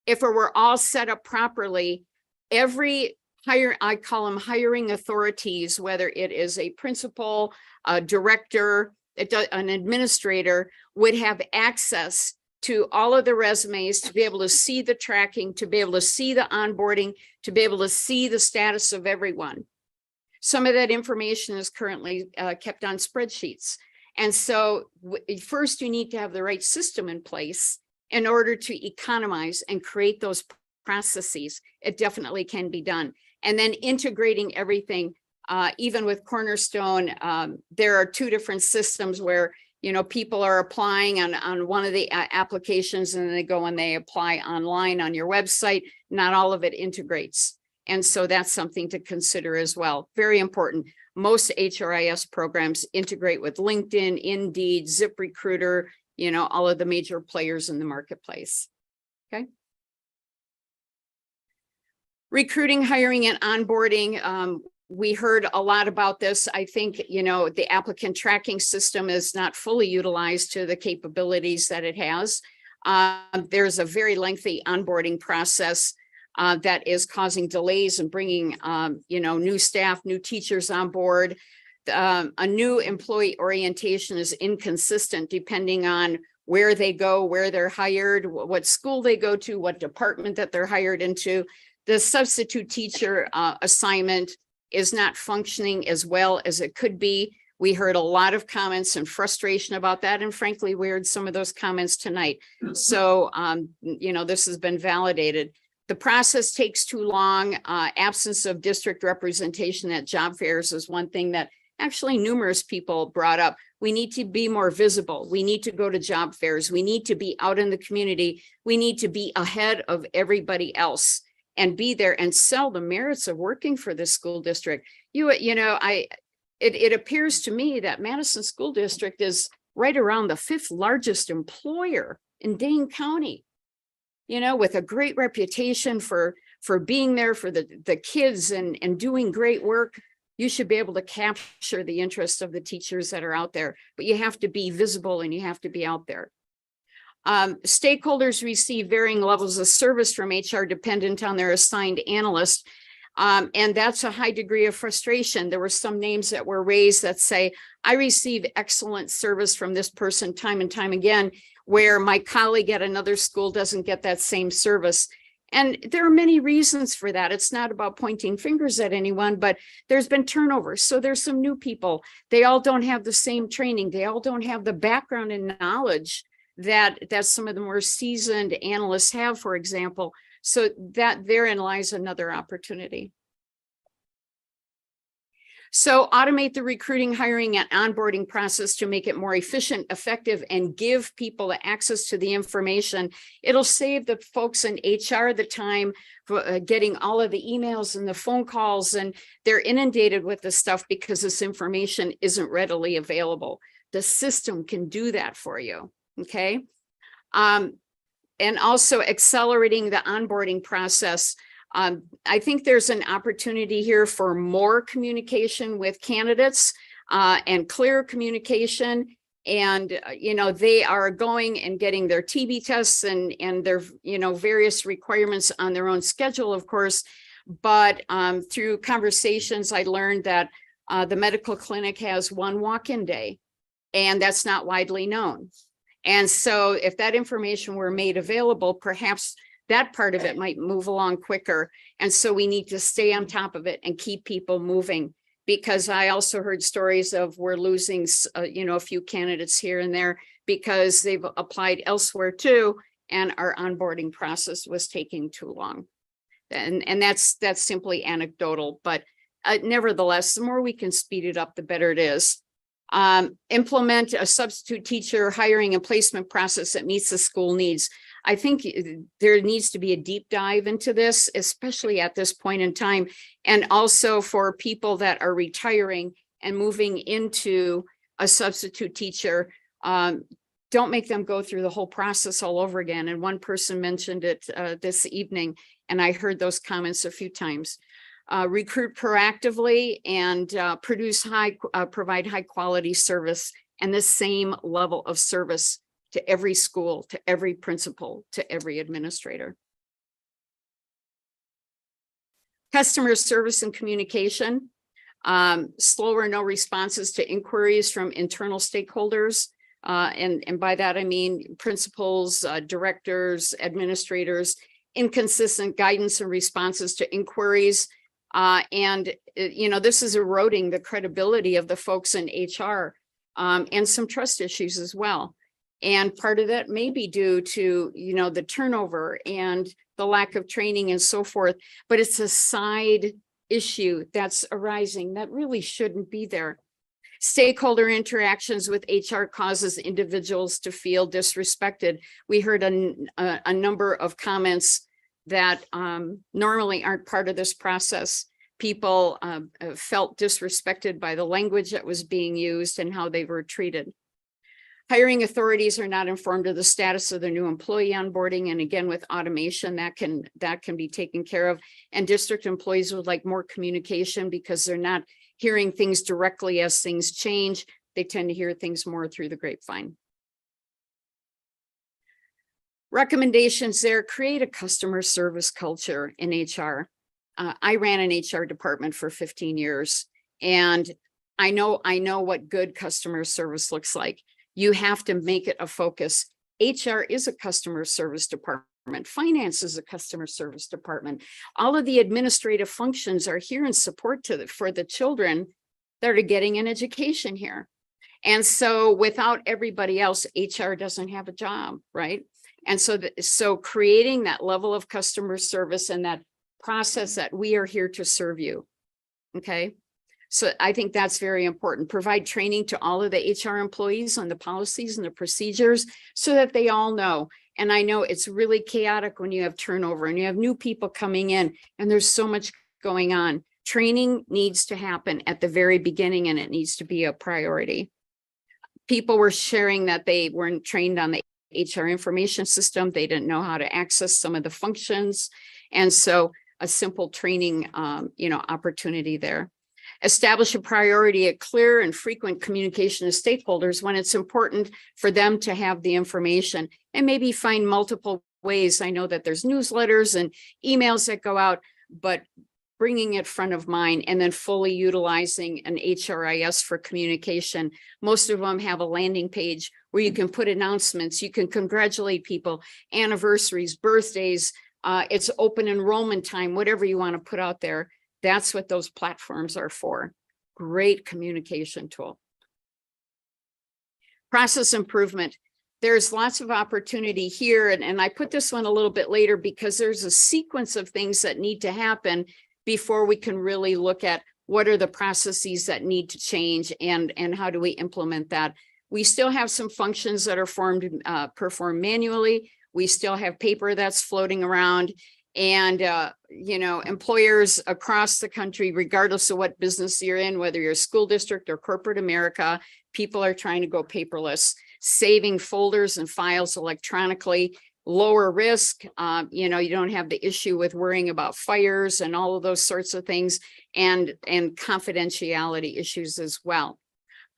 if it were all set up properly, every I call them hiring authorities, whether it is a principal, a director, an administrator, would have access to all of the resumes, to be able to see the tracking, to be able to see the onboarding, to be able to see the status of everyone. Some of that information is currently kept on spreadsheets. And so first you need to have the right system in place in order to economize and create those processes. It definitely can be done. And then integrating everything, even with Cornerstone, there are two different systems where people are applying on one of the applications, and they go and they apply online on your website. Not all of it integrates. And so that's something to consider as well. Very important. Most HRIS programs integrate with LinkedIn, Indeed, ZipRecruiter, you know, all of the major players in the marketplace. Okay. Recruiting, hiring, and onboarding. We heard a lot about this. I think, you know, the applicant tracking system is not fully utilized to the capabilities that it has. There's a very lengthy onboarding process that is causing delays and bringing, you know, new staff, new teachers on board. A new employee orientation is inconsistent depending on where they go, where they're hired, what school they go to, what department that they're hired into. The substitute teacher assignment is not functioning as well as it could be. We heard a lot of comments and frustration about that. And frankly, we heard some of those comments tonight. So, you know, this has been validated. The process takes too long. Absence of district representation at job fairs is one thing that actually numerous people brought up. We need to be more visible. We need to go to job fairs. We need to be out in the community. We need to be ahead of everybody else and be there and sell the merits of working for the school district. You know, it appears to me that Madison School District is right around the 5th largest employer in Dane County, you know, with a great reputation for being there for the kids and doing great work. You should be able to capture the interest of the teachers that are out there, but you have to be visible and you have to be out there. Stakeholders receive varying levels of service from HR dependent on their assigned analyst. And that's a high degree of frustration. There were some names that were raised that say, I receive excellent service from this person time and time again, where my colleague at another school doesn't get that same service. And there are many reasons for that. It's not about pointing fingers at anyone, but there's been turnover. So there's some new people. They all don't have the same training. They all don't have the background and knowledge that some of the more seasoned analysts have, for example. So that therein lies another opportunity. So automate the recruiting, hiring, and onboarding process to make it more efficient, effective, and give people access to the information. It'll save the folks in HR the time for getting all of the emails and the phone calls, and they're inundated with this stuff because this information isn't readily available. The system can do that for you, okay? And also accelerating the onboarding process. I think there's an opportunity here for more communication with candidates and clear communication. And, you know, they are going and getting their TB tests and their, you know, various requirements on their own schedule, of course. But through conversations, I learned that the medical clinic has one walk-in day, and that's not widely known. And so if that information were made available, perhaps that part of it might move along quicker. And so we need to stay on top of it and keep people moving, because I also heard stories of we're losing, you know, a few candidates here and there because they've applied elsewhere too, and our onboarding process was taking too long. And that's simply anecdotal, but nevertheless, the more we can speed it up, the better it is. Implement a substitute teacher hiring and placement process that meets the school needs. I think there needs to be a deep dive into this, especially at this point in time, and also for people that are retiring and moving into a substitute teacher. Don't make them go through the whole process all over again. And one person mentioned it this evening, and I heard those comments a few times. Recruit proactively and provide high quality service and the same level of service to every school, to every principal, to every administrator. Customer service and communication. Slow or no responses to inquiries from internal stakeholders. And by that, I mean principals, directors, administrators, inconsistent guidance and responses to inquiries. And, you know, this is eroding the credibility of the folks in HR and some trust issues as well. And part of that may be due to, you know, the turnover and the lack of training and so forth, but it's a side issue that's arising that really shouldn't be there. Stakeholder interactions with HR causes individuals to feel disrespected. We heard a number of comments that normally aren't part of this process. People felt disrespected by the language that was being used and how they were treated. Hiring authorities are not informed of the status of their new employee onboarding. And again, with automation, that can be taken care of. And district employees would like more communication because they're not hearing things directly as things change. They tend to hear things more through the grapevine. Recommendations there: create a customer service culture in HR. I ran an HR department for 15 years, and I know what good customer service looks like. You have to make it a focus. HR is a customer service department. Finance is a customer service department. All of the administrative functions are here in support for the children that are getting an education here. And so without everybody else, HR doesn't have a job, right? And so creating that level of customer service and that process that we are here to serve you. Okay. So I think that's very important. Provide training to all of the HR employees on the policies and the procedures so that they all know. And I know it's really chaotic when you have turnover and you have new people coming in and there's so much going on. Training needs to happen at the very beginning and it needs to be a priority. People were sharing that they weren't trained on the HR information system. They didn't know how to access some of the functions. And so a simple training, opportunity there. Establish a priority, a clear and frequent communication to stakeholders when it's important for them to have the information, and maybe find multiple ways. I know that there's newsletters and emails that go out, but bringing it front of mind and then fully utilizing an HRIS for communication. Most of them have a landing page where you can put announcements, you can congratulate people, anniversaries, birthdays, it's open enrollment time, whatever you want to put out there. That's what those platforms are for. Great communication tool. Process improvement. There's lots of opportunity here. And I put this one a little bit later because there's a sequence of things that need to happen before we can really look at what are the processes that need to change and how do we implement that. We still have some functions that are performed manually. We still have paper that's floating around. And, employers across the country, regardless of what business you're in, whether you're a school district or corporate America, people are trying to go paperless, saving folders and files electronically, lower risk. You don't have the issue with worrying about fires and all of those sorts of things, and confidentiality issues as well.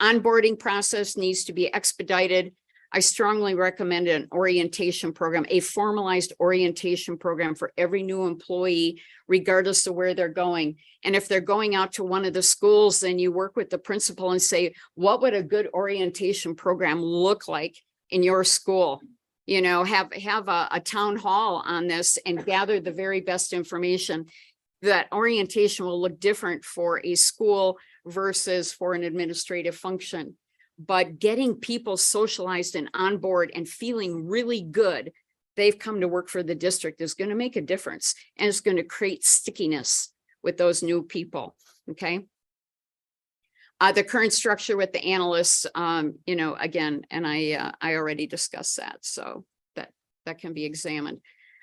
Onboarding process needs to be expedited. I strongly recommend an orientation program, a formalized orientation program for every new employee, regardless of where they're going. And if they're going out to one of the schools, then you work with the principal and say, what would a good orientation program look like in your school? Have a town hall on this and gather the very best information. That orientation will look different for a school versus for an administrative function. But getting people socialized and on board and feeling really good, they've come to work for the district, is going to make a difference. And it's going to create stickiness with those new people. Okay. The current structure with the analysts, again, and I already discussed that. So that can be examined.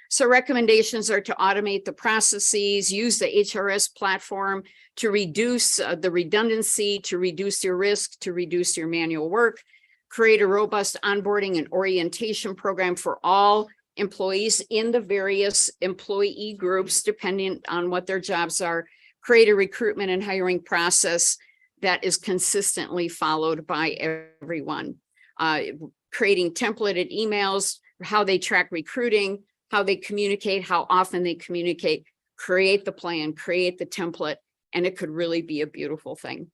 So recommendations are to automate the processes, use the HRS platform to reduce the redundancy, to reduce your risk, to reduce your manual work, create a robust onboarding and orientation program for all employees in the various employee groups, depending on what their jobs are, create a recruitment and hiring process that is consistently followed by everyone, creating templated emails, how they track recruiting, how they communicate, how often they communicate, create the plan, create the template, and it could really be a beautiful thing.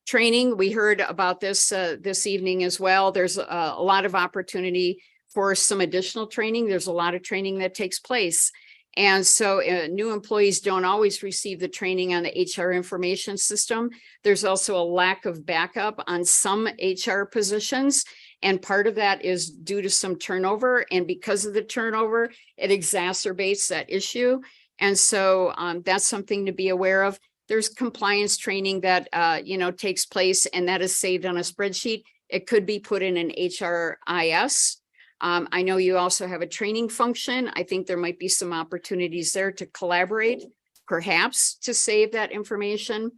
Training, we heard about this this evening as well. There's a lot of opportunity for some additional training. There's a lot of training that takes place. And so new employees don't always receive the training on the HR information system. There's also a lack of backup on some HR positions. And part of that is due to some turnover. And because of the turnover, it exacerbates that issue. And so that's something to be aware of. There's compliance training that, takes place, and that is saved on a spreadsheet. It could be put in an HRIS. I know you also have a training function. I think there might be some opportunities there to collaborate, perhaps to save that information.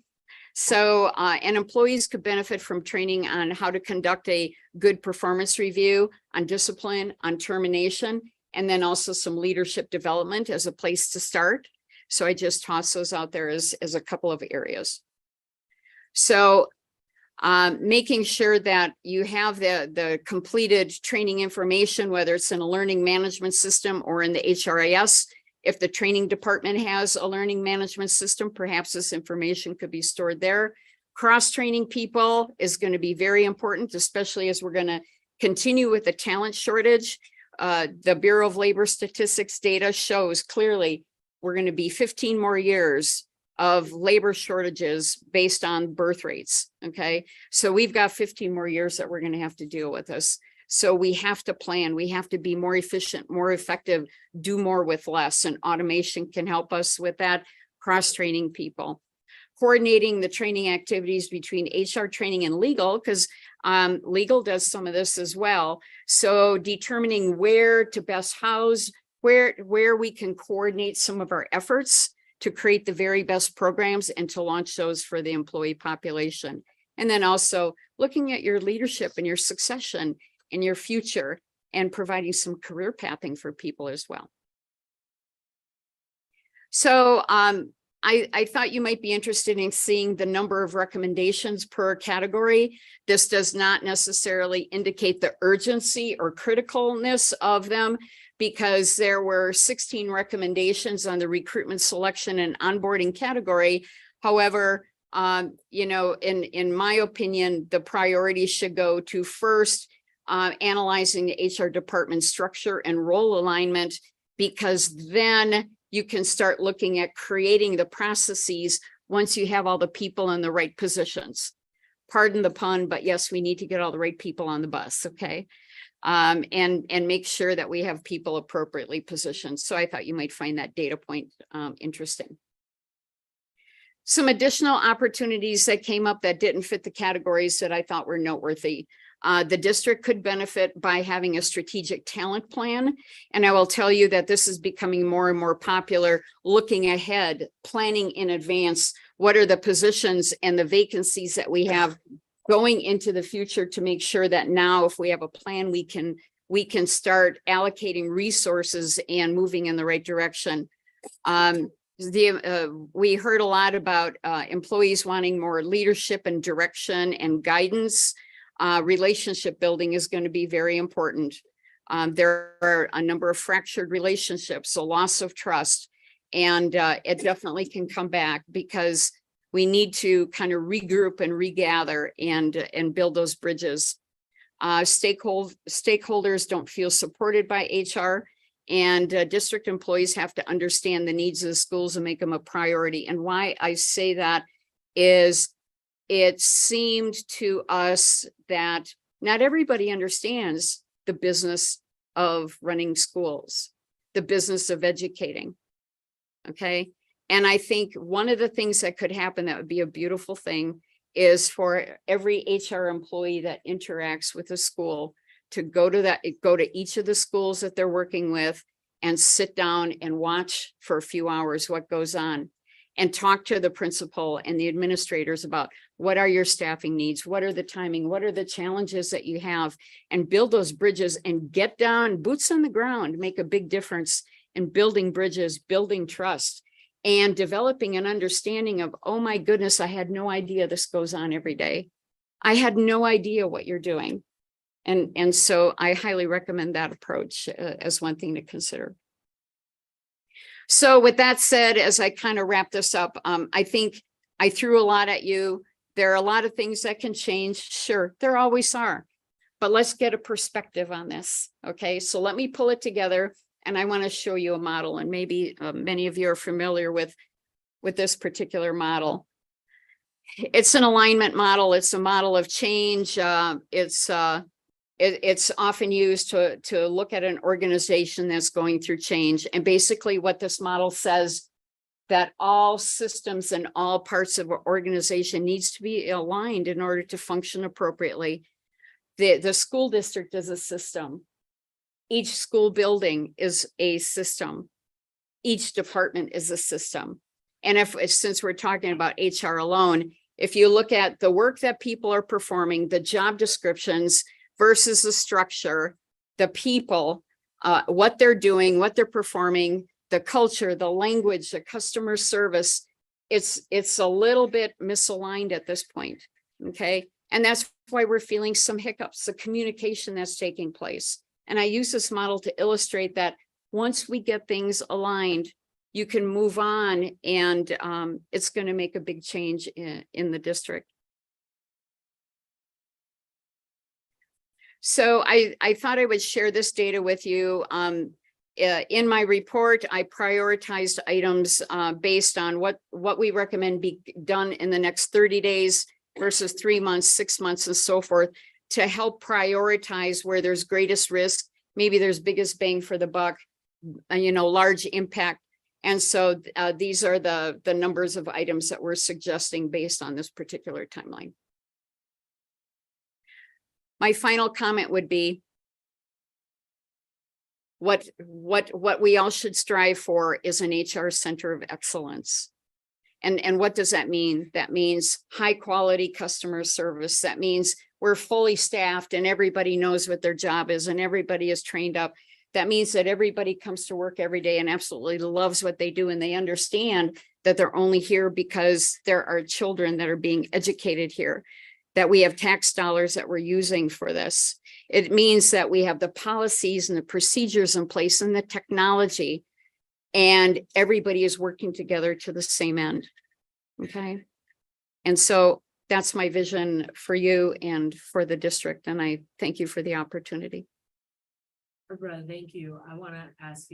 So, and employees could benefit from training on how to conduct a good performance review, on discipline, on termination, and then also some leadership development as a place to start. So I just toss those out there as a couple of areas. So making sure that you have the completed training information, whether it's in a learning management system or in the HRIS. If the training department has a learning management system, perhaps this information could be stored there. Cross-training people is going to be very important, especially as we're going to continue with the talent shortage. The Bureau of Labor Statistics data shows clearly we're going to be 15 more years of labor shortages based on birth rates. Okay, so we've got 15 more years that we're going to have to deal with this. So we have to plan, we have to be more efficient, more effective, do more with less, and automation can help us with that. Cross-training people, coordinating the training activities between HR training and legal, because legal does some of this as well. So determining where to best house, where we can coordinate some of our efforts to create the very best programs and to launch those for the employee population. And then also looking at your leadership and your succession in your future and providing some career pathing for people as well. So I thought you might be interested in seeing the number of recommendations per category. This does not necessarily indicate the urgency or criticalness of them, because there were 16 recommendations on the recruitment, selection, and onboarding category. However, you know, in my opinion, the priority should go to first analyzing the HR department structure and role alignment, because then you can start looking at creating the processes once you have all the people in the right positions. Pardon the pun, but yes, we need to get all the right people on the bus, okay? And make sure that we have people appropriately positioned. So I thought you might find that data point interesting. Some additional opportunities that came up that didn't fit the categories that I thought were noteworthy. The district could benefit by having a strategic talent plan. And I will tell you that this is becoming more and more popular, looking ahead, planning in advance. What are the positions and the vacancies that we have going into the future to make sure that now, if we have a plan, we can start allocating resources and moving in the right direction. We heard a lot about employees wanting more leadership and direction and guidance. Relationship building is going to be very important. There are a number of fractured relationships, a loss of trust, and it definitely can come back, because we need to kind of regroup and regather and build those bridges. Stakeholders don't feel supported by HR, and district employees have to understand the needs of the schools and make them a priority. And why I say that is it seemed to us that not everybody understands the business of running schools, the business of educating. Okay. And I think one of the things that could happen that would be a beautiful thing is for every HR employee that interacts with a school to go to each of the schools that they're working with and sit down and watch for a few hours what goes on, and talk to the principal and the administrators about what are your staffing needs, what are the timing, what are the challenges that you have, and build those bridges and get down, boots on the ground, make a big difference in building bridges, building trust, and developing an understanding of, oh my goodness, I had no idea this goes on every day. I had no idea what you're doing. And so I highly recommend that approach as one thing to consider. So with that said, as I kind of wrap this up, I think I threw a lot at you. There are a lot of things that can change. Sure, there always are. But let's get a perspective on this. Okay, so let me pull it together. And I want to show you a model, and maybe many of you are familiar with this particular model. It's an alignment model. It's a model of change. It's often used to look at an organization that's going through change. And basically what this model says, that all systems and all parts of an organization needs to be aligned in order to function appropriately. The school district is a system. Each school building is a system. Each department is a system. And since we're talking about HR alone, if you look at the work that people are performing, the job descriptions versus the structure, the people, what they're doing, what they're performing, the culture, the language, the customer service, it's a little bit misaligned at this point, okay? And that's why we're feeling some hiccups, the communication that's taking place. And I use this model to illustrate that once we get things aligned, you can move on, and it's going to make a big change in the district. So I thought I would share this data with you. In my report, I prioritized items based on what we recommend be done in the next 30 days versus 3 months, 6 months, and so forth, to help prioritize where there's greatest risk. Maybe there's biggest bang for the buck, large impact. And so these are the numbers of items that we're suggesting based on this particular timeline. My final comment would be what we all should strive for is an HR center of excellence. And what does that mean? That means high quality customer service. That means we're fully staffed and everybody knows what their job is and everybody is trained up. That means that everybody comes to work every day and absolutely loves what they do, and they understand that they're only here because there are children that are being educated here, that we have tax dollars that we're using for this. It means that we have the policies and the procedures in place and the technology, and everybody is working together to the same end, okay? And so that's my vision for you and for the district, and I thank you for the opportunity. Barbara, thank you. I want to ask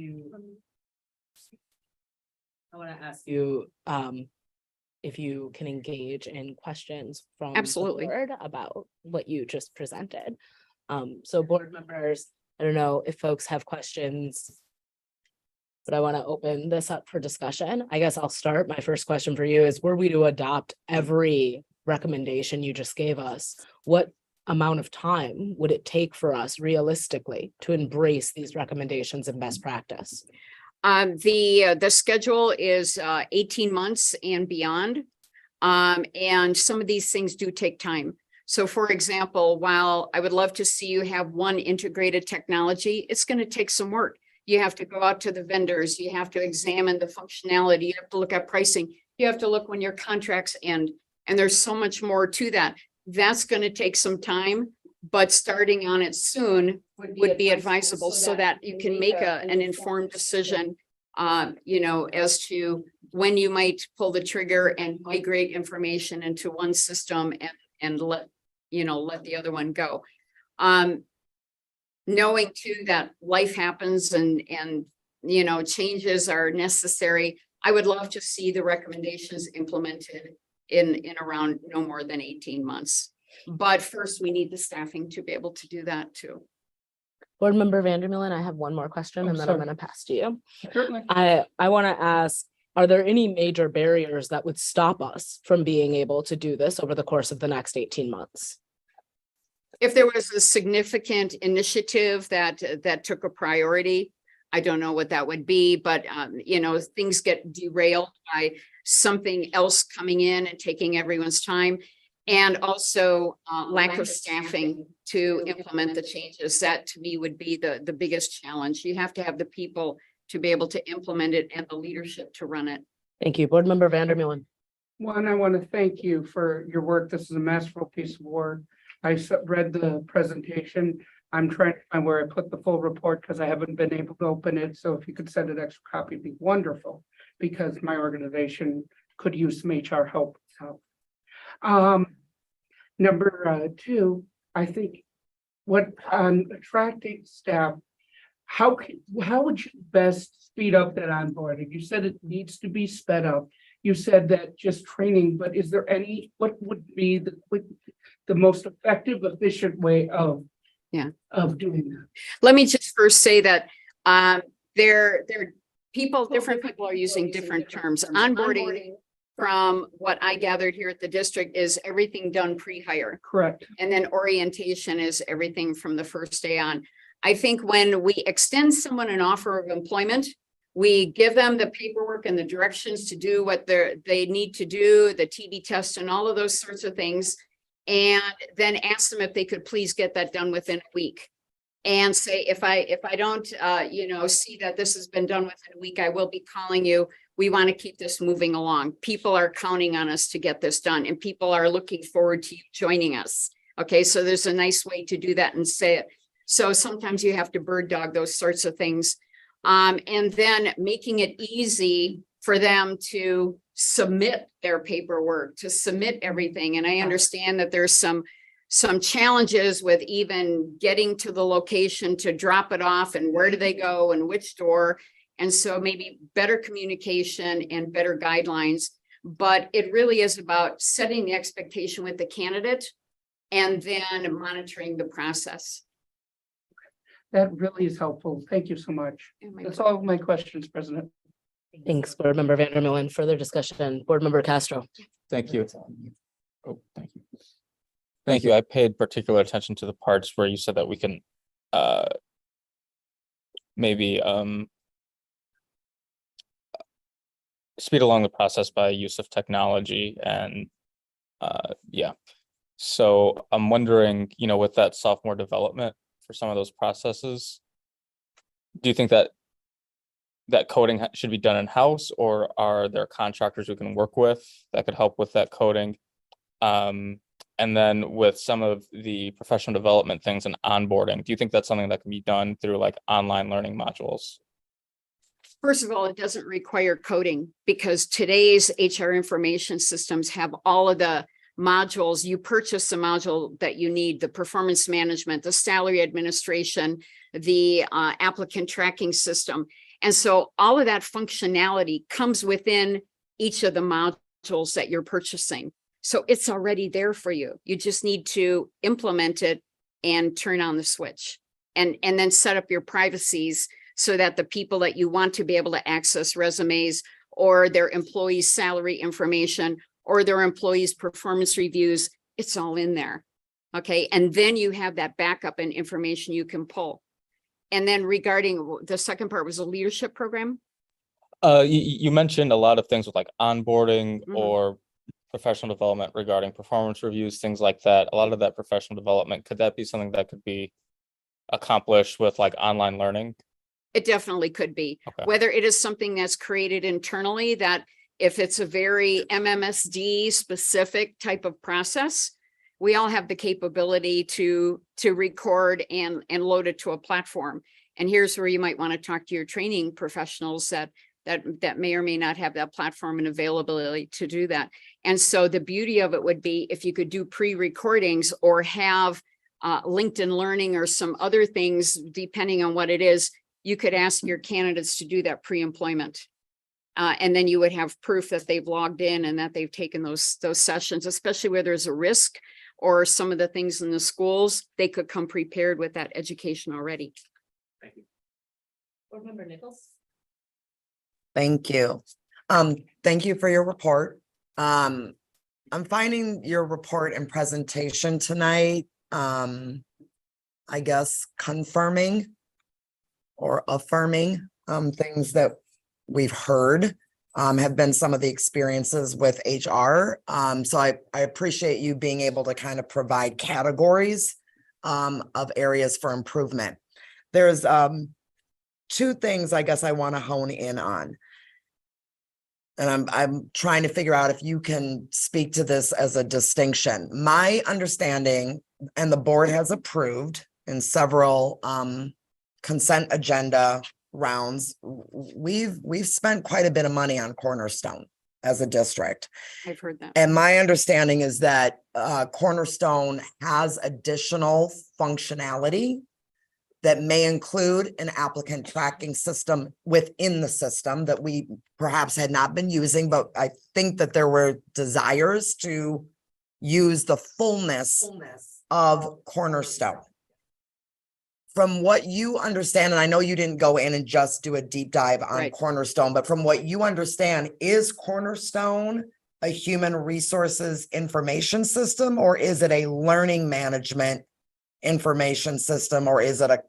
you if you can engage in questions from Absolutely. the board about what you just presented. So board members, I don't know if folks have questions, but I want to open this up for discussion. I guess I'll start. My first question for you is, were we to adopt every recommendation you just gave us, what amount of time would it take for us realistically to embrace these recommendations and best practice? The schedule is 18 months and beyond. And some of these things do take time. So for example, while I would love to see you have one integrated technology, it's going to take some work. You have to go out to the vendors, you have to examine the functionality, you have to look at pricing, you have to look when your contracts end, and there's so much more to that. That's going to take some time, but starting on it soon would be advisable so that you can make an informed decision, as to when you might pull the trigger and migrate information into one system and let the other one go. Knowing too that life happens and changes are necessary. I would love to see the recommendations implemented in around no more than 18 months. But first, we need the staffing to be able to do that too. Board Member Vandermeulen, I have one more question and then I'm sorry. going to pass to you. Certainly. I want to ask, are there any major barriers that would stop us from being able to do this over the course of the next 18 months? If there was a significant initiative that took a priority, I don't know what that would be, but things get derailed by something else coming in and taking everyone's time. And also lack of staffing to implement the changes. That to me would be the biggest challenge. You have to have the people to be able to implement it and the leadership to run it. Thank you. Board Member Vandermeulen. One, I want to thank you for your work. This is a masterful piece of work. I read the presentation. I'm trying to find where I put the full report because I haven't been able to open it. So if you could send an extra copy, it'd be wonderful, because my organization could use some HR help. So, number two, I think what attracting staff, how would you best speed up that onboarding? You said it needs to be sped up. You said that just training, but is there what would be the most effective, efficient way of doing that? Let me just first say that different people are using different terms. Onboarding, from what I gathered here at the district, is everything done pre-hire. Correct. And then orientation is everything from the first day on. I think when we extend someone an offer of employment, we give them the paperwork and the directions to do what they need to do, the TB test and all of those sorts of things. And then ask them if they could please get that done within a week. And say, if I don't, see that this has been done within a week, I will be calling you. We want to keep this moving along. People are counting on us to get this done, and people are looking forward to you joining us. Okay, so there's a nice way to do that and say it. So sometimes you have to bird dog those sorts of things. And then making it easy for them to submit their paperwork, to submit everything. And I understand that there's some challenges with even getting to the location to drop it off, and where do they go and which door. And so maybe better communication and better guidelines, but it really is about setting the expectation with the candidate and then monitoring the process. That really is helpful. Thank you so much. That's all of my questions, President. Thanks, Board Member Vandermillen. Further discussion, Board Member Castro. Thank you. Oh, thank you. Thank you. I paid particular attention to the parts where you said that we can maybe speed along the process by use of technology. And yeah, so I'm wondering, with that sophomore development for some of those processes, do you think that coding should be done in-house, or are there contractors we can work with that could help with that coding? And then with some of the professional development things and onboarding, do you think that's something that can be done through like online learning modules? First of all, it doesn't require coding, because today's HR information systems have all of the modules. You purchase the module that you need, the performance management, the salary administration, the applicant tracking system. And so all of that functionality comes within each of the modules that you're purchasing. So it's already there for you. You just need to implement it and turn on the switch, and then set up your privacies so that the people that you want to be able to access resumes or their employees' salary information or their employees' performance reviews, it's all in there. Okay. And then you have that backup and information you can pull. And then regarding the second part was a leadership program. You mentioned a lot of things with like onboarding or professional development regarding performance reviews, things like that. A lot of that professional development, could that be something that could be accomplished with like online learning? It definitely could be. Okay. Whether it is something that's created internally, that if it's a very MMSD specific type of process, we all have the capability to record and load it to a platform. And here's where you might want to talk to your training professionals that may or may not have that platform and availability to do that. And so the beauty of it would be if you could do pre-recordings or have LinkedIn Learning or some other things, depending on what it is, you could ask your candidates to do that pre-employment. And then you would have proof that they've logged in and that they've taken those sessions, especially where there's a risk or some of the things in the schools, they could come prepared with that education already. Thank you. Board Member Nichols. Thank you. Thank you for your report. I'm finding your report and presentation tonight, I guess, confirming or affirming things that we've heard have been some of the experiences with HR. So I appreciate you being able to kind of provide categories of areas for improvement. There's two things I guess I want to hone in on. And I'm trying to figure out if you can speak to this as a distinction. My understanding, and the board has approved in several consent agenda rounds, we've spent quite a bit of money on Cornerstone as a district. I've heard that. And my understanding is that Cornerstone has additional functionality that may include an applicant tracking system within the system that we perhaps had not been using, but I think that there were desires to use the fullness of Cornerstone. From what you understand, and I know you didn't go in and just do a deep dive on Cornerstone, but from what you understand, is Cornerstone a human resources information system, or is it a learning management information system, or is it a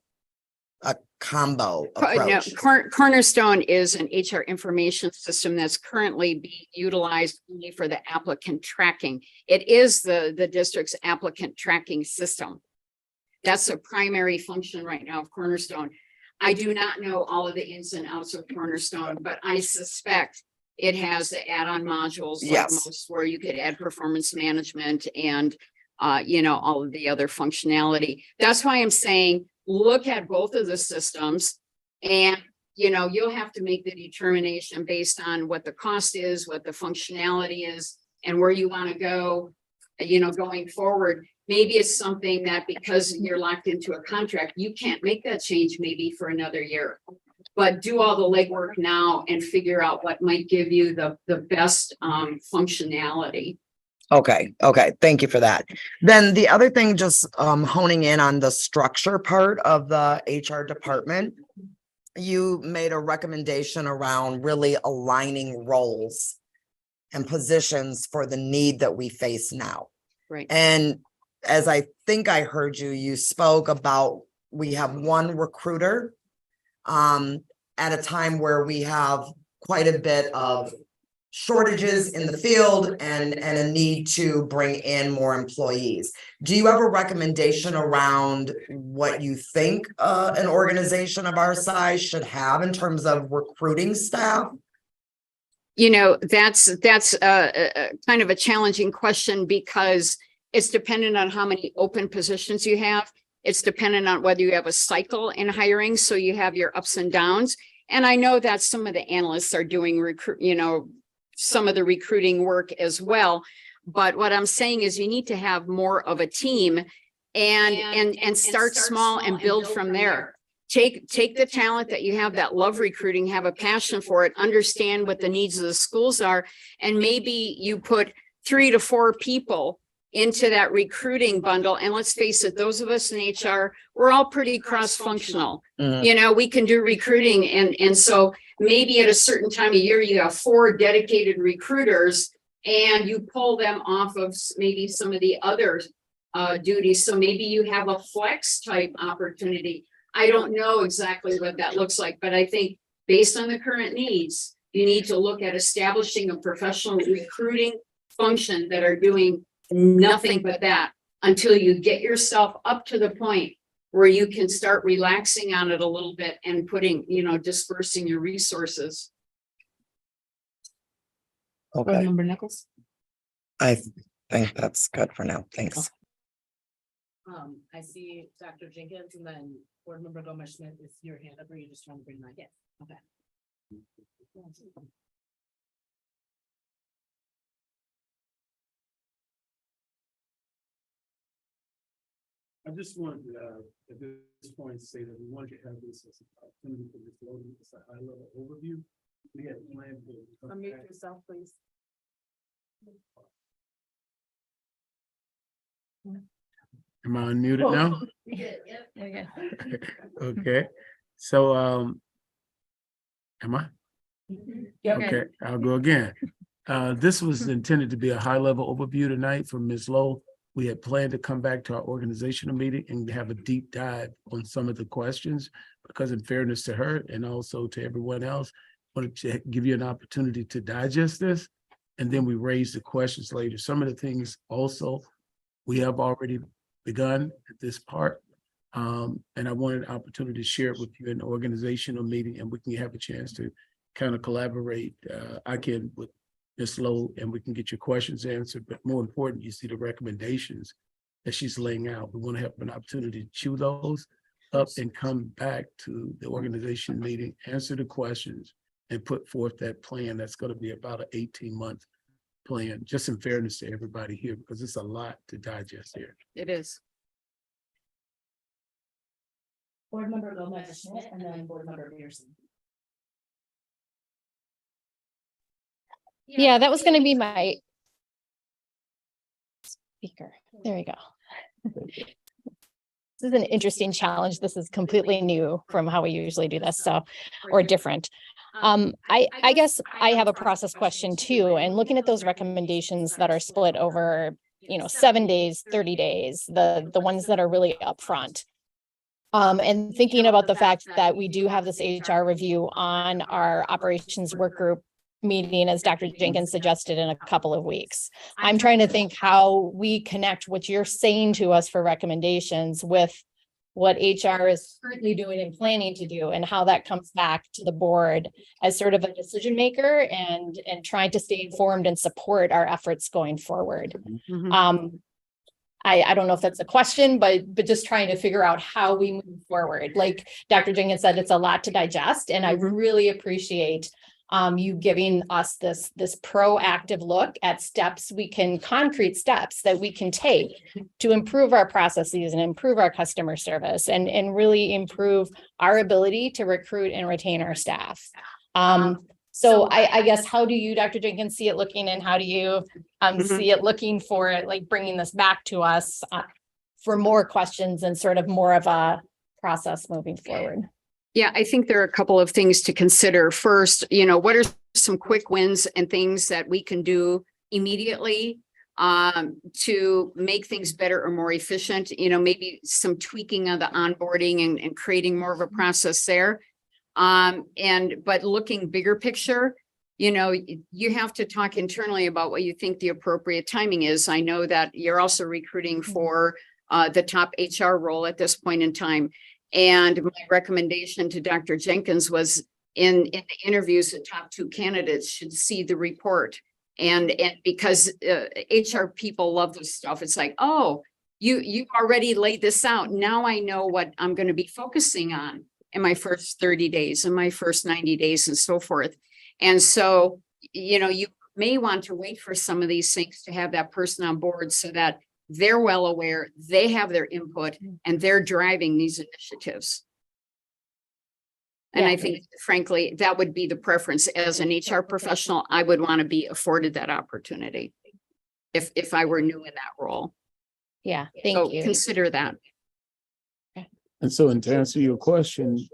combo No, approach? Cornerstone is an HR information system that's currently being utilized only for the applicant tracking. It is the district's applicant tracking system. That's the primary function right now of Cornerstone. I do not know all of the ins and outs of Cornerstone, but I suspect it has the add-on modules like Yes. most, where you could add performance management and all of the other functionality. That's why I'm saying, look at both of the systems and, you'll have to make the determination based on what the cost is, what the functionality is, and where you want to go, going forward. Maybe it's something that because you're locked into a contract, you can't make that change maybe for another year. But do all the legwork now and figure out what might give you the best functionality. Okay, thank you for that. Then the other thing, just honing in on the structure part of the HR department. You made a recommendation around really aligning roles and positions for the need that we face now. Right. And as I think I heard you, you spoke about, we have one recruiter at a time where we have quite a bit of shortages in the field and a need to bring in more employees. Do you have a recommendation around what you think an organization of our size should have in terms of recruiting staff? That's kind of a challenging question because it's dependent on how many open positions you have. It's dependent on whether you have a cycle in hiring, so you have your ups and downs. And I know that some of the analysts are doing some of the recruiting work as well. But what I'm saying is you need to have more of a team and start small and build from there. Take the talent that you have that love recruiting, have a passion for it, understand what the needs of the schools are, and maybe you put 3 to 4 people into that recruiting bundle. And let's face it, those of us in HR, we're all pretty cross-functional. We can do recruiting. And so maybe at a certain time of year, you have 4 dedicated recruiters and you pull them off of maybe some of the other duties. So maybe you have a flex type opportunity. I don't know exactly what that looks like, but I think based on the current needs, you need to look at establishing a professional recruiting function that are doing nothing but that until you get yourself up to the point where you can start relaxing on it a little bit and putting, dispersing your resources. Okay. Member Nichols? I think that's good for now. Thanks. I see Dr. Jenkins and then Board Member Gomez Schmidt is your hand up, or are you just trying to bring that? Yes. Okay. I just wanted to, at this point, say that we wanted to have this as a opportunity for this loading, it's a high level overview. We had planned to. Unmute yourself, please. Am I unmuted now? Okay, so, am I? Okay, I'll go again. This was intended to be a high level overview tonight from Ms. Lowe. We had planned to come back to our organizational meeting and have a deep dive on some of the questions, because in fairness to her and also to everyone else, I wanted to give you an opportunity to digest this. And then we raise the questions later. Some of the things also we have already begun at this part. And I wanted an opportunity to share it with you in the organizational meeting, and we can have a chance to kind of collaborate. I can with Ms. Lowe, and we can get your questions answered, but more important, you see the recommendations that she's laying out. We want to have an opportunity to chew those up and come back to the organization meeting, answer the questions, and put forth that plan. That's going to be about an 18-month plan, just in fairness to everybody here, because it's a lot to digest here. It is. Board Member Gomez Schmidt and then Board Member Pearson. Yeah, that was going to be my speaker. There we go. This is an interesting challenge. This is completely new from how we usually do this, so, or different. I guess I have a process question too, and looking at those recommendations that are split over, 7 days, 30 days, the ones that are really upfront. And thinking about the fact that we do have this HR review on our operations work group meeting, as Dr. Jenkins suggested, in a couple of weeks. I'm trying to think how we connect what you're saying to us for recommendations with what HR is currently doing and planning to do, and how that comes back to the board as sort of a decision maker and trying to stay informed and support our efforts going forward. I don't know if that's a question, but just trying to figure out how we move forward. Like Dr. Jenkins said, it's a lot to digest, and I really appreciate you giving us this proactive look at concrete steps that we can take to improve our processes and improve our customer service and really improve our ability to recruit and retain our staff. So I guess, how do you, Dr. Jenkins, see it looking, and how do you see it looking for it, like bringing this back to us for more questions and sort of more of a process moving forward? Yeah, I think there are a couple of things to consider. First, what are some quick wins and things that we can do immediately to make things better or more efficient? Maybe some tweaking of the onboarding and creating more of a process there. But looking bigger picture, you have to talk internally about what you think the appropriate timing is. I know that you're also recruiting for the top HR role at this point in time. And my recommendation to Dr. Jenkins was in the interviews, the top 2 candidates should see the report. And because HR people love this stuff, it's like, oh, you already laid this out. Now I know what I'm going to be focusing on in my first 30 days and my first 90 days and so forth. And so, you may want to wait for some of these things to have that person on board so that they're well aware, they have their input, and they're driving these initiatives. And I think, frankly, that would be the preference. As an HR professional, I would want to be afforded that opportunity if I were new in that role. Yeah, thank you. Consider that. And so, to answer your question,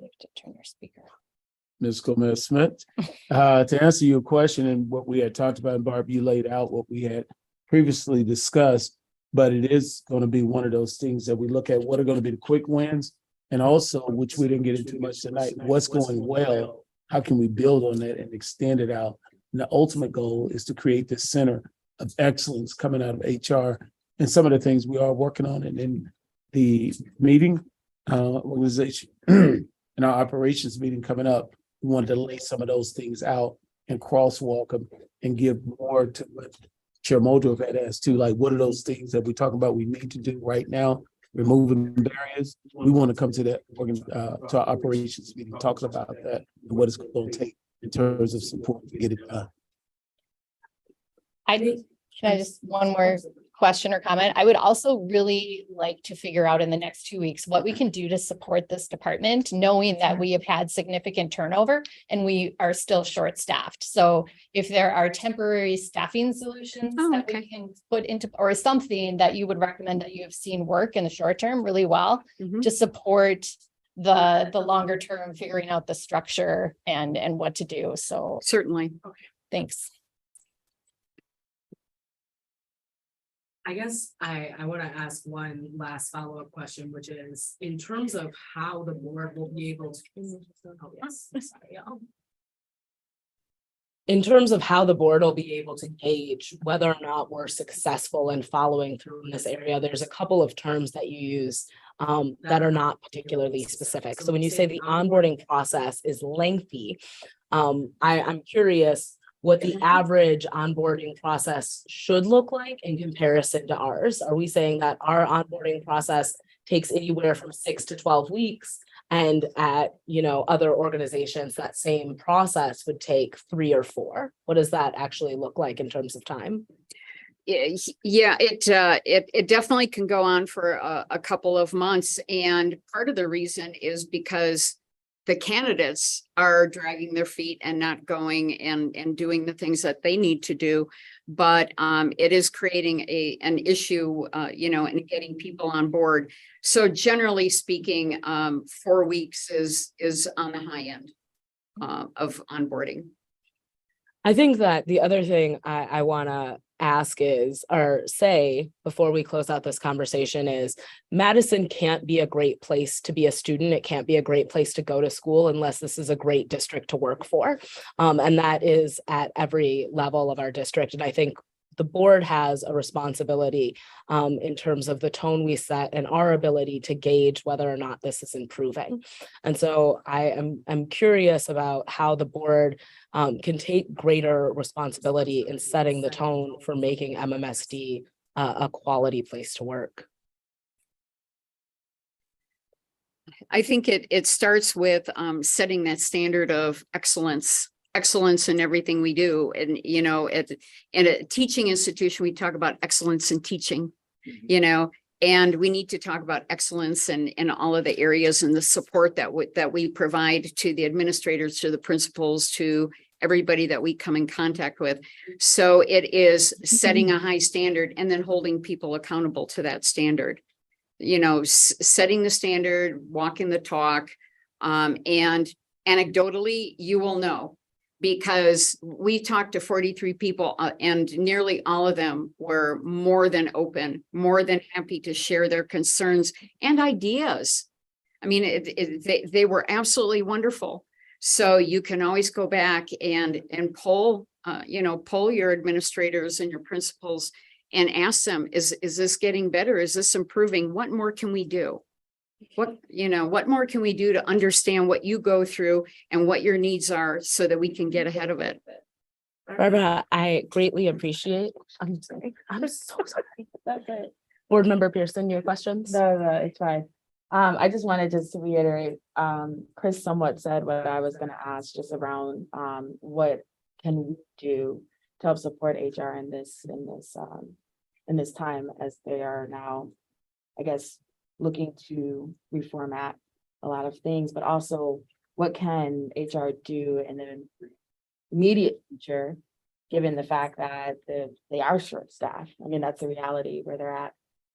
Ms. Gomez-Smith, to answer your question and what we had talked about, and Barb, you laid out what we had previously discussed, but it is going to be one of those things that we look at what are going to be the quick wins, and also, which we didn't get into much tonight, what's going well, how can we build on that and extend it out? And the ultimate goal is to create this center of excellence coming out of HR and some of the things we are working on. And in the meeting organization, in our operations meeting coming up, we wanted to lay some of those things out and crosswalk them and give more to what Chair Moldrove had asked too, like what are those things that we talk about we need to do right now, removing barriers. We want to come to that to our operations meeting, talking about that and what it's going to take in terms of support to get it done. Can I just one more question or comment? I would also really like to figure out in the next 2 weeks what we can do to support this department, knowing that we have had significant turnover and we are still short-staffed. So if there are temporary staffing solutions that we can put into, or something that you would recommend that you have seen work in the short term really well to support the longer term, figuring out the structure and what to do. So certainly. Okay. Thanks. I guess I want to ask one last follow-up question, which is in terms of how the board will be able to. Oh, yes. Sorry, y'all. In terms of how the board will be able to gauge whether or not we're successful in following through in this area, there's a couple of terms that you use that are not particularly specific. So when you say the onboarding process is lengthy, I'm curious what the average onboarding process should look like in comparison to ours. Are we saying that our onboarding process takes anywhere from 6 to 12 weeks, and at other organizations that same process would take 3 or 4? What does that actually look like in terms of time? Yeah, it definitely can go on for a couple of months, and part of the reason is because the candidates are dragging their feet and not going and doing the things that they need to do. But it is creating an issue, in getting people on board. So generally speaking, 4 weeks is on the high end of onboarding. I think that the other thing I want to ask is, or say before we close out this conversation is, Madison can't be a great place to be a student. It can't be a great place to go to school unless this is a great district to work for. And that is at every level of our district. And I think the board has a responsibility in terms of the tone we set and our ability to gauge whether or not this is improving. And so I'm curious about how the board can take greater responsibility in setting the tone for making MMSD a quality place to work. I think it starts with setting that standard of excellence in everything we do. And, you know, in a teaching institution, we talk about excellence in teaching, you know, and we need to talk about excellence in all of the areas and the support that we provide to the administrators, to the principals, to everybody that we come in contact with. So it is setting a high standard and then holding people accountable to that standard, you know, setting the standard, walking the talk. And anecdotally, you will know, because we talked to 43 people and nearly all of them were more than open, more than happy to share their concerns and ideas. I mean, they were absolutely wonderful. So you can always go back and poll, poll your administrators and your principals and ask them, is this getting better? Is this improving? What more can we do? What more can we do to understand what you go through and what your needs are so that we can get ahead of it? Barbara, I greatly appreciate. I'm sorry. I'm so sorry. That's it. Board Member Pearson, your questions? No, it's fine. I just wanted to reiterate, Chris somewhat said what I was gonna ask, just around what can we do to help support HR in this time, as they are now, I guess, looking to reformat a lot of things, but also what can HR do in the immediate future, given the fact that they are short-staffed. I mean, that's the reality where they're at.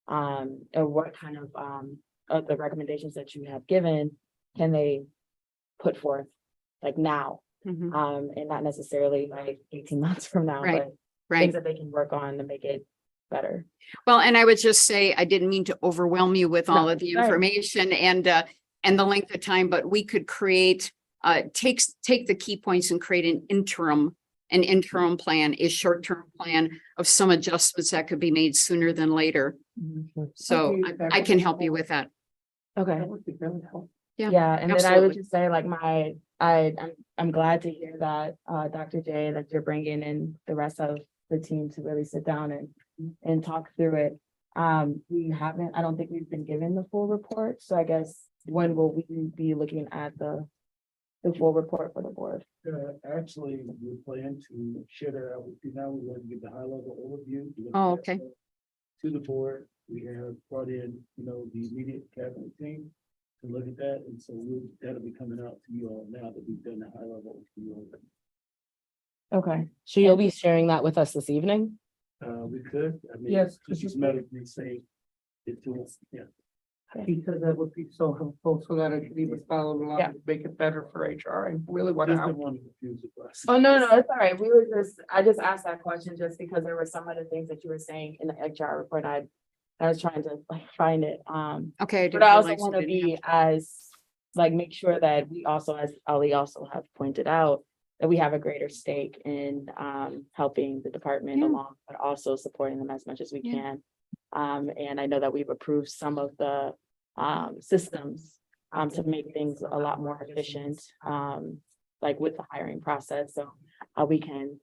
And what kind of the recommendations that you have given can they put forth like now, and not necessarily like 18 months from now, but things that they can work on to make it better. Well, and I would just say, I didn't mean to overwhelm you with all of the information and the length of time, but we could create, take the key points and create an interim plan, a short-term plan of some adjustments that could be made sooner than later. So I can help you with that. Okay. That would be really helpful. Yeah, and then I would just say, like, I'm glad to hear that, Dr. J, that you're bringing in the rest of the team to really sit down and talk through it. I don't think we've been given the full report. So I guess when will we be looking at the full report for the board? Actually, we plan to share that out with you now. We want to give the high level overview. Oh, okay. To the board, we have brought in, the immediate cabinet team to look at that. And so that'll be coming out to you all now that we've done the high level overview. Okay, so you'll be sharing that with us this evening? We could, Yes, it's just a matter of me saying it to us, yeah. Because that would be so helpful, so that I could even follow along and make it better for HR. I really want Just to. don't want to confuse the process. Oh, no, it's all right. I just asked that question just because there were some of the things that you were saying in the HR report. I was trying to find it. Okay. But I also want to be make sure that we also, as Ali also have pointed out, that we have a greater stake in helping the department along, but also supporting them as much as we can. And I know that we've approved some of the systems to make things a lot more efficient, like with the hiring process. So we can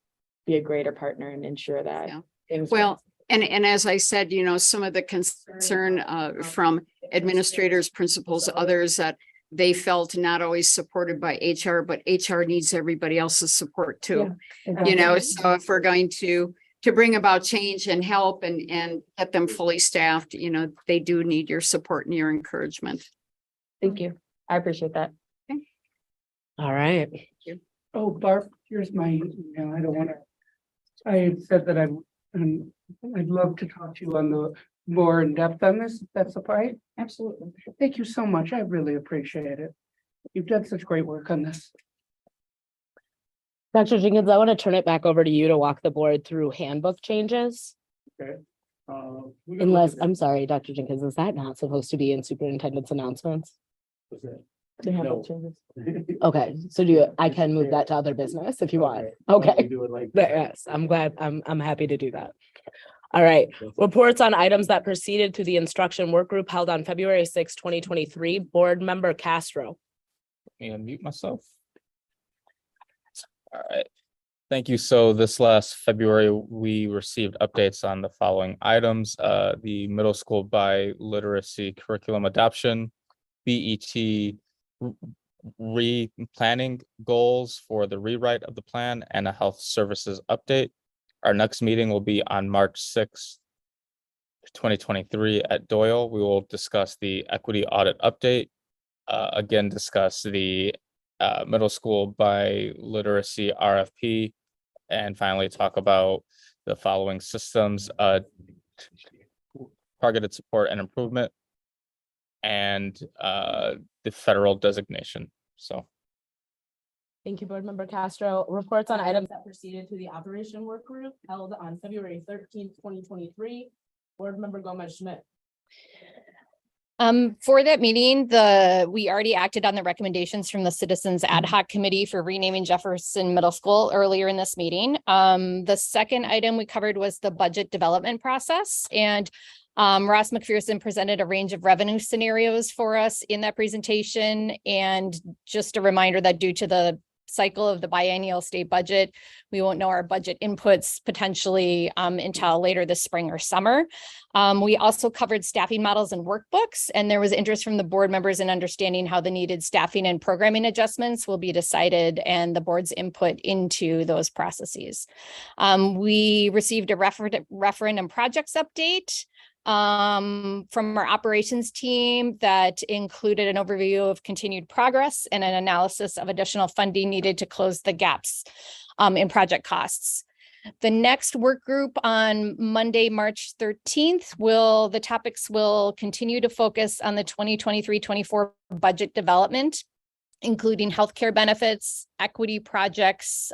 be a greater partner and ensure that things. Well, and as I said, some of the concern from administrators, principals, others, that they felt not always supported by HR, but HR needs everybody else's support too. So if we're going to bring about change and help and get them fully staffed, they do need your support and your encouragement. Thank you. I appreciate that. Okay. All right. Thank you. Oh, Barb, here's my email. I don't want to. I had said that I'd love to talk to you on the more in depth on this, if that's all right. Absolutely. Thank you so much. I really appreciate it. You've done such great work on this. Dr. Jenkins, I want to turn it back over to you to walk the board through handbook changes. Okay. Unless, I'm sorry, Dr. Jenkins, is that not supposed to be in superintendent's announcements? The handbook changes? Okay, so I can move that to other business if you want. Okay. Yes, I'm glad, I'm happy to do that. All right, reports on items that proceeded to the instruction work group held on February 6, 2023. Board Member Castro. Let me unmute myself. All right. Thank you. So this last February, we received updates on the following items. The middle school biliteracy curriculum adoption, BET replanning goals for the rewrite of the plan, and a health services update. Our next meeting will be on March 6th, 2023 at Doyle. We will discuss the equity audit update. Again, discuss the middle school biliteracy RFP, and finally talk about the following systems, targeted support and improvement, and the federal designation. So. Thank you, Board Member Castro. Reports on items that proceeded to the operation work group held on February 13th, 2023. Board Member Gomez Schmidt. For that meeting, we already acted on the recommendations from the Citizens Ad Hoc Committee for renaming Jefferson Middle School earlier in this meeting. The second item we covered was the budget development process, and Ross McPherson presented a range of revenue scenarios for us in that presentation. And just a reminder that due to the cycle of the biennial state budget, we won't know our budget inputs potentially until later this spring or summer. We also covered staffing models and workbooks, and there was interest from the board members in understanding how the needed staffing and programming adjustments will be decided and the board's input into those processes. We received a referendum projects update from our operations team that included an overview of continued progress and an analysis of additional funding needed to close the gaps in project costs. The next work group on Monday, March 13th, the topics will continue to focus on the 2023-24 budget development, including healthcare benefits, equity projects,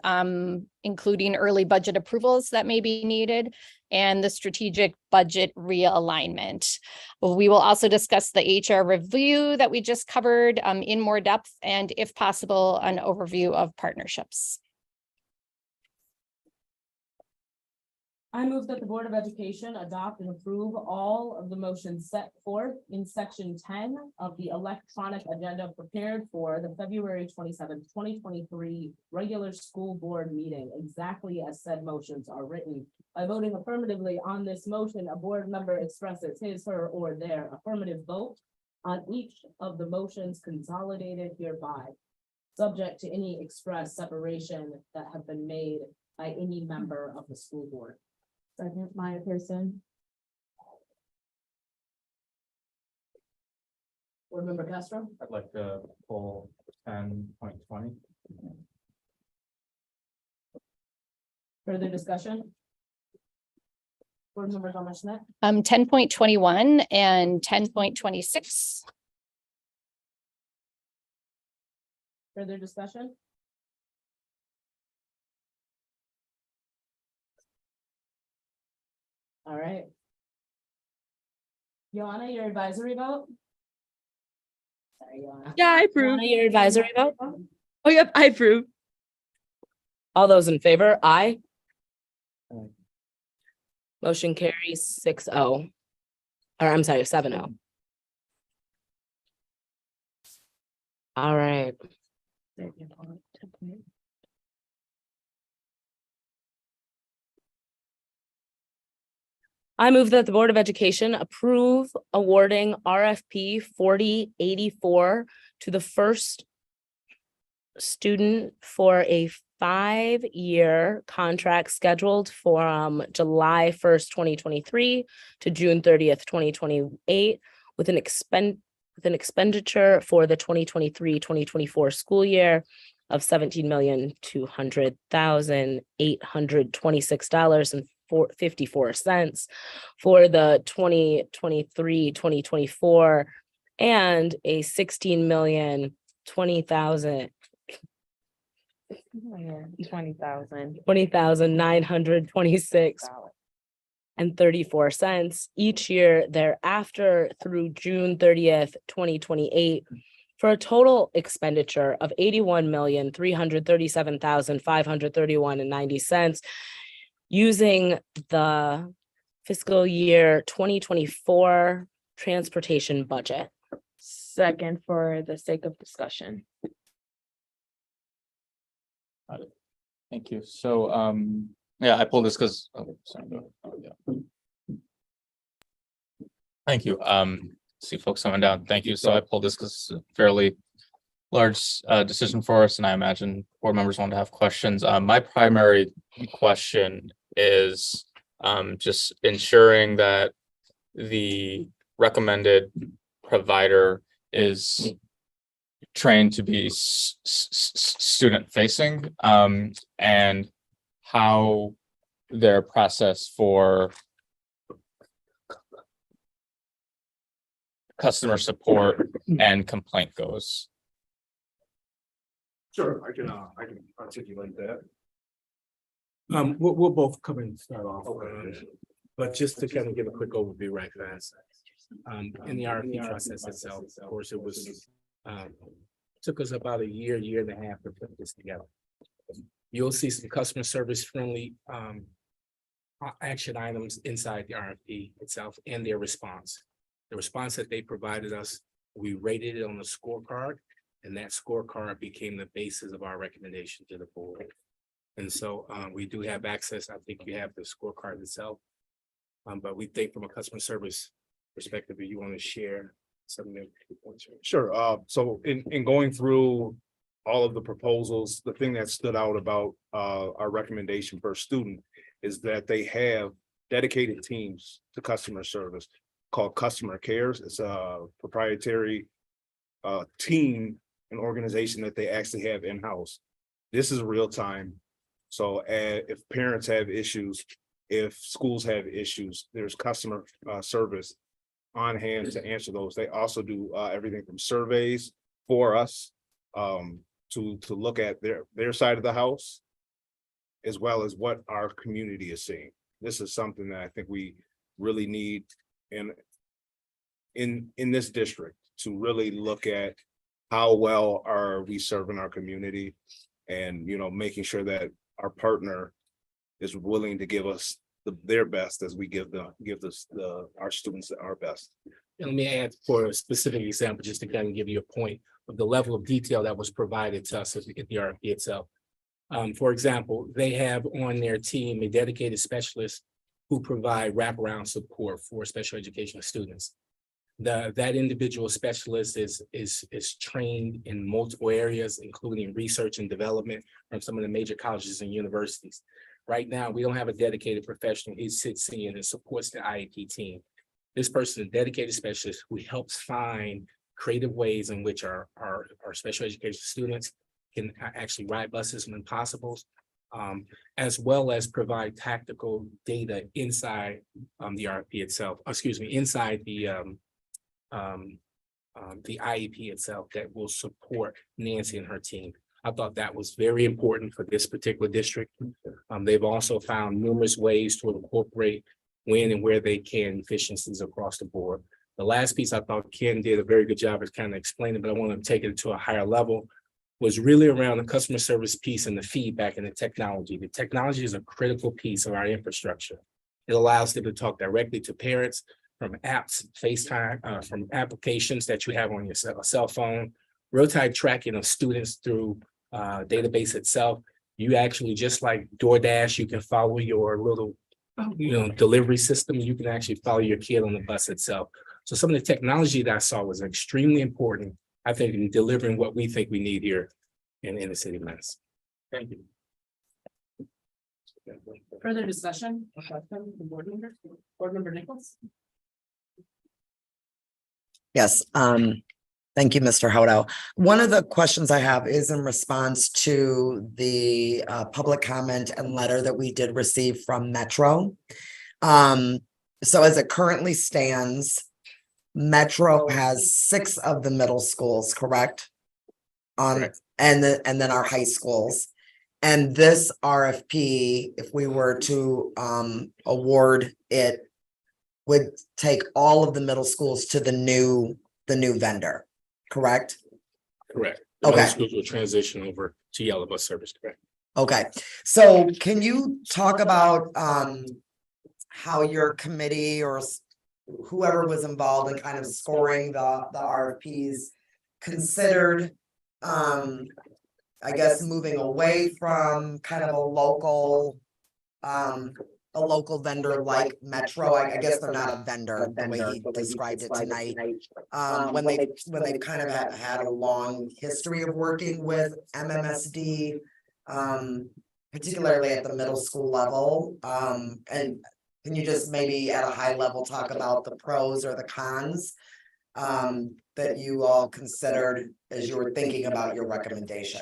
including early budget approvals that may be needed, and the strategic budget realignment. We will also discuss the HR review that we just covered in more depth, and if possible, an overview of partnerships. I move that the Board of Education adopt and approve all of the motions set forth in section 10 of the electronic agenda prepared for the February 27th, 2023 regular school board meeting, exactly as said motions are written. By voting affirmatively on this motion, a board member expresses his, her, or their affirmative vote on each of the motions consolidated hereby, subject to any express separation that have been made by any member of the school board. Second, Maya Pearson. Board Member Castro. I'd like to pull 10.20. Further discussion? Board Member Gomez Schmidt. 10.21 and 10.26. Further discussion? All right. Joanna, your advisory vote? Sorry, Joanna. Yeah, I approve. Joanna, your advisory vote? Oh, yep, I approve. All those in favor, aye. Motion carries 6-0. Or I'm sorry, 7-0. All right. I move that the Board of Education approve awarding RFP 4084 to the first student for a 5-year contract scheduled from July 1st, 2023 to June 30th, 2028, with an expenditure for the 2023-2024 school year of $17,200,826.54 for the 2023-2024 and a $16,020,000 $20,926.34 each year thereafter through June 30th, 2028, for a total expenditure of $81,337,531.90 using the fiscal year 2024 transportation budget. Second for the sake of discussion. Thank you. So, yeah, I pulled this because, thank you. See folks coming down. Thank you. So I pulled this because it's a fairly large decision for us, and I imagine board members want to have questions. My primary question is just ensuring that the recommended provider is trained to be student facing, and how their process for customer support and complaint goes. Sure, I can articulate that. We'll both come and start off, but just to kind of give a quick overview right fast. In the RFP process itself, of course, it was, took us about a year and a half to put this together. You'll see some customer service friendly action items inside the RFP itself and their response. The response that they provided us, we rated it on a scorecard, and that scorecard became the basis of our recommendation to the board. And so we do have access. I think you have the scorecard itself. But we think from a customer service perspective, if you want to share something. Sure. So in going through all of the proposals, the thing that stood out about our recommendation per student is that they have dedicated teams to customer service called Customer Cares. It's a proprietary team, an organization that they actually have in-house. This is real time. So if parents have issues, if schools have issues, there's customer service on hand to answer those. They also do everything from surveys for us to look at their side of the house, as well as what our community is seeing. This is something that I think we really need in this district to really look at how well are we serving our community, and making sure that our partner is willing to give us their best as we give our students our best. And let me add for a specific example, just to kind of give you a point of the level of detail that was provided to us at the RFP itself. For example, they have on their team a dedicated specialist who provide wraparound support for special education students. That individual specialist is trained in multiple areas, including research and development from some of the major colleges and universities. Right now, we don't have a dedicated professional. He sits in and supports the IEP team. This person is a dedicated specialist who helps find creative ways in which our special education students can actually ride buses when possible, as well as provide tactical data inside the RFP itself, inside the IEP itself that will support Nancy and her team. I thought that was very important for this particular district. They've also found numerous ways to incorporate when and where they can efficiencies across the board. The last piece I thought Ken did a very good job of kind of explaining, but I want to take it to a higher level, was really around the customer service piece and the feedback and the technology. The technology is a critical piece of our infrastructure. It allows them to talk directly to parents from apps, FaceTime, from applications that you have on your cell phone, real-time tracking of students through database itself. You actually, just like DoorDash, you can follow your little delivery system. You can actually follow your kid on the bus itself. So some of the technology that I saw was extremely important, I think, in delivering what we think we need here in the city of Madison. Thank you. Further discussion? Board member Nichols? Yes, thank you, Mr. Hodo. One of the questions I have is in response to the public comment and letter that we did receive from Metro. So as it currently stands, Metro has 6 of the middle schools, correct? And then our high schools. And this RFP, if we were to award it, would take all of the middle schools to the new vendor, correct? Correct. The middle Okay. schools will transition over to yellow bus service, correct? Okay, so can you talk about how your committee or whoever was involved in kind of scoring the RFPs considered I guess moving away from kind of a local vendor like Metro? I guess they're not a vendor the way he described it tonight. When they kind of had a long history of working with MMSD, particularly at the middle school level. And can you just maybe at a high level talk about the pros or the cons that you all considered as you were thinking about your recommendation?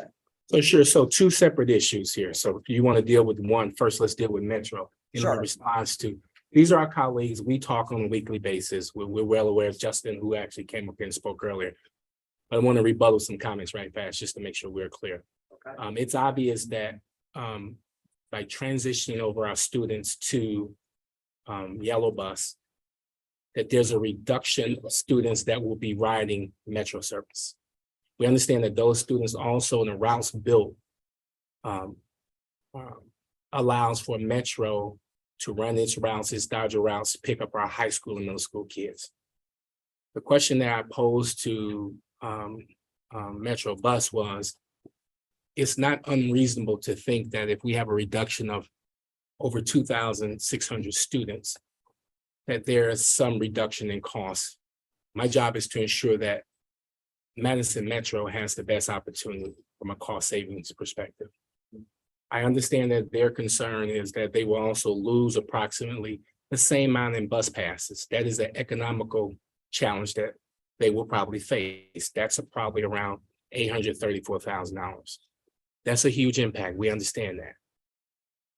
So sure, so two separate issues here. So if you want to deal with one, first let's deal with Metro. In Sure. response to, these are our colleagues, we talk on a weekly basis. We're well aware of Justin, who actually came up here and spoke earlier. But I want to rebuttal some comments right fast, just to make sure we're clear. Okay. It's obvious that by transitioning over our students to yellow bus, that there's a reduction of students that will be riding Metro service. We understand that those students also in the routes built allows for Metro to run its routes, its Dodger routes, pick up our high school and middle school kids. The question that I posed to Metro Bus was, it's not unreasonable to think that if we have a reduction of over 2,600 students, that there is some reduction in costs. My job is to ensure that Madison Metro has the best opportunity from a cost savings perspective. I understand that their concern is that they will also lose approximately the same amount in bus passes. That is an economical challenge that they will probably face. That's probably around $834,000. That's a huge impact. We understand that.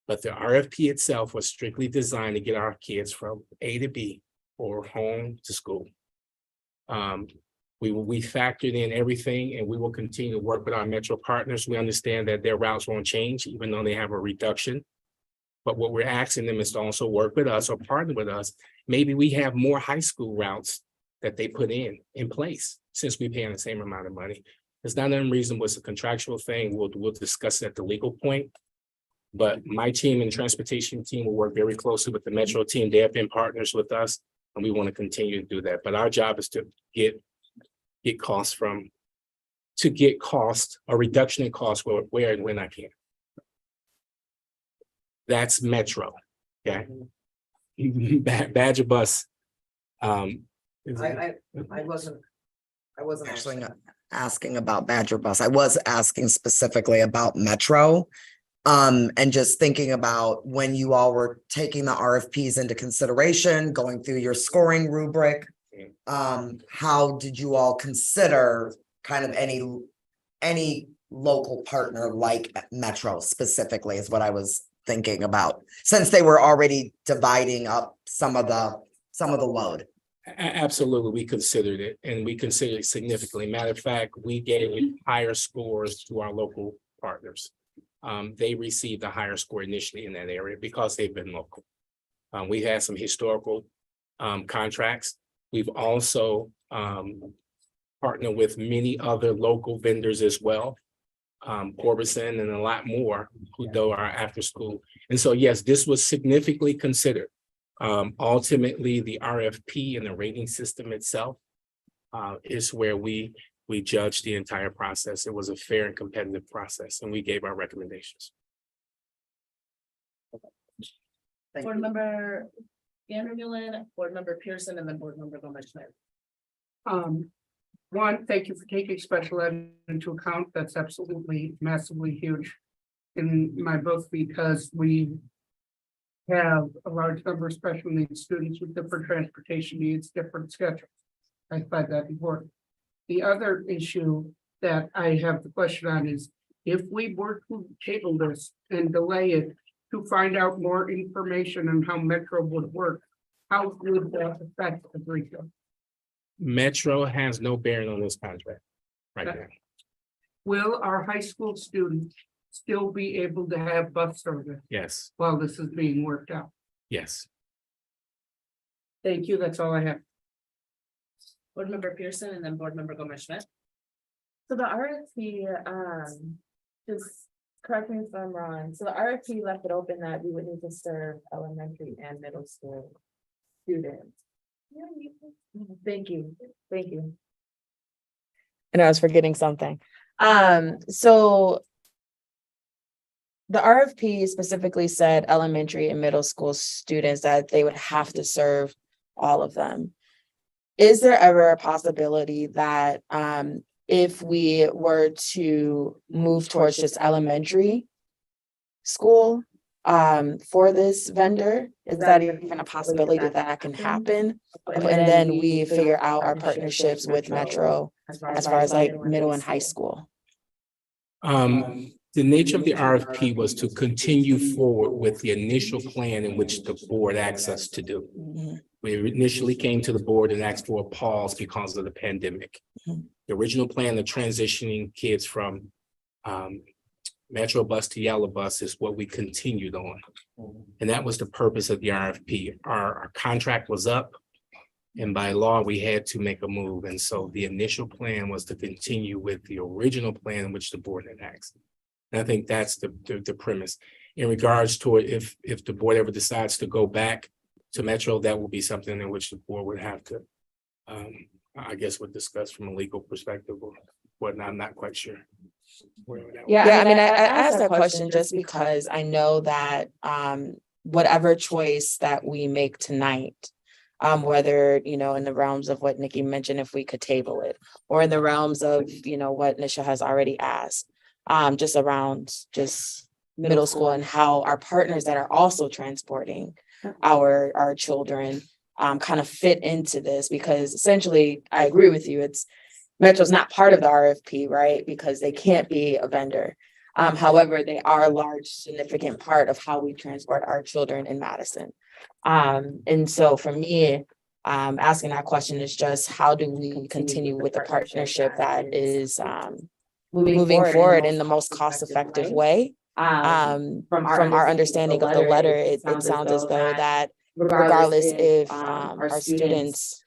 But the RFP itself was strictly designed to get our kids from A to B or home to school. We factored in everything, and we will continue to work with our Metro partners. We understand that their routes won't change, even though they have a reduction. But what we're asking them is to also work with us or partner with us. Maybe we have more high school routes that they put in place, since we pay the same amount of money. It's not unreasonable. It's a contractual thing. We'll discuss it at the legal point. But my team and transportation team will work very closely with the Metro team. They have been partners with us, and we want to continue to do that. But our job is to get a reduction in cost where and when I can. That's Metro. Okay. Badger Bus. I wasn't actually asking about Badger Bus. I was asking specifically about Metro. And just thinking about when you all were taking the RFPs into consideration, going through your scoring rubric, how did you all consider kind of any local partner like Metro specifically is what I was thinking about, since they were already dividing up some of the load. Absolutely, we considered it, and we considered it significantly. Matter of fact, we gave higher scores to our local partners. They received a higher score initially in that area because they've been local. We had some historical contracts. We've also partnered with many other local vendors as well, Corbison and a lot more who do our after school. And so, yes, this was significantly considered. Ultimately, the RFP and the rating system itself is where we judged the entire process. It was a fair and competitive process, and we gave our recommendations. Board member Vandermeulen, board member Pearson, and then board member Gomez-Schmidt. One, thank you for taking special ed into account. That's absolutely massively huge in my book, because we have a large number of special needs students with different transportation needs, different schedules. I find that important. The other issue that I have the question on is, if we were to table this and delay it to find out more information on how Metro would work, how would that affect the curriculum? Metro has no bearing on this contract right now. Will our high school students still be able to have bus service Yes, while this is being worked out? yes. Thank you, that's all I have. Board Member Pearson and then Board Member Gomez Schmidt. So the RFP, just correct me if I'm wrong, so the RFP left it open that we would need to serve elementary and middle school students. Thank you, thank you. And I was forgetting something. So the RFP specifically said elementary and middle school students that they would have to serve all of them. Is there ever a possibility that if we were to move towards just elementary school for this vendor, is that even a possibility that can happen? And then we figure out our partnerships with Metro as far as like middle and high school. The nature of the RFP was to continue forward with the initial plan in which the board asked us to do. We initially came to the board and asked for a pause because of the pandemic. The original plan of transitioning kids from Metro bus to Yellow bus is what we continued on. And that was the purpose of the RFP. Our contract was up, and by law, we had to make a move. And so the initial plan was to continue with the original plan which the board had asked. And I think that's the premise. In regards to if the board ever decides to go back to Metro, that will be something in which the board would have to, I guess, would discuss from a legal perspective or whatnot. I'm not quite sure. Yeah, I mean, I asked that question just because I know that whatever choice that we make tonight, whether, you know, in the realms of what Nikki mentioned, if we could table it, or in the realms of, you know, what Nisha has already asked, just around just middle school and how our partners that are also transporting our children kind of fit into this, because essentially I agree with you, it's Metro's not part of the RFP, right? Because they can't be a vendor. However, they are a large, significant part of how we transport our children in Madison. And so for me, asking that question is just how do we continue with a partnership that is moving forward in the most cost-effective way? From our understanding of the letter, it sounds as though that regardless if our students,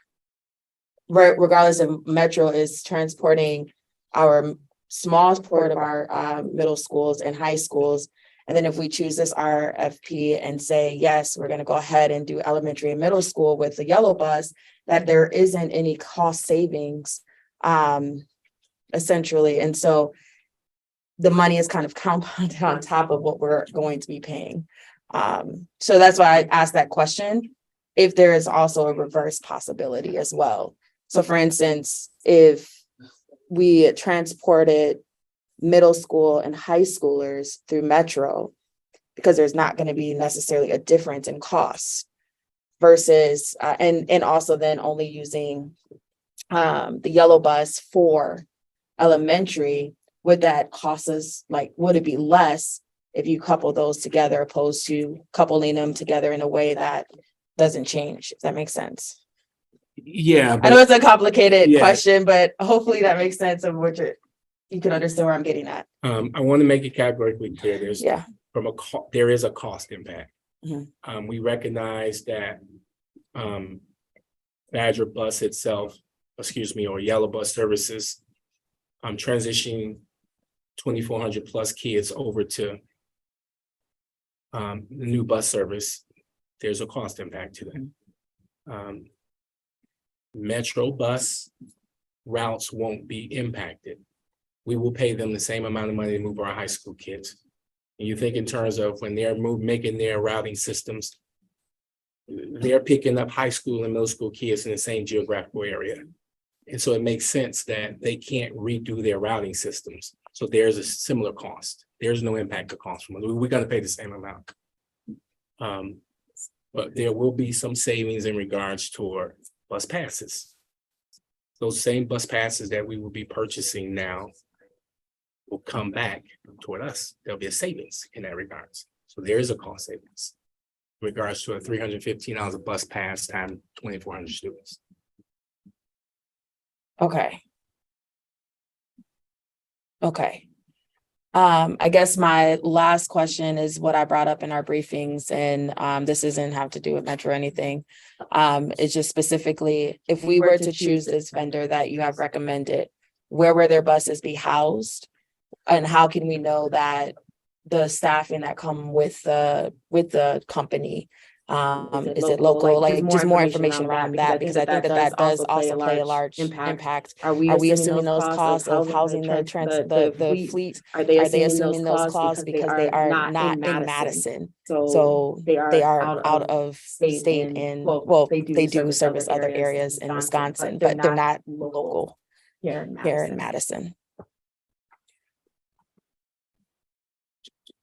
regardless if Metro is transporting our small part of our middle schools and high schools, and then if we choose this RFP and say, yes, we're going to go ahead and do elementary and middle school with the yellow bus, that there isn't any cost savings, essentially. And so the money is kind of compounded on top of what we're going to be paying. So that's why I asked that question, if there is also a reverse possibility as well. So for instance, if we transported middle school and high schoolers through Metro, because there's not going to be necessarily a difference in costs versus, and also then only using the yellow bus for elementary, would that cost us, like, would it be less if you couple those together opposed to coupling them together in a way that doesn't change, if that makes sense? Yeah. I know it's a complicated question, but hopefully that makes sense of what you can understand where I'm getting at. I want to make it categorically clear. There is a cost impact. We recognize that Badger bus itself, or Yellow bus services, transitioning 2,400 plus kids over to the new bus service. There's a cost impact to that. Metro bus routes won't be impacted. We will pay them the same amount of money to move our high school kids. And you think in terms of when they're making their routing systems, they're picking up high school and middle school kids in the same geographical area. And so it makes sense that they can't redo their routing systems. So there's a similar cost. There's no impact to cost from it. We're going to pay the same amount. But there will be some savings in regards to bus passes. Those same bus passes that we will be purchasing now will come back toward us. There'll be a savings in that regards. So there is a cost savings in regards to a $315 a bus pass times 2,400 students. Okay. I guess my last question is what I brought up in our briefings, and this doesn't have to do with Metro or anything. It's just specifically, if we were to choose this vendor that you have recommended, where will their buses be housed? And how can we know that the staffing that come with the company, is it local, like just more information around that, because I think that does also play a large impact. Are we assuming those costs of housing the fleet? Are they assuming those costs because they are not in Madison? So they are out of state and, well, they do service other areas in Wisconsin, but they're not local here in Madison.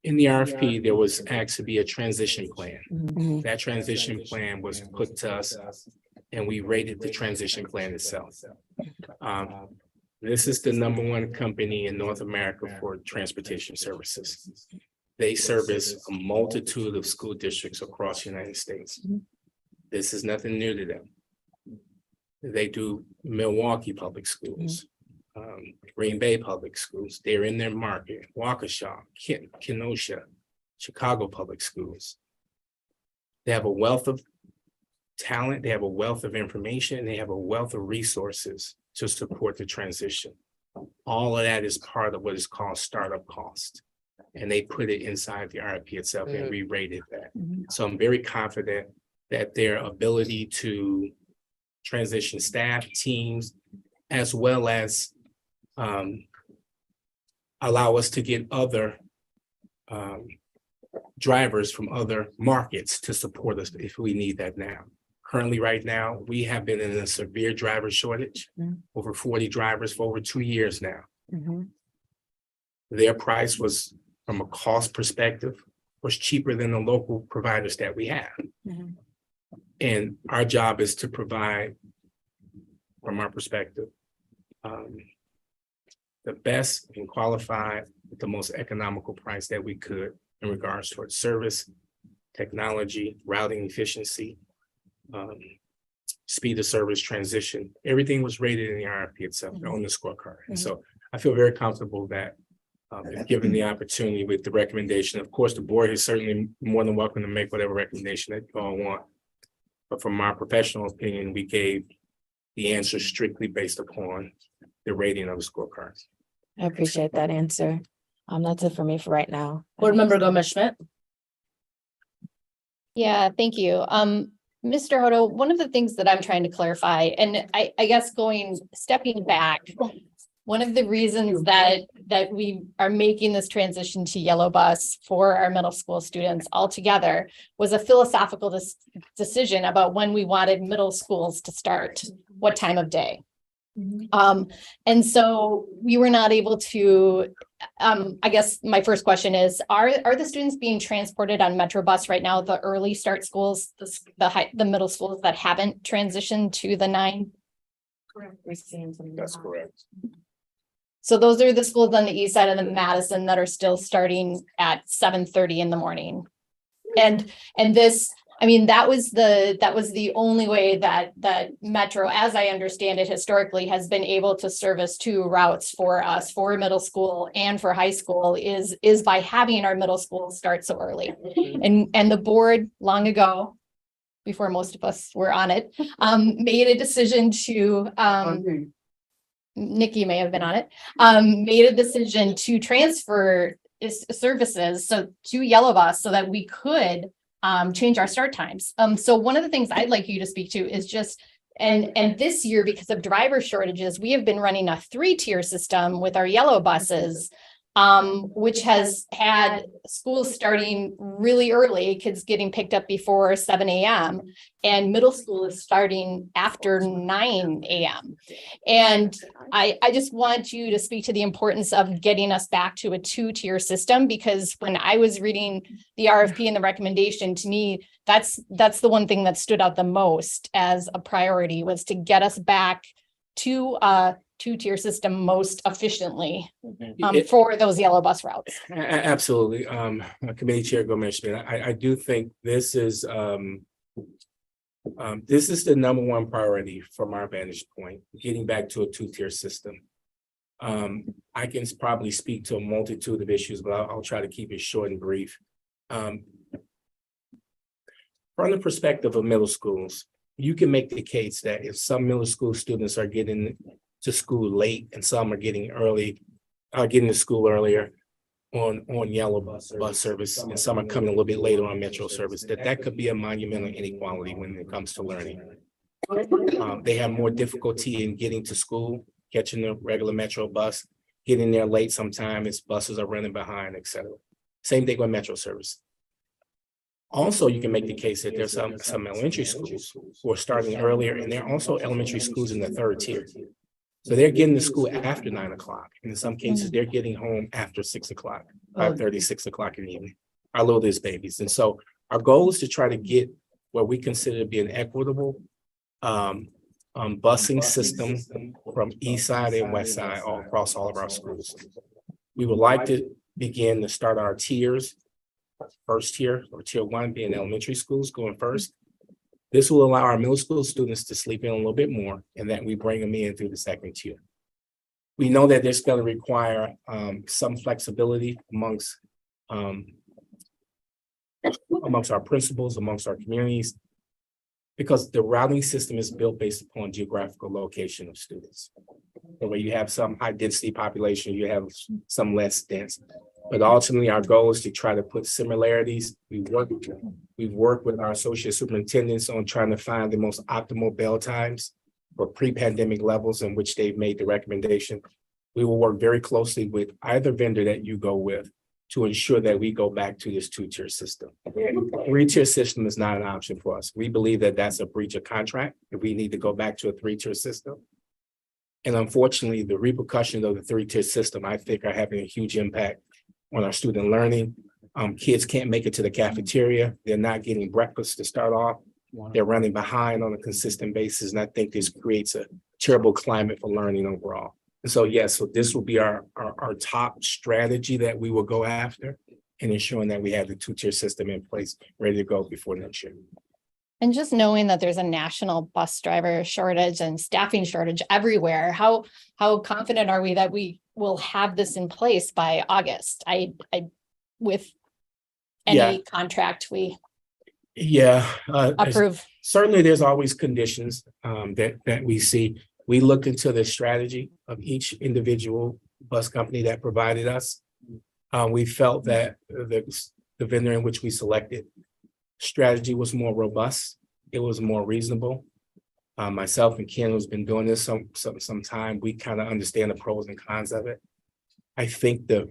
In the RFP, there was asked to be a transition plan. Mhm. That transition plan was put to us and we rated the transition plan itself. This is the #1 company in North America for transportation services. They service a multitude of school districts across the United States. This is nothing new to them. They do Milwaukee Public Schools, Green Bay Public Schools. They're in their market, Waukesha, Kenosha, Chicago Public Schools. They have a wealth of talent, they have a wealth of information, they have a wealth of resources to support the transition. All of that is part of what is called startup cost. And they put it inside the RFP itself and we rated that. So I'm very confident that their ability to transition staff, teams, as well as allow us to get other drivers from other markets to support us if we need that now. Currently, right now, we have been in a severe driver shortage, over 40 drivers for over 2 years now. Their price was, from a cost perspective, was cheaper than the local providers that we have. And our job is to provide, from our perspective, the best and qualified, at the most economical price that we could in regards towards service, technology, routing efficiency, speed of service, transition. Everything was rated in the RFP itself on the scorecard. And so I feel very comfortable that if given the opportunity with the recommendation, of course, the board is certainly more than welcome to make whatever recommendation that you all want. But from my professional opinion, we gave the answer strictly based upon the rating of the scorecards. I appreciate that answer. That's it for me for right now. Board Member Gomez Schmidt. Yeah, thank you. Mr. Hodo, one of the things that I'm trying to clarify, and I guess stepping back, one of the reasons that we are making this transition to yellow bus for our middle school students altogether was a philosophical decision about when we wanted middle schools to start, what time of day. And so we were not able to, I guess my first question is, are the students being transported on Metro bus right now, the early start schools, the middle schools that haven't transitioned to the 9? Correct. That's correct. So those are the schools on the east side of the Madison that are still starting at 7:30 in the morning. And this, I mean, that was the only way that Metro, as I understand it historically, has been able to service 2 routes for us, for middle school and for high school, is by having our middle school start so early. And the board long ago, before most of us were on it, made a decision to Nikki may have been on it, made a decision to transfer services to Yellow Bus so that we could change our start times. So one of the things I'd like you to speak to is just, and this year, because of driver shortages, we have been running a 3-tier system with our yellow buses, which has had schools starting really early, kids getting picked up before 7 a.m. and middle school is starting after 9 a.m. And I just want you to speak to the importance of getting us back to a 2-tier system, because when I was reading the RFP and the recommendation, to me, that's the one thing that stood out the most as a priority, was to get us back to a 2-tier system most efficiently for those yellow bus routes. Absolutely. Committee Chair Gomez Schmidt, I do think this is the #1 priority from our vantage point, getting back to a 2-tier system. I can probably speak to a multitude of issues, but I'll try to keep it short and brief. From the perspective of middle schools, you can make the case that if some middle school students are getting to school late and some are getting to school earlier on yellow bus service, and some are coming a little bit later on metro service, that could be a monumental inequality when it comes to learning. They have more difficulty in getting to school, catching the regular metro bus, getting there late sometimes, buses are running behind, et cetera. Same thing with metro service. Also, you can make the case that there's some elementary schools who are starting earlier, and there are also elementary schools in the third tier. So they're getting to school after 9 o'clock. And in some cases, they're getting home after 6 o'clock, 5:30, 6 o'clock in the evening. Our littlest babies. And so our goal is to try to get what we consider to be an equitable busing system from east side and west side all across all of our schools. We would like to begin to start our tiers, first tier or tier 1 being elementary schools going first. This will allow our middle school students to sleep in a little bit more, and that we bring them in through the second tier. We know that this is going to require some flexibility amongst our principals, amongst our communities, because the routing system is built based upon geographical location of students. The way you have some high density population, you have some less dense. But ultimately, our goal is to try to put similarities. We've worked with our associate superintendents on trying to find the most optimal bell times for pre-pandemic levels in which they've made the recommendation. We will work very closely with either vendor that you go with to ensure that we go back to this 2-tier system. A 3-tier system is not an option for us. We believe that that's a breach of contract if we need to go back to a 3-tier system. And unfortunately, the repercussions of the 3-tier system, I think, are having a huge impact on our student learning. Kids can't make it to the cafeteria. They're not getting breakfast to start off. They're running behind on a consistent basis. And I think this creates a terrible climate for learning overall. And so, yes, so this will be our top strategy that we will go after, and ensuring that we have the 2-tier system in place, ready to go before next year. And just knowing that there's a national bus driver shortage and staffing shortage everywhere, how confident are we that we will have this in place by August? With any contract we approve. Certainly, there's always conditions that we see. We looked into the strategy of each individual bus company that provided us. We felt that the vendor in which we selected strategy was more robust. It was more reasonable. Myself and Ken, who's been doing this some time, we kind of understand the pros and cons of it. I think the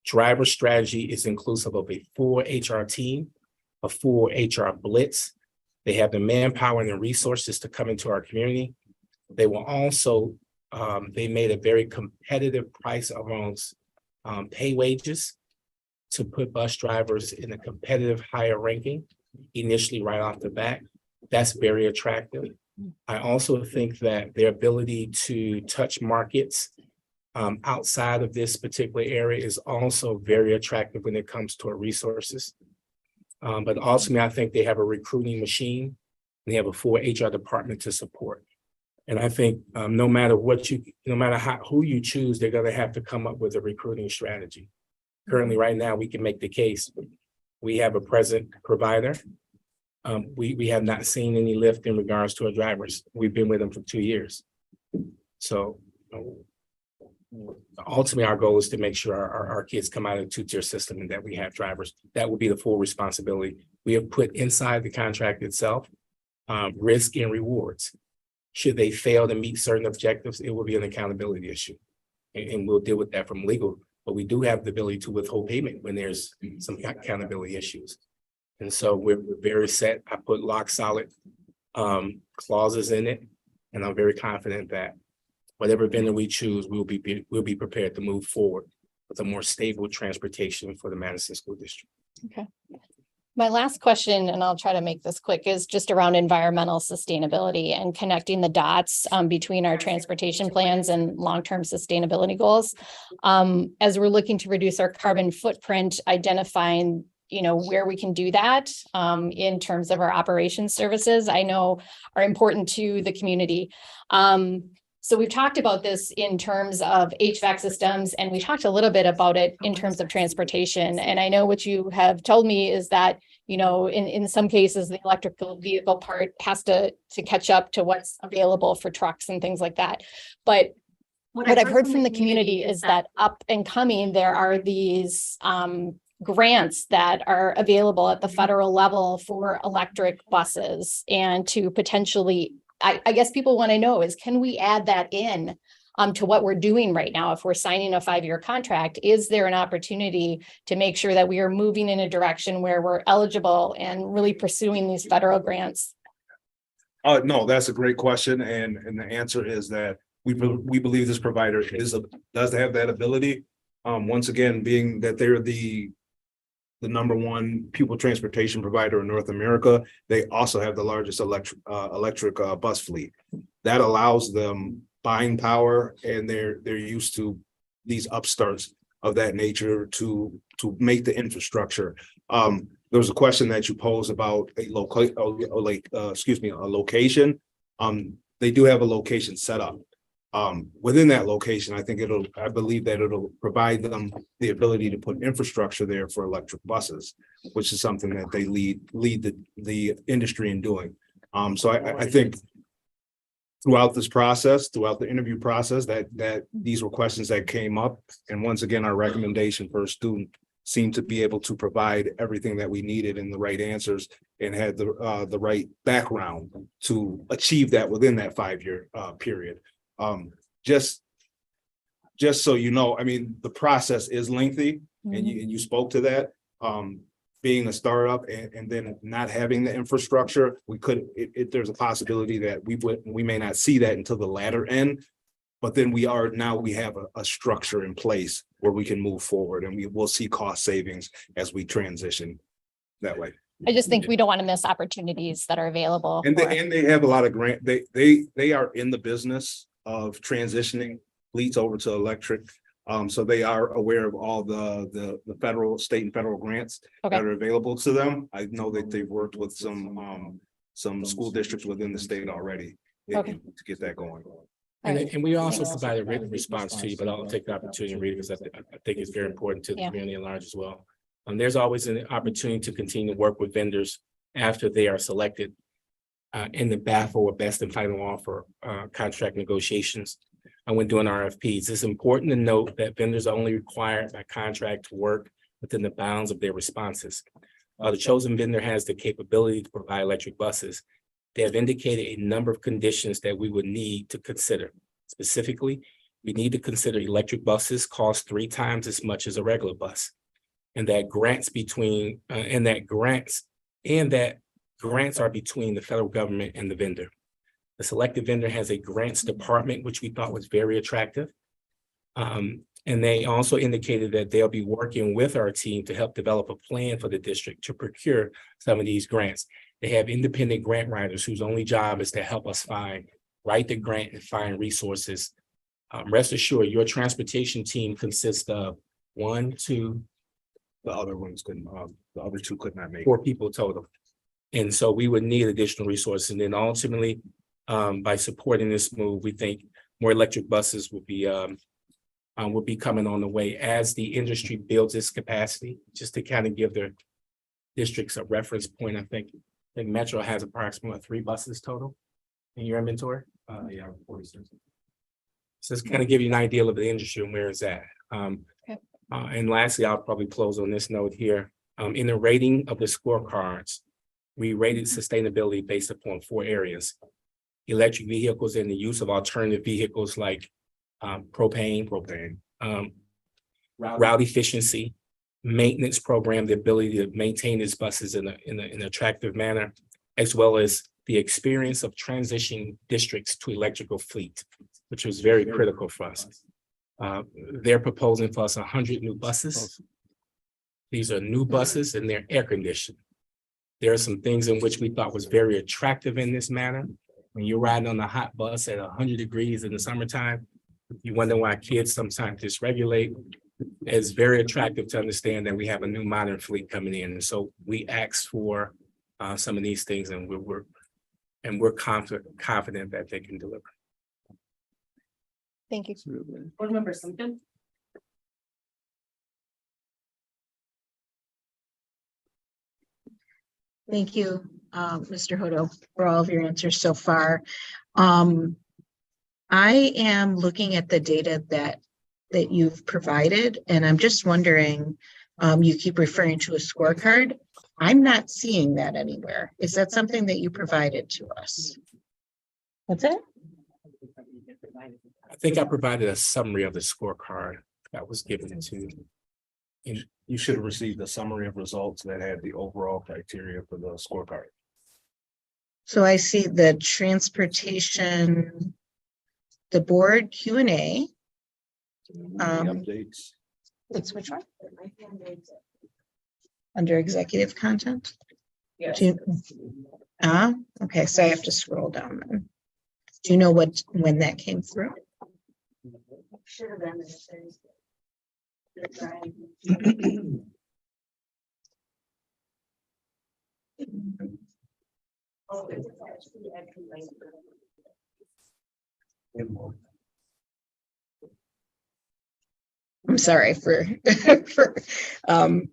driver strategy is inclusive of a full HR team, a full HR blitz. They have the manpower and the resources to come into our community. They will also, they made a very competitive price around pay wages to put bus drivers in a competitive higher ranking initially right off the bat. That's very attractive. I also think that their ability to touch markets outside of this particular area is also very attractive when it comes to our resources. But ultimately, I think they have a recruiting machine. They have a full HR department to support. And I think no matter who you choose, they're going to have to come up with a recruiting strategy. Currently, right now, we can make the case. We have a present provider. We have not seen any lift in regards to our drivers. We've been with them for 2 years. So ultimately, our goal is to make sure our kids come out of the 2-tier system and that we have drivers. That will be the full responsibility. We have put inside the contract itself risk and rewards. Should they fail to meet certain objectives, it will be an accountability issue. And we'll deal with that from legal, but we do have the ability to withhold payment when there's some accountability issues. And so we're very set. I put lock solid clauses in it, and I'm very confident that whatever vendor we choose, we'll be prepared to move forward with a more stable transportation for the Madison School District. Okay. My last question, and I'll try to make this quick, is just around environmental sustainability and connecting the dots between our transportation plans and long-term sustainability goals. As we're looking to reduce our carbon footprint, identifying where we can do that in terms of our operations services, I know are important to the community. So we've talked about this in terms of HVAC systems, and we talked a little bit about it in terms of transportation. And I know what you have told me is that, you know, in some cases, the electrical vehicle part has to catch up to what's available for trucks and things like that. But what I've heard from the community is that up and coming, there are these grants that are available at the federal level for electric buses, and to potentially, I guess people want to know is, can we add that in to what we're doing right now? If we're signing a 5-year contract, is there an opportunity to make sure that we are moving in a direction where we're eligible and really pursuing these federal grants? No, that's a great question. And the answer is that we believe this provider does have that ability. Once again, being that they're the #1 pupil transportation provider in North America, they also have the largest electric bus fleet. That allows them buying power, and they're used to these upstarts of that nature to make the infrastructure. There was a question that you posed about a location. They do have a location set up. Within that location, I believe that it'll provide them the ability to put infrastructure there for electric buses, which is something that they lead the industry in doing. So I think throughout this process, throughout the interview process, that these were questions that came up. And once again, our recommendation for a student seemed to be able to provide everything that we needed and the right answers, and had the right background to achieve that within that 5-year period. Just so you know, I mean, the process is lengthy, and you spoke to that. Being a startup and then not having the infrastructure, there's a possibility that we may not see that until the latter end. But then we have a structure in place where we can move forward, and we will see cost savings as we transition that way. I just think we don't want to miss opportunities that are available. And they have a lot of grant. They are in the business of transitioning fleets over to electric. So they are aware of all the federal, state and federal grants that are available to them. I know that they've worked with some school districts within the state already to get that going. And we also provide a written response to you, but I'll take the opportunity to read it because I think it's very important to the community at large as well. There's always an opportunity to continue to work with vendors after they are selected in the BAF or best and final offer contract negotiations. When doing RFPs, it's important to note that vendors are only required by contract to work within the bounds of their responses. The chosen vendor has the capability to provide electric buses. They have indicated a number of conditions that we would need to consider. Specifically, we need to consider electric buses cost 3 times as much as a regular bus, and that grants are between the federal government and the vendor. The selected vendor has a grants department, which we thought was very attractive. And they also indicated that they'll be working with our team to help develop a plan for the district to procure some of these grants. They have independent grant writers whose only job is to help us write the grant and find resources. Rest assured, your transportation team consists of 1, 2, the other 2 could not make it. 4 people total. And so we would need additional resources. And then ultimately, by supporting this move, we think more electric buses will be coming on the way as the industry builds its capacity. Just to kind of give their districts a reference point, I think Metro has approximately 3 buses total in your inventory. 46. So it's kind of give you an idea of the industry and where it's at. And lastly, I'll probably close on this note here. In the rating of the scorecards, we rated sustainability based upon 4 areas: electric vehicles and the use of alternative vehicles like propane, route efficiency, maintenance program, the ability to maintain these buses in an attractive manner, as well as the experience of transitioning districts to electrical fleet, which was very critical for us. They're proposing for us 100 new buses. These are new buses and they're air conditioned. There are some things in which we thought was very attractive in this manner. When you're riding on a hot bus at 100 degrees in the summertime, you wonder why kids sometimes dysregulate. It's very attractive to understand that we have a new modern fleet coming in. And so we asked for some of these things, and we're confident that they can deliver. Thank you. Board Member Simpson. Thank you, Mr. Hodo, for all of your answers so far. I am looking at the data that you've provided, and I'm just wondering, you keep referring to a scorecard. I'm not seeing that anywhere. Is that something that you provided to us? What's it? I think I provided a summary of the scorecard that was given to. You should have received a summary of results that had the overall criteria for the scorecard. So I see the transportation, the board Q&A. Updates. It's which one? Under executive content? Yes. Okay, so I have to scroll down then. Do you know when that came through? Should have been. I'm sorry for for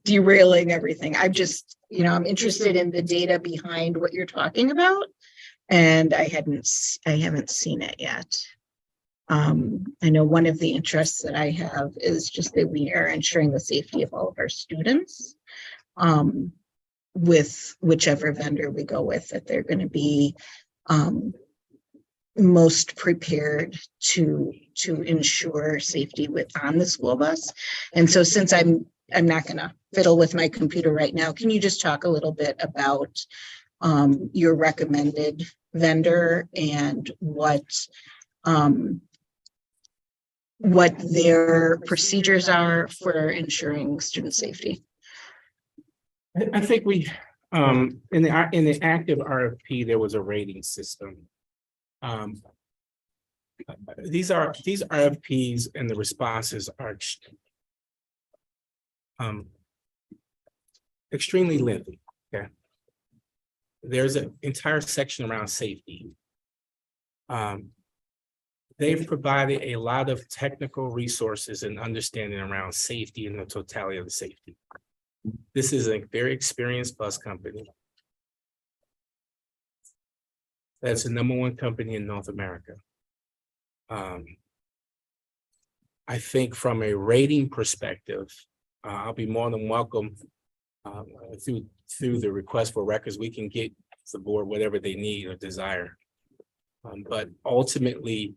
derailing everything. I'm just, I'm interested in the data behind what you're talking about, and I haven't seen it yet. I know one of the interests that I have is just that we are ensuring the safety of all of our students, with whichever vendor we go with, that they're going to be most prepared to ensure safety on the school bus. And so since I'm not going to fiddle with my computer right now, can you just talk a little bit about your recommended vendor and what their procedures are for ensuring student safety? I think we, in the active RFP, there was a rating system. These RFPs and the responses are extremely lengthy. Okay, there's an entire section around safety. They've provided a lot of technical resources and understanding around safety and the totality of the safety. This is a very experienced bus company. That's the #1 company in North America. I think from a rating perspective, I'll be more than welcome through the request for records. We can get the board whatever they need or desire. But ultimately,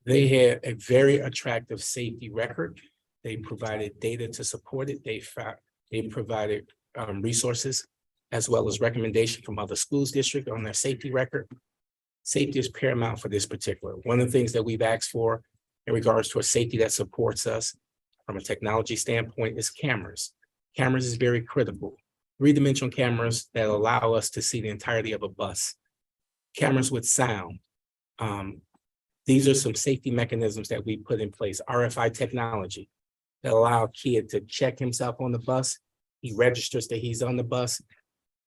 they had a very attractive safety record. They provided data to support it. They provided resources as well as recommendation from other schools district on their safety record. Safety is paramount for this particular. One of the things that we've asked for in regards to a safety that supports us from a technology standpoint is cameras. Cameras is very critical. 3-dimensional cameras that allow us to see the entirety of a bus. Cameras with sound. These are some safety mechanisms that we put in place. RFI technology that allow a kid to check himself on the bus. He registers that he's on the bus.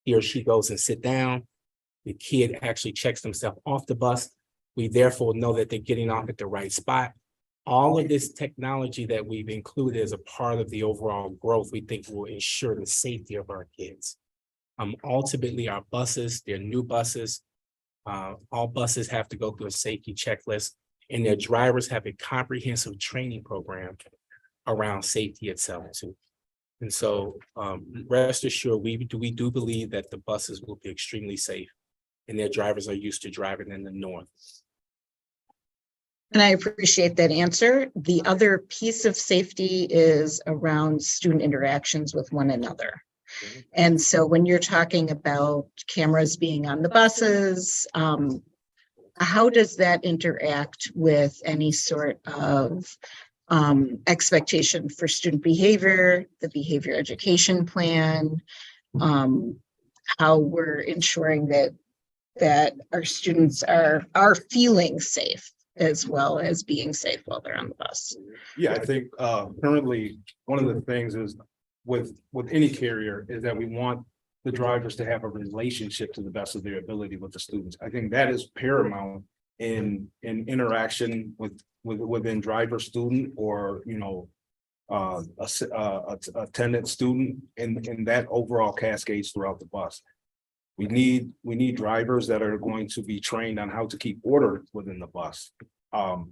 He or she goes and sit down. The kid actually checks himself off the bus. We therefore know that they're getting off at the right spot. All of this technology that we've included as a part of the overall growth, we think will ensure the safety of our kids. Ultimately, our buses, they're new buses. All buses have to go through a safety checklist, and their drivers have a comprehensive training program around safety itself too. And so rest assured, we do believe that the buses will be extremely safe, and their drivers are used to driving in the north. And I appreciate that answer. The other piece of safety is around student interactions with one another. And so when you're talking about cameras being on the buses, how does that interact with any sort of expectation for student behavior, the behavior education plan, how we're ensuring that our students are feeling safe as well as being safe while they're on the bus? Yeah, I think currently one of the things is with any carrier is that we want the drivers to have a relationship to the best of their ability with the students. I think that is paramount in interaction within driver, student, or, you know, attendant, student, and that overall cascades throughout the bus. We need drivers that are going to be trained on how to keep order within the bus.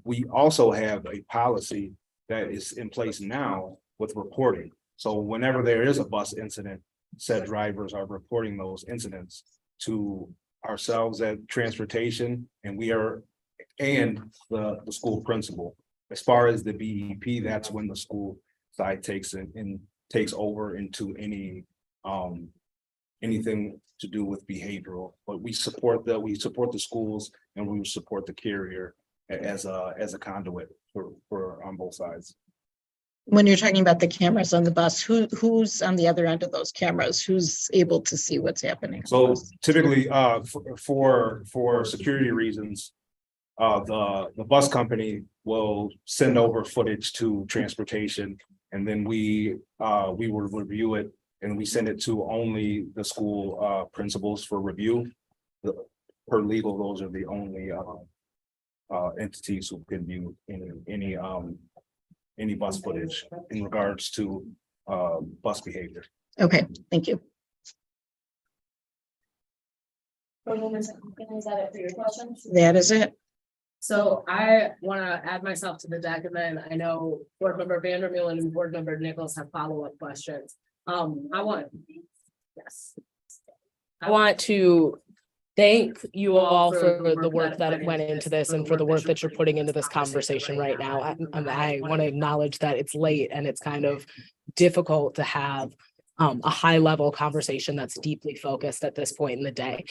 We also have a policy that is in place now with reporting. So whenever there is a bus incident, said drivers are reporting those incidents to ourselves at transportation, and the school principal. As far as the BEP, that's when the school side takes over into anything to do with behavioral. But we support the schools, and we support the carrier as a conduit for on both sides. When you're talking about the cameras on the bus, who's on the other end of those cameras? Who's able to see what's happening? So typically, for security reasons, the bus company will send over footage to transportation, and then we will review it, and we send it to only the school principals for review. Per legal, those are the only entities who can view any bus footage in regards to bus behavior. Okay, thank you. Is that it for your questions? That is it. So I want to add myself to the deck, and then I know Board Member Vandermeer and Board Member Nichols have follow-up questions. I want to thank you all for the work that went into this and for the work that you're putting into this conversation right now. I want to acknowledge that it's late and it's kind of difficult to have a high level conversation that's deeply focused at this point in the day.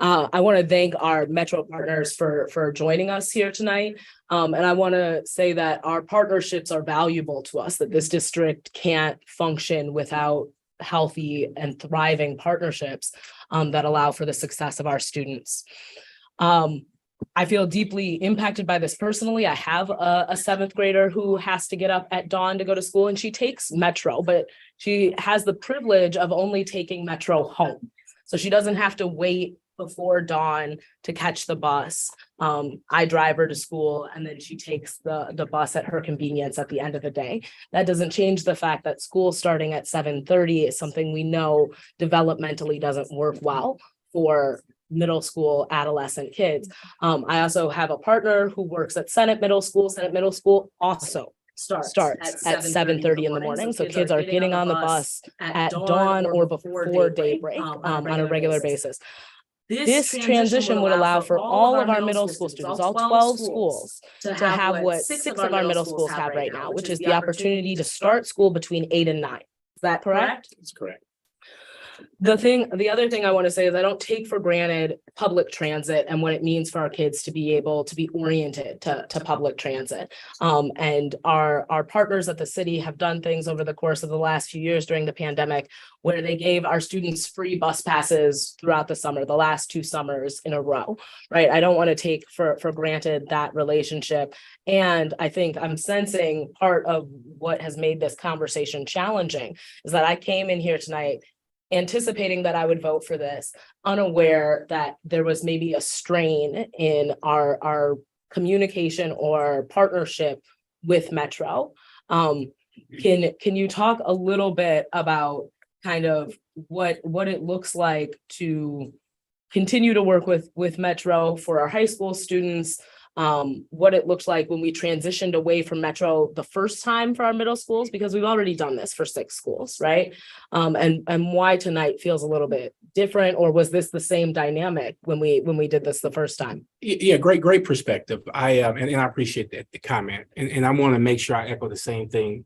I want to thank our Metro partners for joining us here tonight. And I want to say that our partnerships are valuable to us, that this district can't function without healthy and thriving partnerships that allow for the success of our students. I feel deeply impacted by this personally. I have a seventh grader who has to get up at dawn to go to school, and she takes Metro, but she has the privilege of only taking Metro home. So she doesn't have to wait before dawn to catch the bus. I drive her to school, and then she takes the bus at her convenience at the end of the day. That doesn't change the fact that school starting at 7:30 is something we know developmentally doesn't work well for middle school adolescent kids. I also have a partner who works at Senate Middle School. Senate Middle School also starts at 7:30 in the morning. So kids are getting on the bus at dawn or before daybreak on a regular basis. This transition would allow for all of our middle school students, all 12 schools, to have what 6 of our middle schools have right now, which is the opportunity to start school between 8 and 9. Is that correct? That's correct. The other thing I want to say is I don't take for granted public transit and what it means for our kids to be able to be oriented to public transit. And our partners at the city have done things over the course of the last few years during the pandemic where they gave our students free bus passes throughout the summer, the last 2 summers in a row, right? I don't want to take for granted that relationship. And I think I'm sensing part of what has made this conversation challenging is that I came in here tonight anticipating that I would vote for this, unaware that there was maybe a strain in our communication or partnership with Metro. Can you talk a little bit about kind of what it looks like to continue to work with Metro for our high school students, what it looked like when we transitioned away from Metro the first time for our middle schools, because we've already done this for 6 schools, right? And why tonight feels a little bit different, or was this the same dynamic when we did this the first time? Yeah, great perspective. And I appreciate the comment, and I want to make sure I echo the same thing.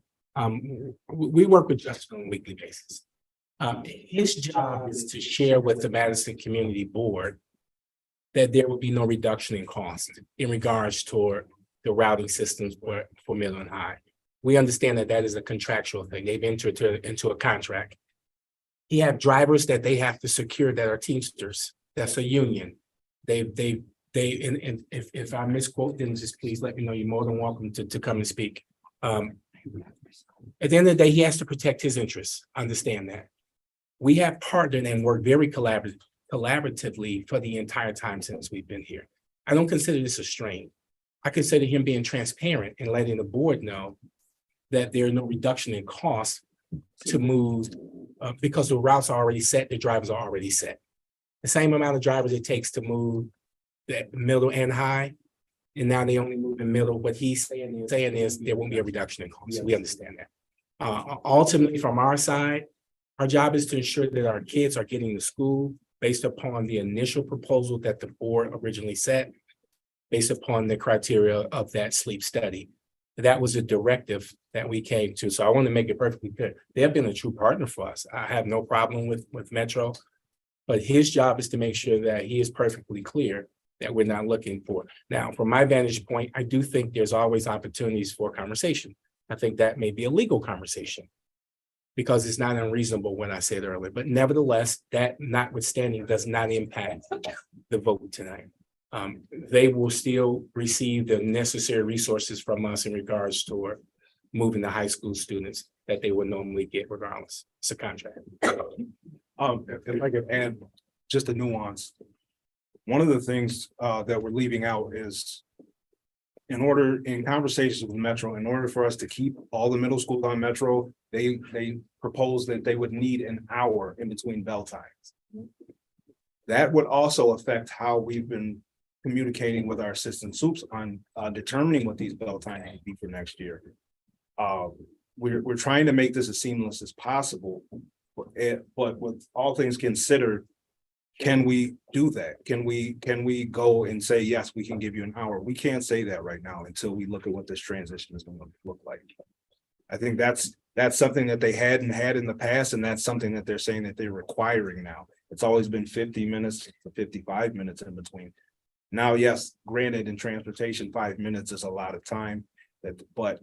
We work with Justin on a weekly basis. His job is to share with the Madison Community Board that there will be no reduction in cost in regards toward the routing systems for middle and high. We understand that is a contractual thing. They've entered into a contract. You have drivers that they have to secure that are Teamsters. That's a union. And if I misquote, then just please let me know. You're more than welcome to come and speak. At the end of the day, he has to protect his interests. Understand that. We have partnered and worked very collaboratively for the entire time since we've been here. I don't consider this a strain. I consider him being transparent and letting the board know that there's no reduction in cost to move because the routes are already set, the drivers are already set. The same amount of drivers it takes to move the middle and high, and now they only move in middle. What he's saying is there won't be a reduction in cost. We understand that. Ultimately, from our side, our job is to ensure that our kids are getting to school based upon the initial proposal that the board originally set, based upon the criteria of that sleep study. That was a directive that we came to. So I want to make it perfectly clear. They have been a true partner for us. I have no problem with Metro, but his job is to make sure that he is perfectly clear that we're not looking for. Now, from my vantage point, I do think there's always opportunities for conversation. I think that may be a legal conversation because it's not unreasonable when I said earlier, but nevertheless, that notwithstanding does not impact the vote tonight. They will still receive the necessary resources from us in regards to moving the high school students that they would normally get regardless. It's a contract. If I could add just a nuance. One of the things that we're leaving out is in conversations with Metro, in order for us to keep all the middle schools on Metro, they proposed that they would need an hour in between bell times. That would also affect how we've been communicating with our assistant soups on determining what these bell times will be for next year. We're trying to make this as seamless as possible, but with all things considered, can we do that? Can we go and say, yes, we can give you an hour? We can't say that right now until we look at what this transition is going to look like. I think that's something that they hadn't had in the past, and that's something that they're saying that they're requiring now. It's always been 50 minutes to 55 minutes in between. Now, yes, granted, in transportation, 5 minutes is a lot of time, but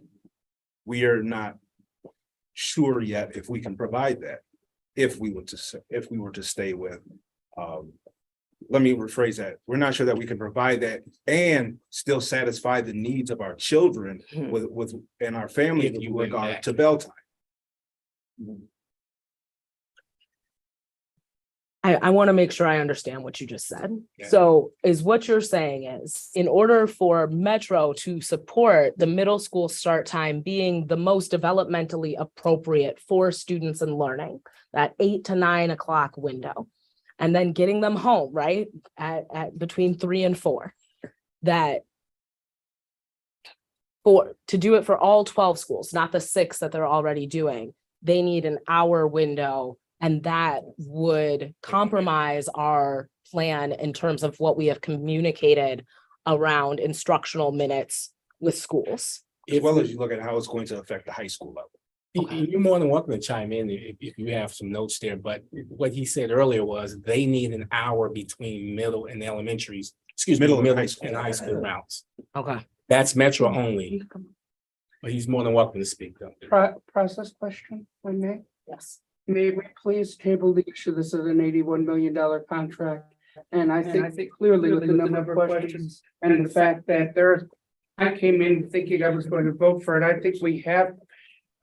we are not sure yet if we can provide that. If we were to stay with, let me rephrase that. We're not sure that we can provide that and still satisfy the needs of our children and our family with regard to bell time. I want to make sure I understand what you just said. Yeah. So is what you're saying is in order for Metro to support the middle school start time being the most developmentally appropriate for students and learning, that 8 to 9 o'clock window, and then getting them home, right, at between 3 and 4, that to do it for all 12 schools, not the 6 that they're already doing, they need an hour window. And that would compromise our plan in terms of what we have communicated around instructional minutes with schools. As well as you look at how it's going to affect the high school level. You're more than welcome to chime in if you have some notes there, but what he said earlier was they need an hour between middle and elementaries, middle and high school routes. Okay. That's Metro only. But he's more than welcome to speak though. Process question, if I may? Yes. May we please table the issue? This is an $81 million contract. And I think clearly with the number of questions and the fact that I came in thinking I was going to vote for it. I think we have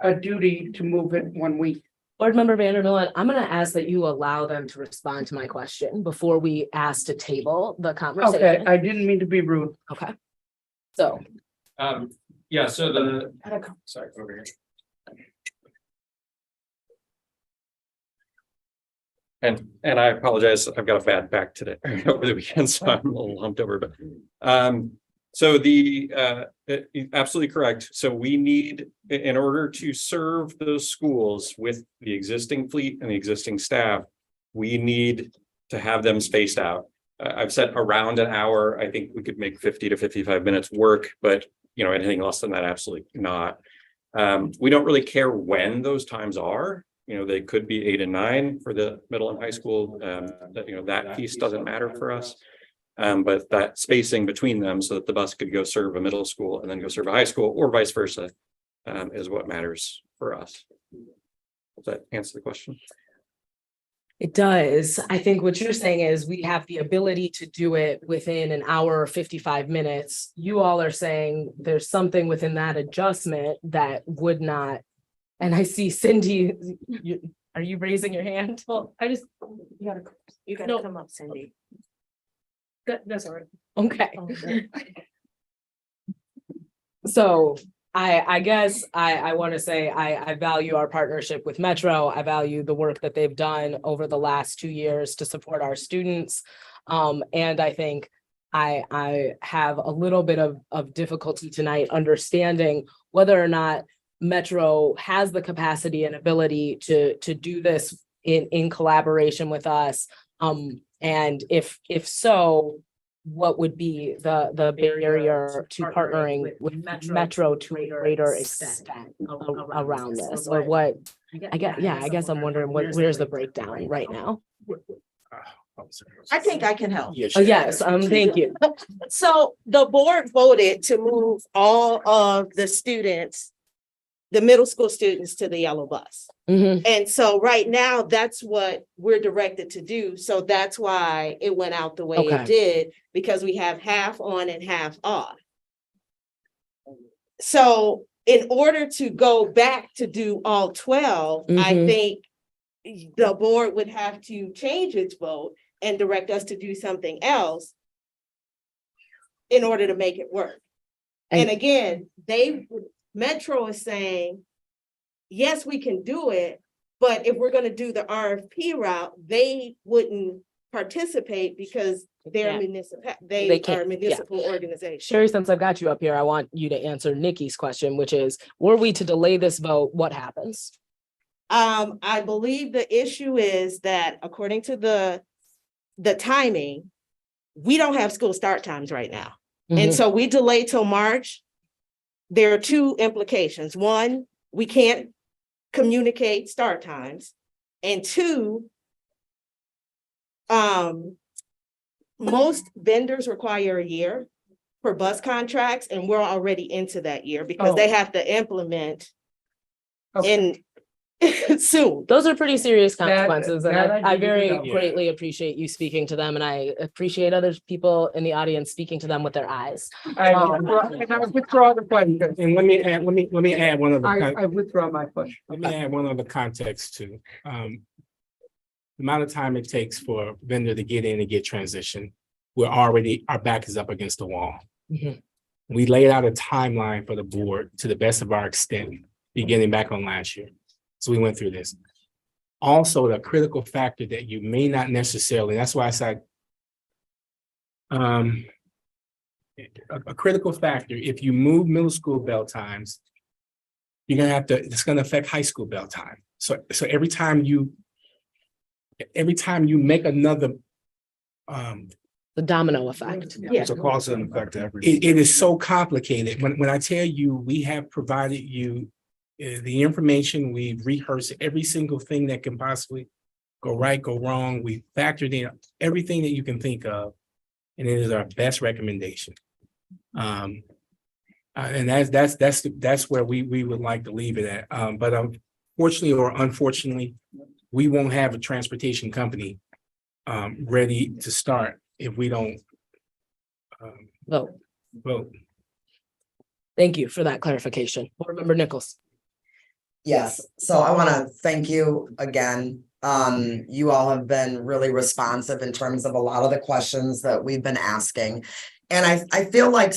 a duty to move it 1 week. Board Member Vandermillen, I'm going to ask that you allow them to respond to my question before we ask to table the conversation. Okay, I didn't mean to be rude. Okay. So. Yeah, so sorry, over here. And I apologize, I've got a bad back today over the weekend, so I'm a little humped over, but so absolutely correct. So we need, in order to serve those schools with the existing fleet and the existing staff, we need to have them spaced out. I've said around an hour. I think we could make 50 to 55 minutes work, but anything less than that, absolutely not. We don't really care when those times are. They could be 8 and 9 for the middle and high school. That piece doesn't matter for us. But that spacing between them so that the bus could go serve a middle school and then go serve a high school or vice versa is what matters for us. Does that answer the question? It does. I think what you're saying is we have the ability to do it within an hour or 55 minutes. You all are saying there's something within that adjustment that would not. And I see Cindy, are you raising your hand? Well, you gotta No. come up, Cindy. That's all right. Okay. So I guess I want to say I value our partnership with Metro. I value the work that they've done over the last 2 years to support our students. And I think I have a little bit of difficulty tonight understanding whether or not Metro has the capacity and ability to do this in collaboration with us. And if so, what would be the barrier to partnering with Metro to a greater extent around this? Or what, I guess I'm wondering where's the breakdown right now? I think I can help. Yes, thank you. So the board voted to move all of the students, the middle school students, to the yellow bus. And so right now, that's what we're directed to do. So that's why it went out the way it did, because we have half on and half off. So in order to go back to do all 12, I think the board would have to change its vote and direct us to do something else in order to make it work. And again, Metro is saying, yes, we can do it, but if we're going to do the RFP route, they wouldn't participate because they're a municipal organization. Sherry, since I've got you up here, I want you to answer Nikki's question, which is, were we to delay this vote, what happens? I believe the issue is that according to the timing, we don't have school start times right now. And so we delay till March. There are two implications. One, we can't communicate start times. And two, most vendors require a year for bus contracts, and we're already into that year because they have to implement soon. Those are pretty serious consequences, and that I very greatly appreciate you speaking to them, and I appreciate other people in the audience speaking to them with their eyes. I withdraw the question. And let me add one other. I withdraw my question. Let me add one other context too. The amount of time it takes for a vendor to get in and get transitioned, our back is up against the wall. We laid out a timeline for the board to the best of our extent, beginning back on last year. So we went through this. Also, the critical factor that you may not necessarily, that's why I said, a critical factor, if you move middle school bell times, you're gonna have to, it's gonna affect high school bell time. So every time you make another, the domino effect. It's a cause and effect to everything. It is so complicated. When I tell you, we have provided you the information, we've rehearsed every single thing that can possibly go right, go wrong. We factored in everything that you can think of, and it is our best recommendation. And that's where we would like to leave it at. But fortunately or unfortunately, we won't have a transportation company ready to start if we don't vote. Thank you for that clarification. Board Member Nichols. Yes, so I want to thank you again. You all have been really responsive in terms of a lot of the questions that we've been asking. And I feel like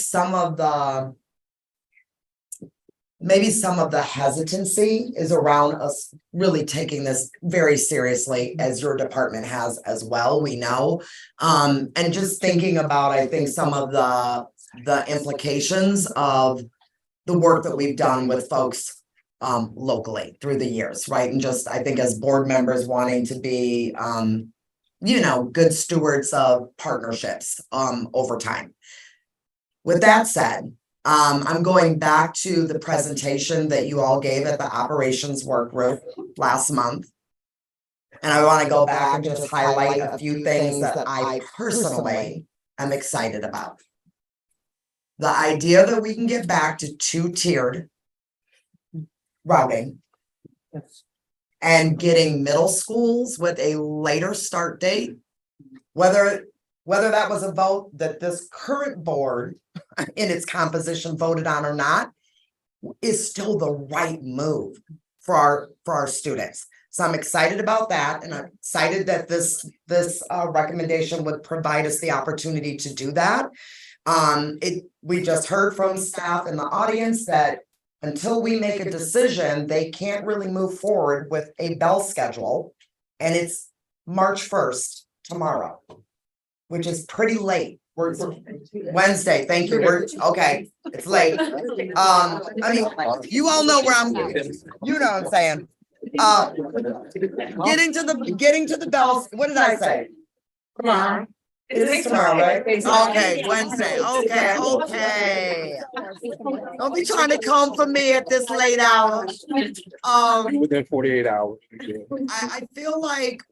maybe some of the hesitancy is around us really taking this very seriously, as your department has as well, we know. And just thinking about, I think, some of the implications of the work that we've done with folks locally through the years, right? And just, I think, as board members wanting to be, good stewards of partnerships over time. With that said, I'm going back to the presentation that you all gave at the operations work group last month. And I want to go back and just highlight a few things that I personally am excited about. The idea that we can get back to two-tiered routing and getting middle schools with a later start date, whether that was a vote that this current board in its composition voted on or not, is still the right move for our students. So I'm excited about that, and I'm excited that this recommendation would provide us the opportunity to do that. We just heard from staff in the audience that until we make a decision, they can't really move forward with a bell schedule. And it's March 1st, tomorrow, which is pretty late. We're Wednesday, thank you. Okay, it's late. I mean, you all know where I'm going. You know what I'm saying? Getting to the bells, what did I say? Tomorrow. It's tomorrow, right? Okay, Wednesday, okay. Don't be trying to come for me at this late hour. Within 48 hours. I feel like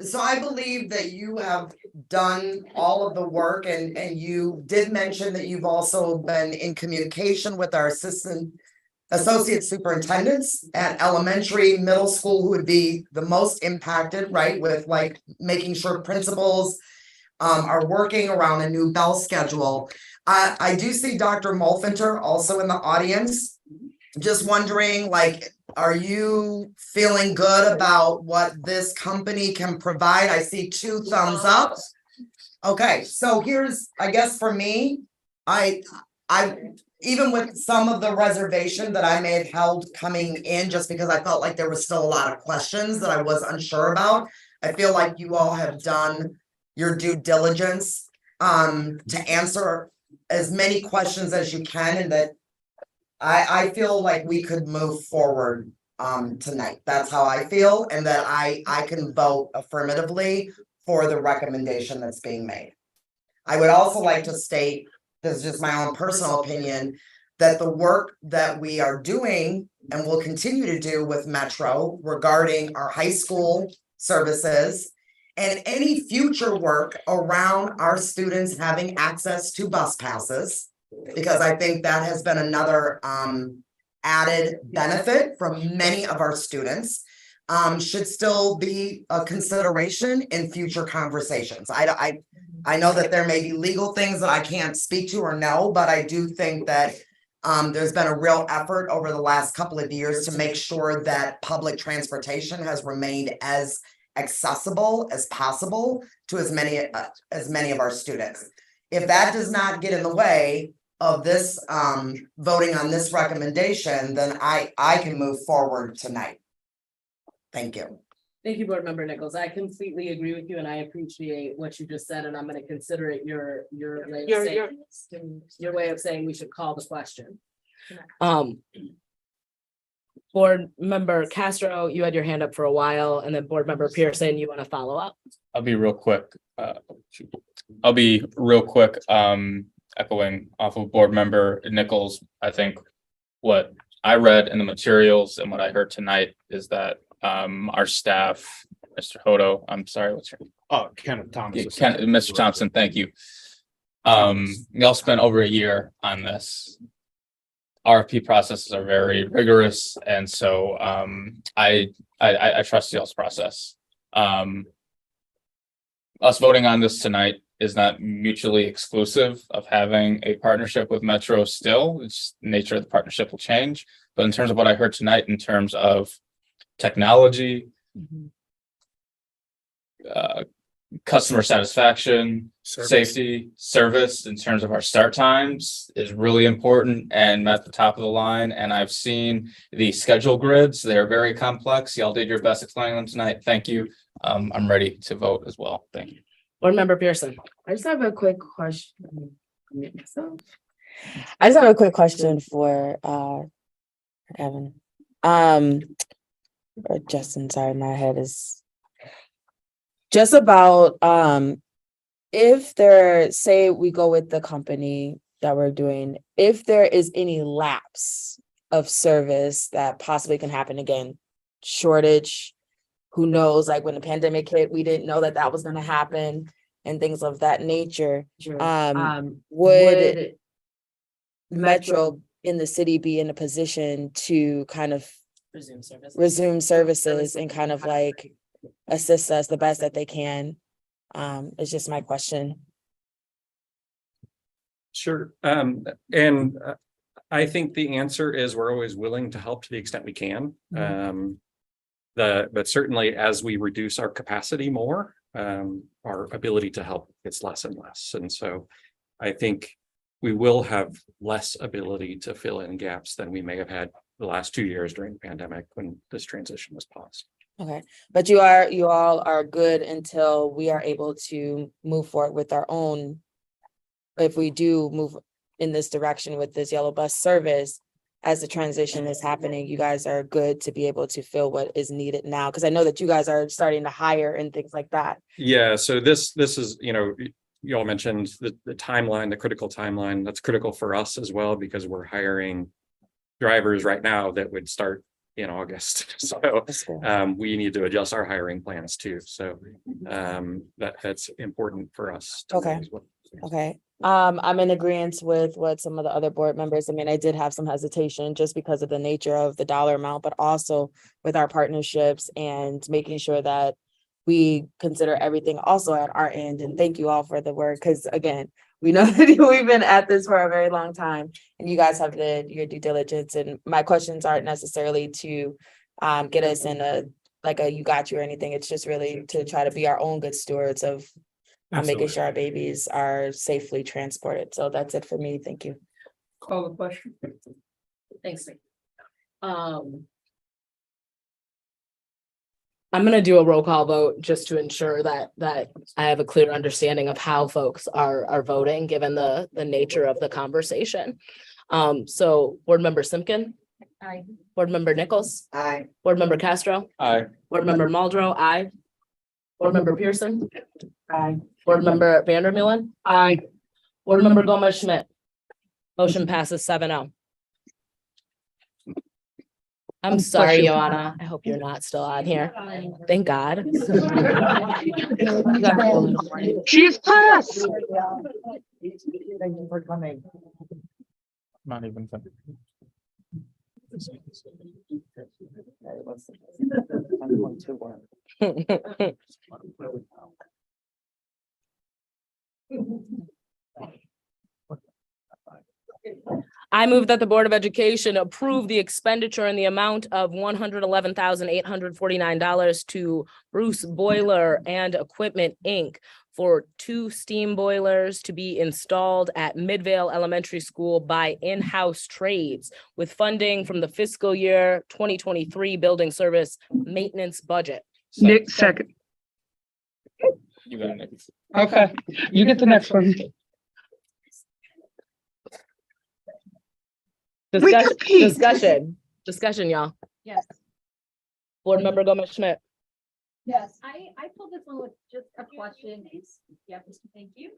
so I believe that you have done all of the work, and you did mention that you've also been in communication with our associate superintendents at elementary, middle school, who would be the most impacted, right? With like making sure principals are working around a new bell schedule. I do see Dr. Molfinter also in the audience. Just wondering, like, are you feeling good about what this company can provide? I see 2 thumbs up. Okay, so here's, I guess for me, I even with some of the reservation that I may have held coming in, just because I felt like there was still a lot of questions that I was unsure about. I feel like you all have done your due diligence to answer as many questions as you can, and that I feel like we could move forward tonight. That's how I feel, and that I can vote affirmatively for the recommendation that's being made. I would also like to state, this is just my own personal opinion, that the work that we are doing and will continue to do with Metro regarding our high school services and any future work around our students having access to bus passes, because I think that has been another added benefit from many of our students, should still be a consideration in future conversations. I know that there may be legal things that I can't speak to or know, but I do think that there's been a real effort over the last couple of years to make sure that public transportation has remained as accessible as possible to as many of our students. If that does not get in the way of this voting on this recommendation, then I can move forward tonight. Thank you. Thank you, Board Member Nichols. I completely agree with you, and I appreciate what you just said, and I'm going to consider it your way of saying we should call the question. Board Member Castro, you had your hand up for a while, and then Board Member Pearson, you want to follow up? I'll be real quick. Echoing off of Board Member Nichols. I think what I read in the materials and what I heard tonight is that our staff, Mr. Hodo, I'm sorry, what's your name? Kenneth Thomas. Mr. Thompson, thank you. Y'all spent over a year on this. RFP processes are very rigorous, and so I trust y'all's process. Us voting on this tonight is not mutually exclusive of having a partnership with Metro still. It's the nature of the partnership will change. But in terms of what I heard tonight, in terms of technology, customer satisfaction, safety, service, in terms of our start times is really important and at the top of the line. And I've seen the schedule grids. They're very complex. Y'all did your best explaining them tonight. Thank you. I'm ready to vote as well. Thank you. Board Member Pearson. I just have a quick question. I just have a quick question for Evan. Or Justin, sorry, my head is just about if there, say we go with the company that we're doing, if there is any lapse of service that possibly can happen again, shortage, who knows, like when the pandemic hit, we didn't know that that was going to happen and things of that nature. Would Metro in the city be in a position to kind of resume services and kind of like assist us the best that they can? It's just my question. Sure. And I think the answer is we're always willing to help to the extent we can. but certainly as we reduce our capacity more, our ability to help gets less and less. And so I think we will have less ability to fill in gaps than we may have had the last 2 years during the pandemic when this transition was paused. Okay, but you all are good until we are able to move forward with our own. If we do move in this direction with this yellow bus service, as the transition is happening, you guys are good to be able to fill what is needed now, because I know that you guys are starting to hire and things like that. Yeah, so this is, you all mentioned the timeline, the critical timeline. That's critical for us as well, because we're hiring drivers right now that would start in August. So we need to adjust our hiring plans too. So that's important for us. Okay. Okay. I'm in agreement with what some of the other board members, I mean, I did have some hesitation just because of the nature of the dollar amount, but also with our partnerships and making sure that we consider everything also at our end. And thank you all for the work, because again, we know that we've been at this for a very long time and you guys have your due diligence. And my questions aren't necessarily to get us in a you got you or anything. It's just really to try to be our own good stewards of making sure our babies are safely transported. So that's it for me. Thank you. Call the question. Thanks. I'm gonna do a roll call vote just to ensure that I have a clear understanding of how folks are voting, given the nature of the conversation. So Board Member Simpkin. Aye. Board Member Nichols. Aye. Board Member Castro. Aye. Board Member Muldrow. Aye. Board Member Pearson. Aye. Board Member Vandermeulen. Aye. Board Member Gomez Schmidt. Motion passes 7-0. I'm sorry, Joanna. I hope you're not still on here. Thank God. She's passed. Thank you for coming. Not even. I move that the Board of Education approve the expenditure in the amount of $111,849 to Bruce Boiler and Equipment, Inc. for 2 steam boilers to be installed at Midvale Elementary School by in-house trades with funding from the fiscal year 2023 building service maintenance budget. Nick, second. You got it, Nick. Okay, you get the next one. Discussion, y'all. Yes. Board Member Gomez Schmidt. Yes, I pulled this one with just a question. Yep, thank you.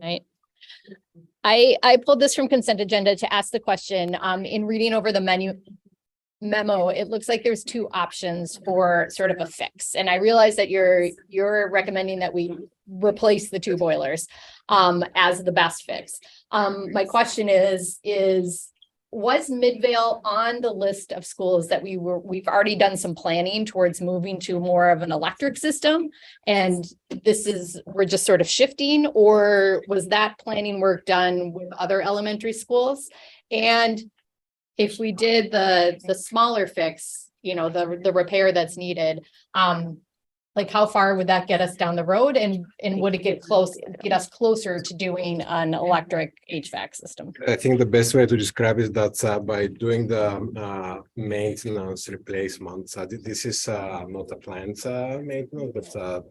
Right. I pulled this from consent agenda to ask the question, in reading over the memo, it looks like there's 2 options for sort of a fix. And I realize that you're recommending that we replace the 2 boilers as the best fix. My question is was Midvale on the list of schools that we've already done some planning towards moving to more of an electric system? And we're just sort of shifting, or was that planning work done with other elementary schools? And if we did the smaller fix, the repair that's needed, how far would that get us down the road, and would it get us closer to doing an electric HVAC system? I think the best way to describe is that by doing the maintenance replacements, this is not a planned maintenance, but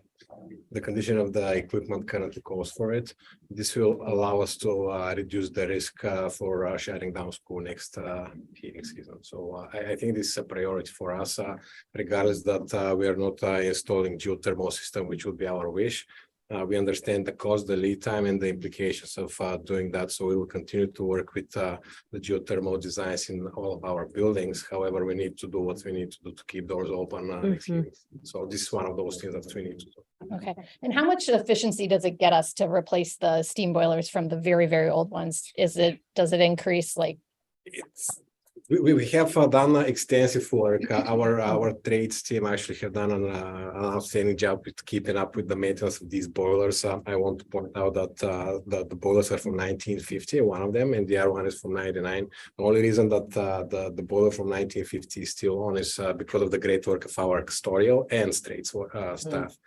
the condition of the equipment currently calls for it. This will allow us to reduce the risk for shutting down school next heating season. So I think this is a priority for us, regardless that we are not installing geothermal system, which would be our wish. We understand the cost, the lead time, and the implications of doing that. So we will continue to work with the geothermal designs in all of our buildings. However, we need to do what we need to do to keep doors open. So this is one of those things that we need to do. Okay. And how much efficiency does it get us to replace the steam boilers from the very, very old ones? Does it increase We have done extensive work. Our trades team actually have done an outstanding job with keeping up with the maintenance of these boilers. I want to point out that the boilers are from 1950, one of them, and the other one is from 99. The only reason that the boiler from 1950 is still on is because of the great work of our custodial and trades staff.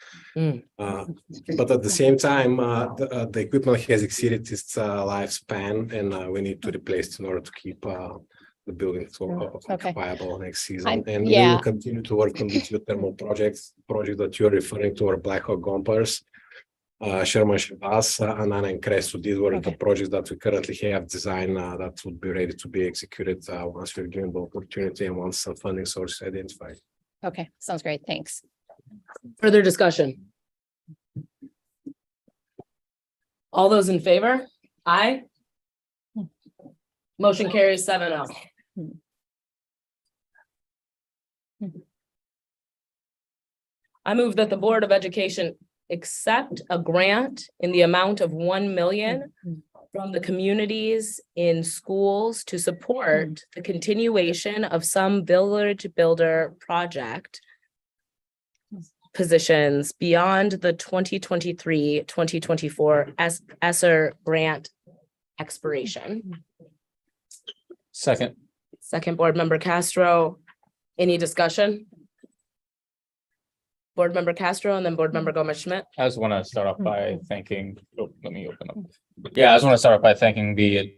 But at the same time, the equipment has exceeded its lifespan, and we need to replace it in order to keep the building viable next season. And we will continue to work on these geothermal projects that you're referring to, are Black Hawk Gompers, Sherman Shabazz, Anana and Crest. These were the projects that we currently have designed that would be ready to be executed once we're given the opportunity and once some funding source is identified. Okay, sounds great. Thanks. Further discussion? All those in favor? Aye. Motion carries 7-0. I move that the Board of Education accept a grant in the amount of 1 million from the communities in schools to support the continuation of some village builder project positions beyond the 2023-2024 ESSER grant expiration. Second. Second, Board Member Castro. Any discussion? Board Member Castro and then Board Member Gomez-Schmidt. I just want to start off by thanking, let me open up. Yeah, I just want to start off by thanking the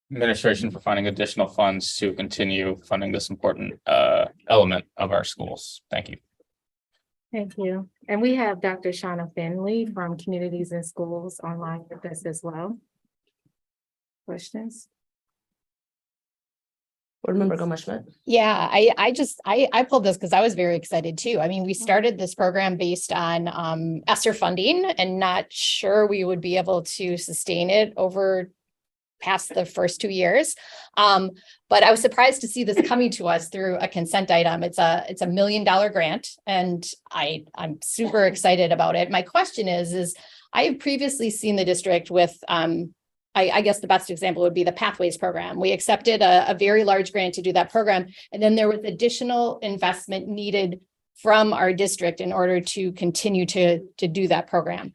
administration for finding additional funds to continue funding this important element of our schools. Thank you. Thank you. And we have Dr. Shauna Finley from Communities and Schools online with us as well. Questions? Board Member Gomez-Schmidt. Yeah, I pulled this because I was very excited too. I mean, we started this program based on ESSER funding and not sure we would be able to sustain it over past the first 2 years. But I was surprised to see this coming to us through a consent item. It's a $1 million grant, and I'm super excited about it. My question is I have previously seen the district with I guess the best example would be the Pathways program. We accepted a very large grant to do that program, and then there was additional investment needed from our district in order to continue to do that program.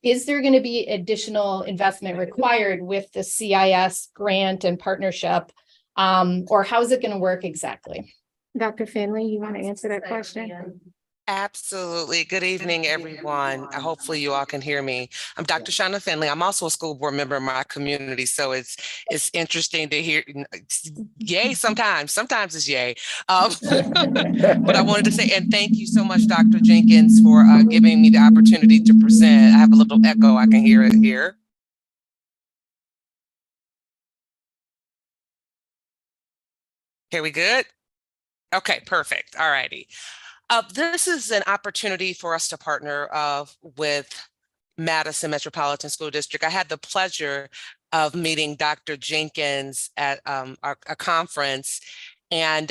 Is there going to be additional investment required with the CIS grant and partnership, or how is it going to work exactly? Dr. Finley, you want to answer that question? Absolutely. Good evening, everyone. Hopefully you all can hear me. I'm Dr. Shauna Finley. I'm also a school board member in my community, so it's interesting to hear. Yay, sometimes it's yay. But I wanted to say, and thank you so much, Dr. Jenkins, for giving me the opportunity to present. I have a little echo. I can hear it here. Okay, we good? Okay, perfect. All righty. This is an opportunity for us to partner with Madison Metropolitan School District. I had the pleasure of meeting Dr. Jenkins at a conference, and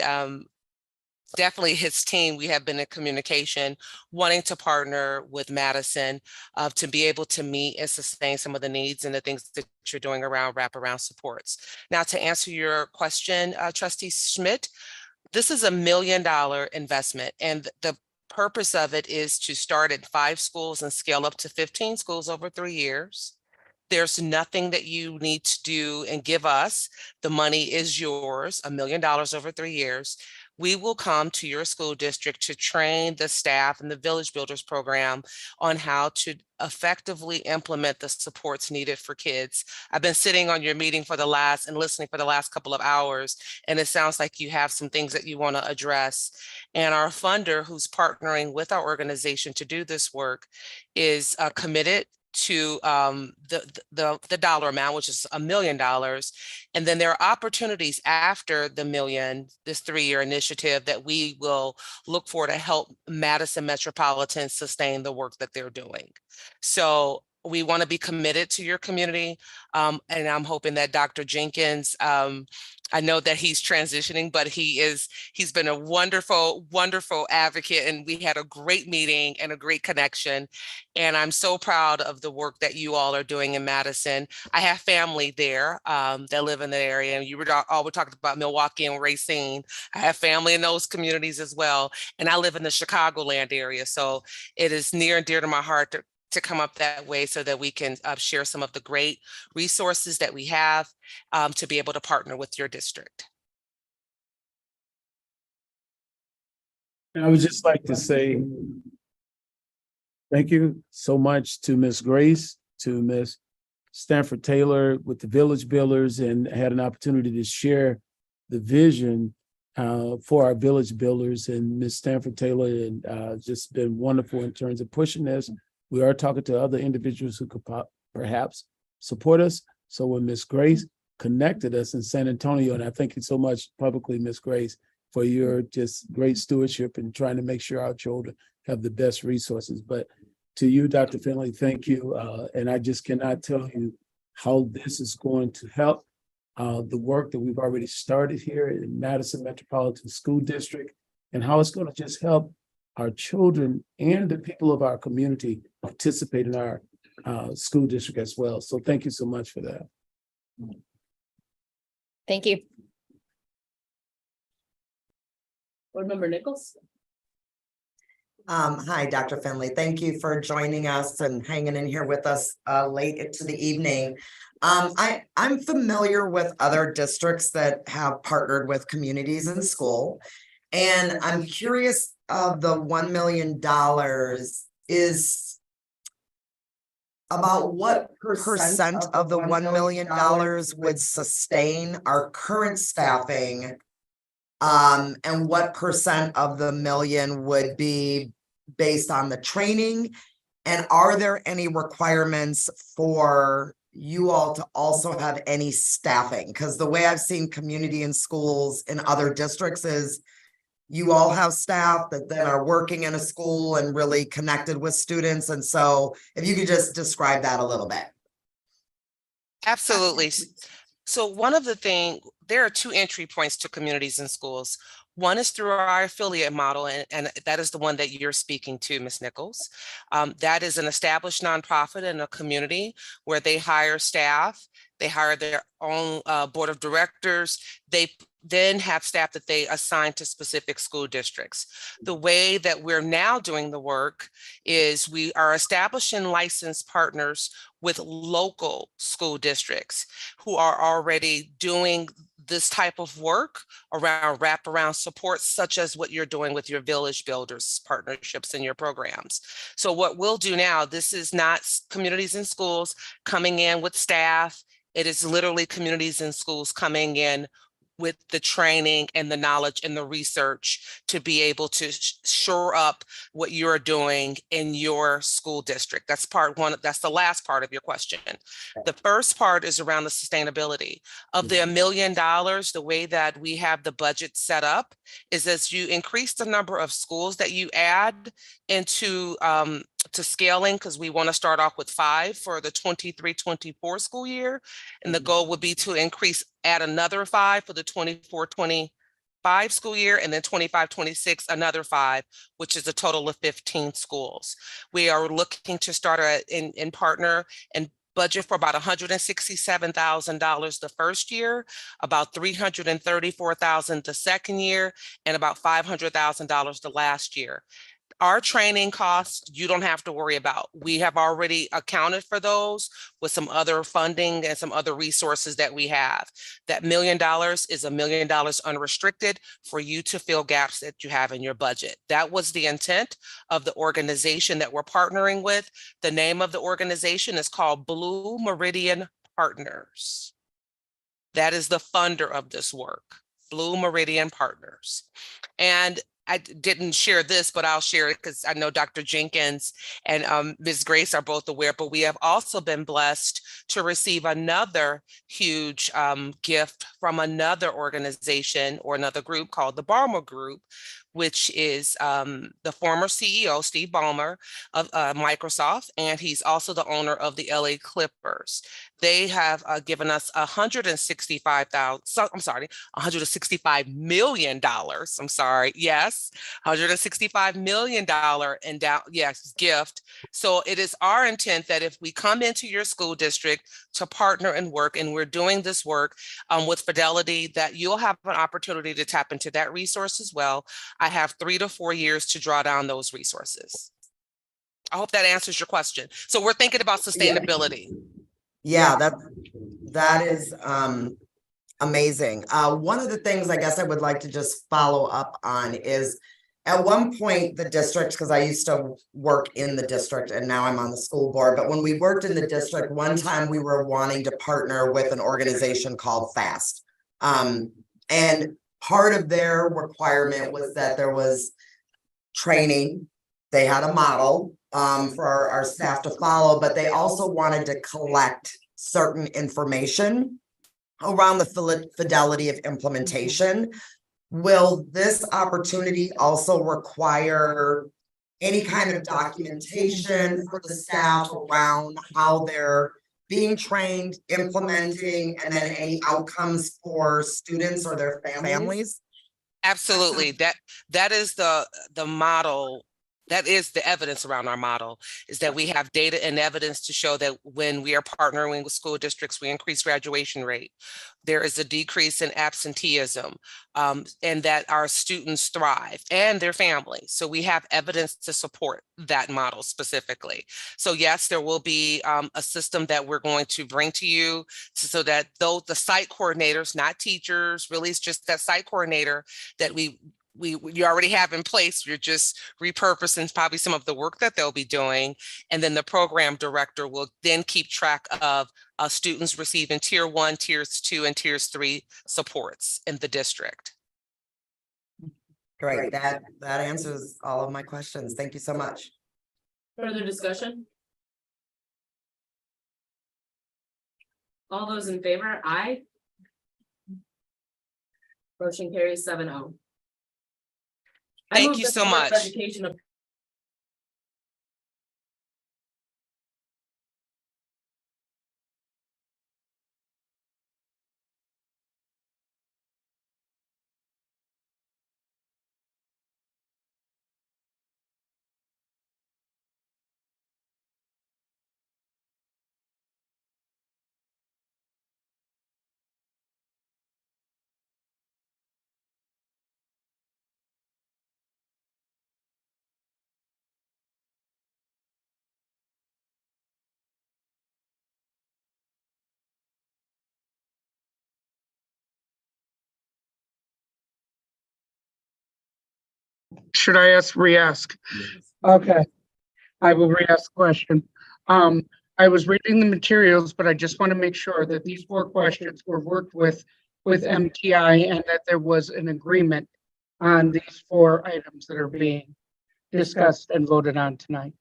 definitely his team. We have been in communication, wanting to partner with Madison to be able to meet and sustain some of the needs and the things that you're doing around wraparound supports. Now, to answer your question, Trustee Schmidt, this is $1 million investment, and the purpose of it is to start at 5 schools and scale up to 15 schools over 3 years. There's nothing that you need to do and give us. The money is yours, $1 million over 3 years. We will come to your school district to train the staff in the Village Builders program on how to effectively implement the supports needed for kids. I've been sitting on your meeting and listening for the last couple of hours, and it sounds like you have some things that you want to address. And our funder, who's partnering with our organization to do this work, is committed to the dollar amount, which is $1 million. And then there are opportunities after the $1 million, this 3-year initiative, that we will look for to help Madison Metropolitan sustain the work that they're doing. So we want to be committed to your community. And I'm hoping that Dr. Jenkins I know that he's transitioning, but he's been a wonderful, wonderful advocate, and we had a great meeting and a great connection. And I'm so proud of the work that you all are doing in Madison. I have family there that live in the area, and you were all we talked about Milwaukee and Racine. I have family in those communities as well, and I live in the Chicagoland area, so it is near and dear to my heart to come up that way so that we can share some of the great resources that we have to be able to partner with your district. And I would just like to say thank you so much to Miss Grace, to Miss Stanford Taylor with the Village Builders, and had an opportunity to share the vision for our Village Builders, and Miss Stanford Taylor, and just been wonderful in terms of pushing this. We are talking to other individuals who could perhaps support us. So when Miss Grace connected us in San Antonio, and I thank you so much publicly, Miss Grace, for your just great stewardship and trying to make sure our children have the best resources. But to you, Dr. Finley, thank you. And I just cannot tell you how this is going to help the work that we've already started here in Madison Metropolitan School District, and how it's going to just help our children and the people of our community participate in our school district as well. So thank you so much for that. Thank you. Board Member Nichols? Hi, Dr. Finley. Thank you for joining us and hanging in here with us late into the evening. I'm familiar with other districts that have partnered with communities in school, and I'm curious of the $1 million is about what percent of the $1 million would sustain our current staffing, and what percent of the million would be based on the training, and are there any requirements for you all to also have any staffing? Because the way I've seen community and schools in other districts is you all have staff that then are working in a school and really connected with students. And so if you could just describe that a little bit. Absolutely. So one of the things, there are two entry points to communities and schools. One is through our affiliate model, and that is the one that you're speaking to, Ms. Nichols. That is an established nonprofit in a community where they hire staff, they hire their own board of directors, they then have staff that they assign to specific school districts. The way that we're now doing the work is we are establishing licensed partners with local school districts who are already doing this type of work around wraparound support, such as what you're doing with your Village Builders partnerships and your programs. So what we'll do now, this is not communities and schools coming in with staff. It is literally communities and schools coming in with the training and the knowledge and the research to be able to shore up what you're doing in your school district. That's part one. That's the last part of your question. The first part is around the sustainability of the $1 million. The way that we have the budget set up is as you increase the number of schools that you add into to scaling, because we want to start off with 5 for the 23-24 school year. And the goal would be to add another 5 for the 24-25 school year, and then 25-26, another 5, which is a total of 15 schools. We are looking to start in partner and budget for about $167,000 the first year, about $334,000 the second year, and about $500,000 the last year. Our training costs, you don't have to worry about. We have already accounted for those with some other funding and some other resources that we have. That $1 million is $1 million unrestricted for you to fill gaps that you have in your budget. That was the intent of the organization that we're partnering with. The name of the organization is called Blue Meridian Partners. That is the funder of this work, Blue Meridian Partners. And I didn't share this, but I'll share it because I know Dr. Jenkins and Ms. Grace are both aware, but we have also been blessed to receive another huge gift from another organization or another group called the Barmer Group, which is the former CEO, Steve Ballmer of Microsoft, and he's also the owner of the LA Clippers. They have given us $165 million. I'm sorry. Yes, $165 million gift. So it is our intent that if we come into your school district to partner and work, and we're doing this work with Fidelity, that you'll have an opportunity to tap into that resource as well. I have 3 to 4 years to draw down those resources. I hope that answers your question. So we're thinking about sustainability. Yeah, that is amazing. One of the things I guess I would like to just follow up on is at one point the district, because I used to work in the district and now I'm on the school board, but when we worked in the district, one time we were wanting to partner with an organization called FAST. And part of their requirement was that there was training. They had a model for our staff to follow, but they also wanted to collect certain information around the fidelity of implementation. Will this opportunity also require any kind of documentation for the staff around how they're being trained, implementing, and then any outcomes for students or their families? Absolutely. That is the model. That is the evidence around our model, is that we have data and evidence to show that when we are partnering with school districts, we increase graduation rate. There is a decrease in absenteeism, and that our students thrive and their families. So we have evidence to support that model specifically. So yes, there will be a system that we're going to bring to you so that though the site coordinators, not teachers, really it's just that site coordinator that you already have in place. You're just repurposing probably some of the work that they'll be doing. And then the program director will then keep track of students receiving tier 1, tiers 2, and tiers 3 supports in the district. Great, that answers all of my questions. Thank you so much. Further discussion? All those in favor, aye. Motion carries 7-0. Thank you so much. Should I re-ask? Okay, I will re-ask the question. I was reading the materials, but I just want to make sure that these 4 questions were worked with MTI and that there was an agreement on these 4 items that are being discussed and voted on tonight.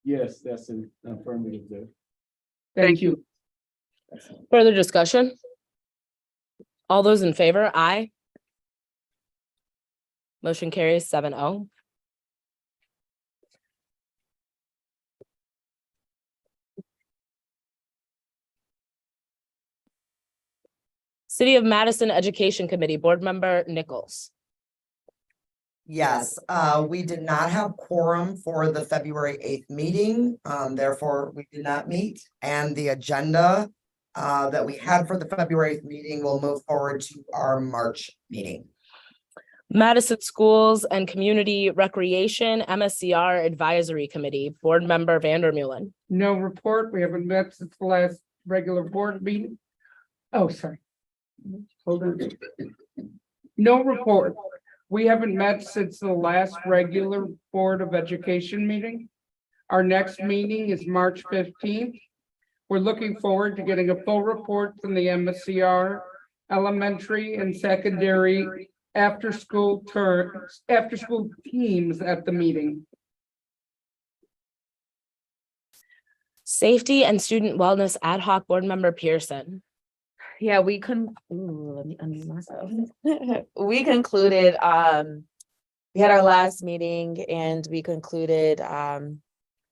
Yes, that's an affirmative there. Thank you. Further discussion? All those in favor, aye. Motion carries 7-0. City of Madison Education Committee, Board Member Nichols. Yes, we did not have quorum for the February 8th meeting, therefore we did not meet. And the agenda that we had for the February 8th meeting will move forward to our March meeting. Madison Schools and Community Recreation MSCR Advisory Committee, Board Member Vandermeulen. No report. We haven't met since the last regular board meeting. Oh, sorry. Hold on. No report. We haven't met since the last regular Board of Education meeting. Our next meeting is March 15th. We're looking forward to getting a full report from the MSCR, elementary and secondary after school teams at the meeting. Safety and Student Wellness Ad Hoc Board Member Pearson. Yeah, let me unmute myself. We concluded, we had our last meeting and we concluded,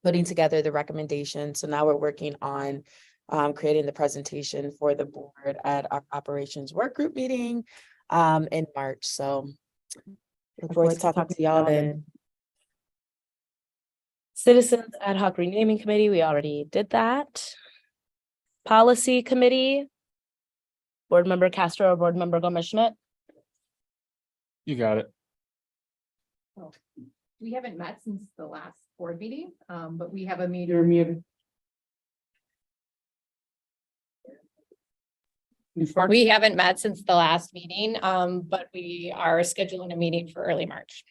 putting together the recommendation. So now we're working on, creating the presentation for the board at our operations work group meeting, in March. So look forward to talking to y'all then. Citizens Ad hoc Renaming Committee, we already did that. Policy Committee. Board Member Castro or Board Member Gomez-Schmidt. You got it. We haven't met since the last board meeting, but we have a You're meeting. muted. We haven't met since the last meeting, but we are scheduling a meeting for early March.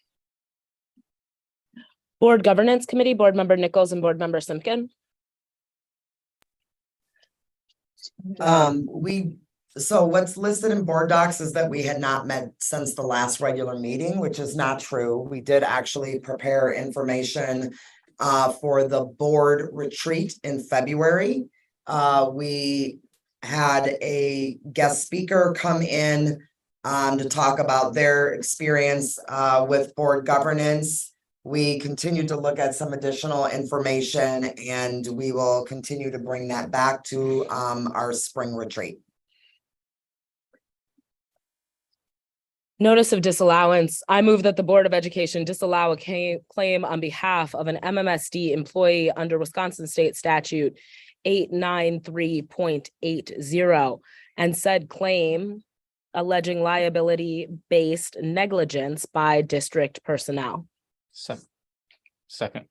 Board Governance Committee, Board Member Nichols and Board Member Simpkin. So what's listed in board docs is that we had not met since the last regular meeting, which is not true. We did actually prepare information for the board retreat in February. We had a guest speaker come in to talk about their experience with board governance. We continue to look at some additional information and we will continue to bring that back to our spring retreat. Notice of disallowance. I move that the Board of Education disallow a claim on behalf of an MMSD employee under Wisconsin State Statute 893.80 and said claim alleging liability-based negligence by district personnel. Second.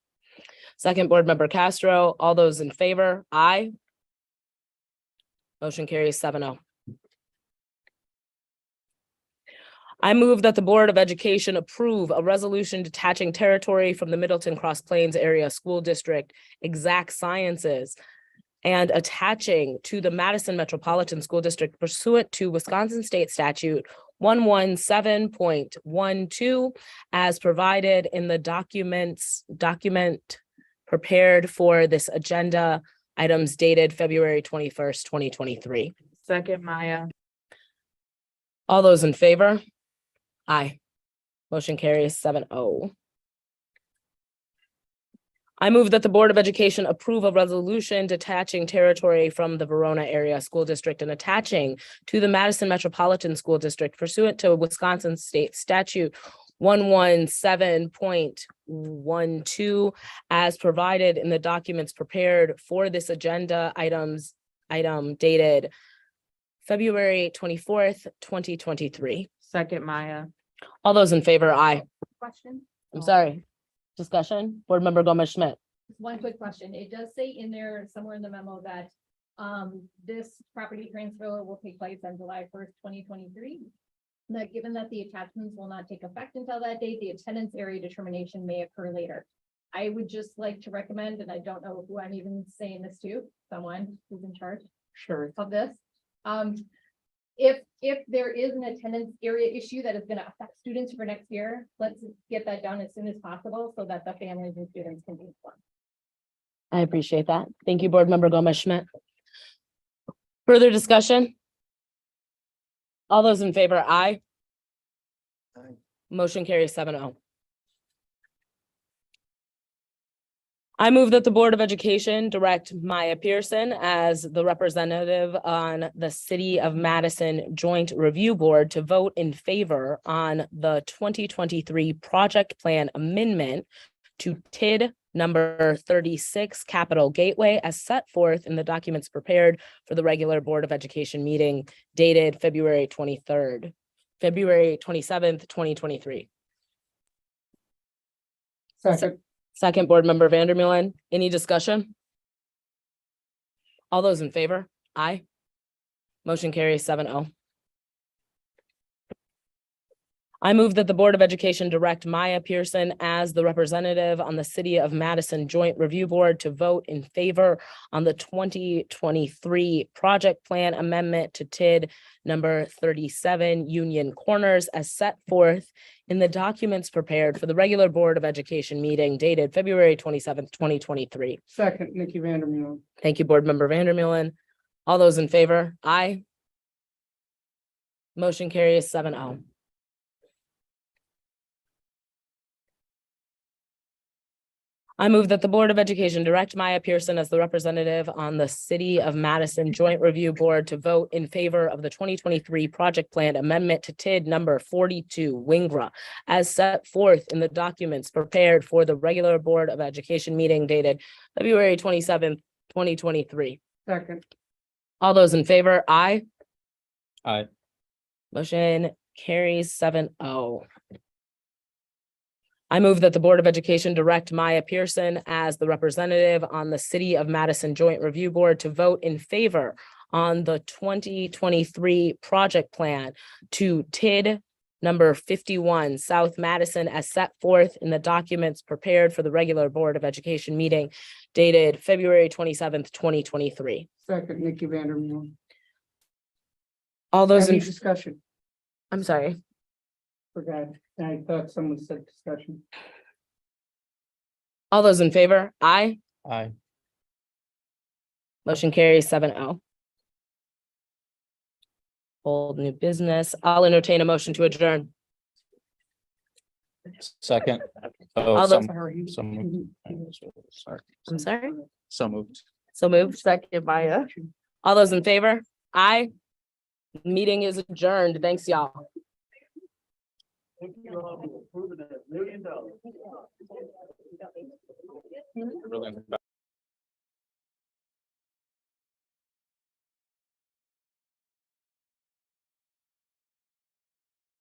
Second, Board Member Castro. All those in favor? Aye. Motion carries 7-0. I move that the Board of Education approve a resolution detaching territory from the Middleton Cross Plains Area School District Exact Sciences and attaching to the Madison Metropolitan School District pursuant to Wisconsin State Statute 117.12 as provided in the document prepared for this agenda, items dated February 21st, 2023. Second, Maya. All those in favor? Aye. Motion carries 7-0. I move that the Board of Education approve a resolution detaching territory from the Verona Area School District and attaching to the Madison Metropolitan School District pursuant to Wisconsin State Statute 117.12 as provided in the documents prepared for this agenda item dated February 24th, 2023. Second, Maya. All those in favor, aye. Question. I'm sorry. Discussion, Board Member Gomez-Schmidt. One quick question. It does say in there somewhere in the memo that this property transfer will take place on July 1st, 2023. That given that the attachments will not take effect until that date, the attendance area determination may occur later. I would just like to recommend, and I don't know who I'm even saying this to, someone who's in charge of this. If there is an attendance area issue that is going to affect students for next year, let's get that done as soon as possible so that the families and students can be informed. I appreciate that. Thank you, Board Member Gomez-Schmidt. Further discussion? All those in favor, aye. Aye. Motion carries 7-0. I move that the Board of Education direct Maya Pearson as the representative on the City of Madison Joint Review Board to vote in favor on the 2023 project plan amendment to TID number 36 Capital Gateway as set forth in the documents prepared for the regular Board of Education meeting dated February 27th, 2023. Second, Board Member Vandermeulen. Any discussion? All those in favor? Aye. Motion carries 7-0. I move that the Board of Education direct Maya Pearson as the representative on the City of Madison Joint Review Board to vote in favor on the 2023 project plan amendment to TID number 37 Union Corners as set forth in the documents prepared for the regular Board of Education meeting dated February 27th, 2023. Second, Nikki Vandermeulen. Thank you, Board Member Vandermeulen. All those in favor? Aye. Motion carries 7-0. I move that the Board of Education direct Maya Pearson as the representative on the City of Madison Joint Review Board to vote in favor of the 2023 project plan amendment to TID number 42 Wingra as set forth in the documents prepared for the regular Board of Education meeting dated February 27th, 2023. Second. All those in favor, aye. Aye. Motion carries 7-0. I move that the Board of Education direct Maya Pearson as the representative on the City of Madison Joint Review Board to vote in favor on the 2023 project plan to TID number 51 South Madison as set forth in the documents prepared for the regular Board of Education meeting dated February 27th, 2023. Second, Nikki Vandermeer. All those Any in, discussion? I'm sorry. Forgot. I thought someone said discussion. All those in favor, aye. Aye. Motion carries 7-0. Old new business. I'll entertain a motion to adjourn. Second. All Oh, those- so moved. Sorry. I'm sorry. So moved. So moved, second Maya. All those in favor? Aye. Meeting is adjourned. Thanks, y'all. Thank you all for approving $1 million. Really